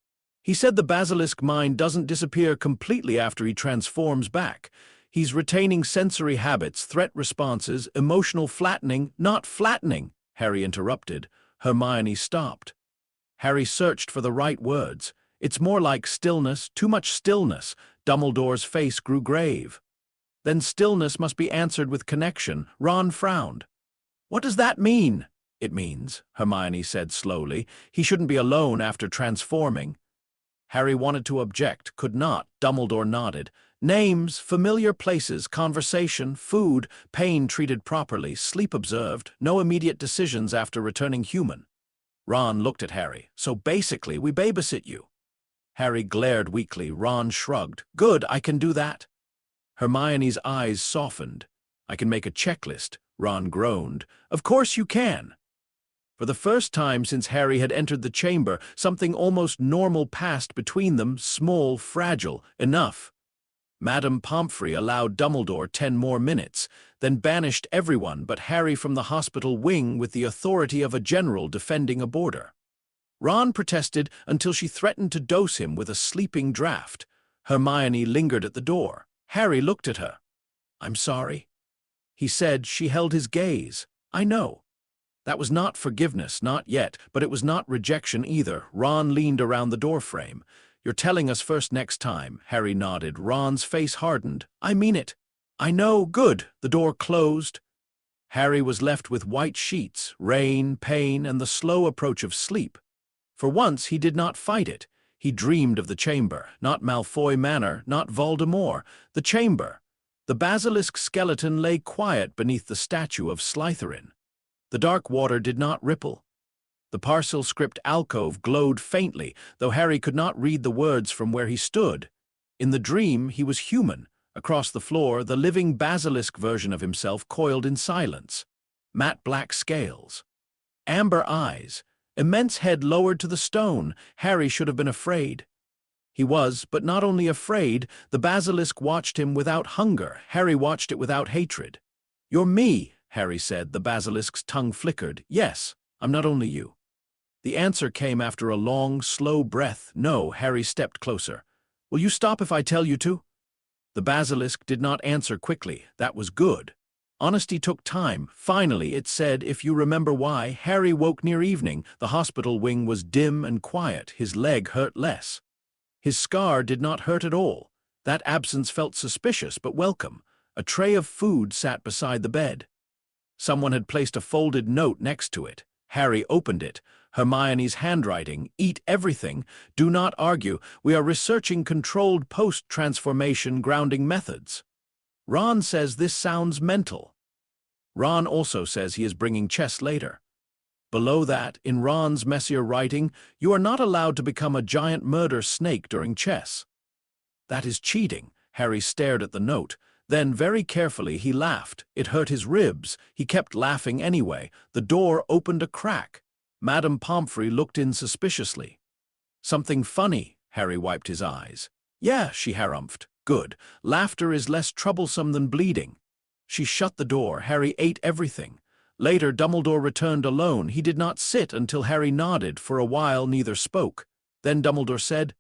He said the basilisk mind doesn't disappear completely after he transforms back. He's retaining sensory habits, threat responses, emotional flattening, not flattening, Harry interrupted. Hermione stopped. Harry searched for the right words. It's more like stillness, too much stillness. Dumbledore's face grew grave. Then stillness must be answered with connection. Ron frowned. What does that mean? It means, Hermione said slowly, he shouldn't be alone after transforming. Harry wanted to object, could not. Dumbledore nodded. Names, familiar places, conversation, food, pain treated properly, sleep observed, no immediate decisions after returning human. Ron looked at Harry. So basically, we babysit you. Harry glared weakly. Ron shrugged. Good, I can do that. Hermione's eyes softened. I can make a checklist. Ron groaned. Of course you can. For the first time since Harry had entered the chamber, something almost normal passed between them, small, fragile, enough. Madame Pomfrey allowed Dumbledore 10 more minutes, then banished everyone but Harry from the hospital wing with the authority of a general defending a border. Ron protested until she threatened to dose him with a sleeping draught. Hermione lingered at the door. Harry looked at her. I'm sorry. He said. She held his gaze. I know. That was not forgiveness, not yet, but it was not rejection either. Ron leaned around the doorframe. You're telling us first next time, Harry nodded. Ron's face hardened. I mean it. I know. Good. The door closed. Harry was left with white sheets, rain, pain, and the slow approach of sleep. For once he did not fight it. He dreamed of the chamber, not Malfoy Manor, not Voldemort. The chamber. The basilisk skeleton lay quiet beneath the statue of Slytherin. The dark water did not ripple. The parcel script alcove glowed faintly, though Harry could not read the words from where he stood. In the dream, he was human. Across the floor, the living basilisk version of himself coiled in silence. Matte black scales. Amber eyes. Immense head lowered to the stone. Harry should have been afraid. He was, but not only afraid, the basilisk watched him without hunger. Harry watched it without hatred. You're me, Harry said. The basilisk's tongue flickered. Yes, I'm not only you. The answer came after a long, slow breath. No, Harry stepped closer. Will you stop if I tell you to? The basilisk did not answer quickly. That was good. Honesty took time. Finally, it said, if you remember why. Harry woke near evening. The hospital wing was dim and quiet. His leg hurt less. His scar did not hurt at all. That absence felt suspicious but welcome. A tray of food sat beside the bed. Someone had placed a folded note next to it. Harry opened it. Hermione's handwriting: "Eat everything. Do not argue. We are researching controlled post-transformation grounding methods." Ron says this sounds mental. Ron also says he is bringing chess later. Below that, in Ron's messier writing, "You are not allowed to become a giant murder snake during chess." That is cheating. Harry stared at the note. Then, very carefully, he laughed. It hurt his ribs. He kept laughing anyway. The door opened a crack. Madame Pomfrey looked in suspiciously. "Something funny?" Harry wiped his eyes. "Yeah," she harumphed. "Good. Laughter is less troublesome than bleeding." She shut the door. Harry ate everything. Later, Dumbledore returned alone. He did not sit until Harry nodded. For a while, neither spoke. Then Dumbledore said,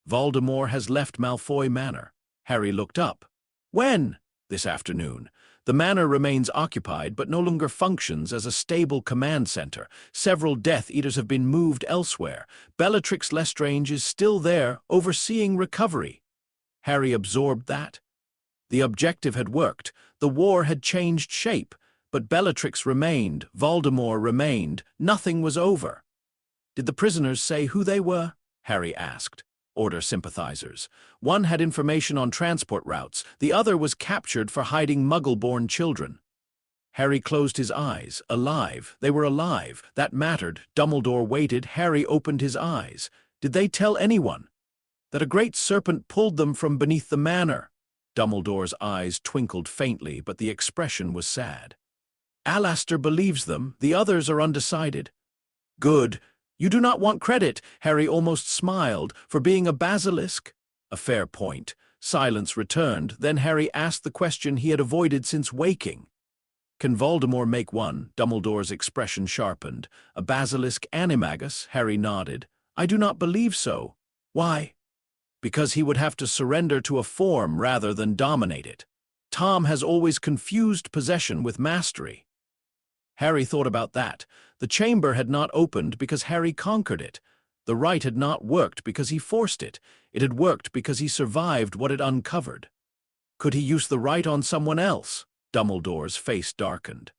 "Voldemort has left Malfoy Manor." Harry looked up. "When?" "This afternoon. The manor remains occupied, but no longer functions as a stable command center. Several Death Eaters have been moved elsewhere. Bellatrix Lestrange is still there, overseeing recovery." Harry absorbed that. The objective had worked. The war had changed shape, but Bellatrix remained, Voldemort remained. Nothing was over. "Did the prisoners say who they were?" Harry asked. Order sympathizers. One had information on transport routes. The other was captured for hiding Muggle-born children. Harry closed his eyes. Alive. They were alive. That mattered. Dumbledore waited. Harry opened his eyes. "Did they tell anyone?" "That a great serpent pulled them from beneath the manor." Dumbledore's eyes twinkled faintly, but the expression was sad. "Alastor believes them. The others are undecided." "Good. You do not want credit," Harry almost smiled, "for being a basilisk?" A fair point. Silence returned. Then Harry asked the question he had avoided since waking. "Can Voldemort make one?" Dumbledore's expression sharpened. "A Basilisk Animagus?" Harry nodded. "I do not believe so." "Why?" "Because he would have to surrender to a form rather than dominate it. Tom has always confused possession with mastery." Harry thought about that. The chamber had not opened because Harry conquered it. The rite had not worked because he forced it. It had worked because he survived what it uncovered. Could he use the rite on someone else? Dumbledore's face darkened.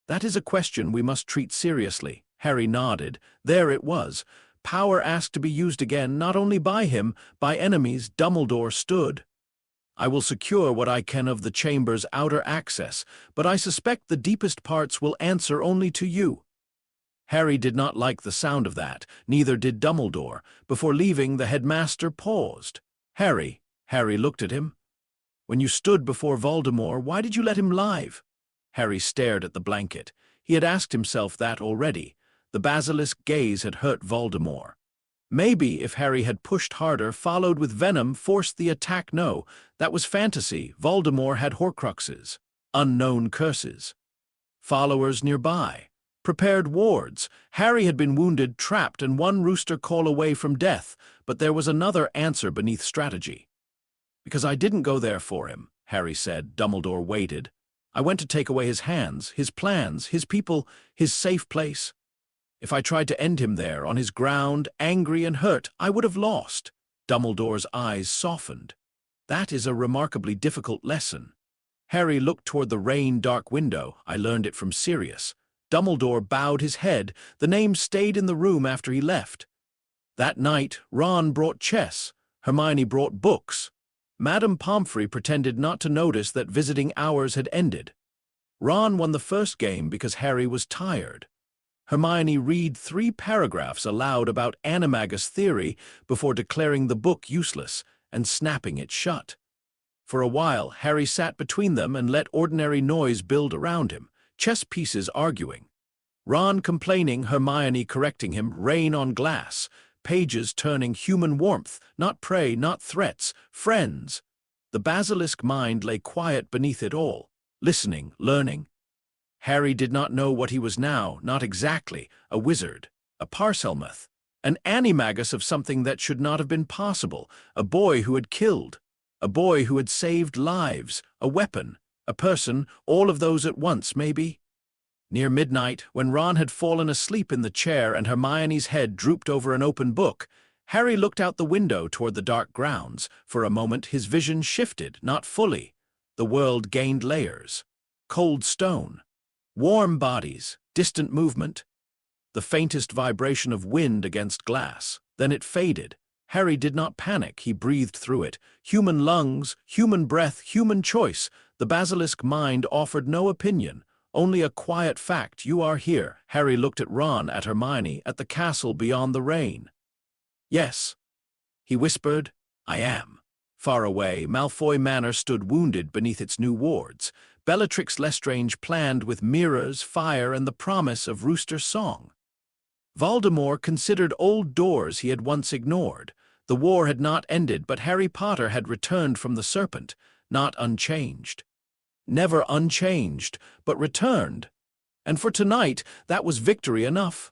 "That is a question we must treat seriously." Harry nodded. There it was. Power asked to be used again, not only by him, by enemies. Dumbledore stood. "I will secure what I can of the chamber's outer access, but I suspect the deepest parts will answer only to you." Harry did not like the sound of that. Neither did Dumbledore. Before leaving, the headmaster paused. Harry looked at him. "When you stood before Voldemort, why did you let him live?" Harry stared at the blanket. He had asked himself that already. The basilisk gaze had hurt Voldemort. Maybe if Harry had pushed harder, followed with venom, forced the attack. No, that was fantasy. Voldemort had Horcruxes, unknown curses, followers nearby, prepared wards. Harry had been wounded, trapped, and one rooster call away from death, but there was another answer beneath strategy. "Because I didn't go there for him," Harry said. Dumbledore waited. "I went to take away his hands, his plans, his people, his safe place. If I tried to end him there, on his ground, angry and hurt, I would have lost." Dumbledore's eyes softened. "That is a remarkably difficult lesson." Harry looked toward the rain-dark window. "I learned it from Sirius." Dumbledore bowed his head. The name stayed in the room after he left. That night, Ron brought chess. Hermione brought books. Madame Pomfrey pretended not to notice that visiting hours had ended. Ron won the first game because Harry was tired. Hermione read 3 paragraphs aloud about Animagus theory before declaring the book useless and snapping it shut. For a while, Harry sat between them and let ordinary noise build around him, chess pieces arguing. Ron complaining, Hermione correcting him, rain on glass, pages turning, human warmth, not prey, not threats, friends. The basilisk mind lay quiet beneath it all, listening, learning. Harry did not know what he was now, not exactly, a wizard, a Parselmuth, an animagus of something that should not have been possible, a boy who had killed, a boy who had saved lives, a weapon, a person, all of those at once, maybe. Near midnight, when Ron had fallen asleep in the chair and Hermione's head drooped over an open book, Harry looked out the window toward the dark grounds. For a moment his vision shifted, not fully. The world gained layers. Cold stone, warm bodies, distant movement, the faintest vibration of wind against glass. Then it faded. Harry did not panic, he breathed through it. Human lungs, human breath, human choice. The basilisk mind offered no opinion, only a quiet fact: you are here. Harry looked at Ron, at Hermione, at the castle beyond the rain. Yes, he whispered, I am. Far away, Malfoy Manor stood wounded beneath its new wards. Bellatrix Lestrange planned with mirrors, fire, and the promise of Rooster's song. Voldemort considered old doors he had once ignored. The war had not ended, but Harry Potter had returned from the Serpent, not unchanged. Never unchanged, but returned. And for tonight, that was victory enough.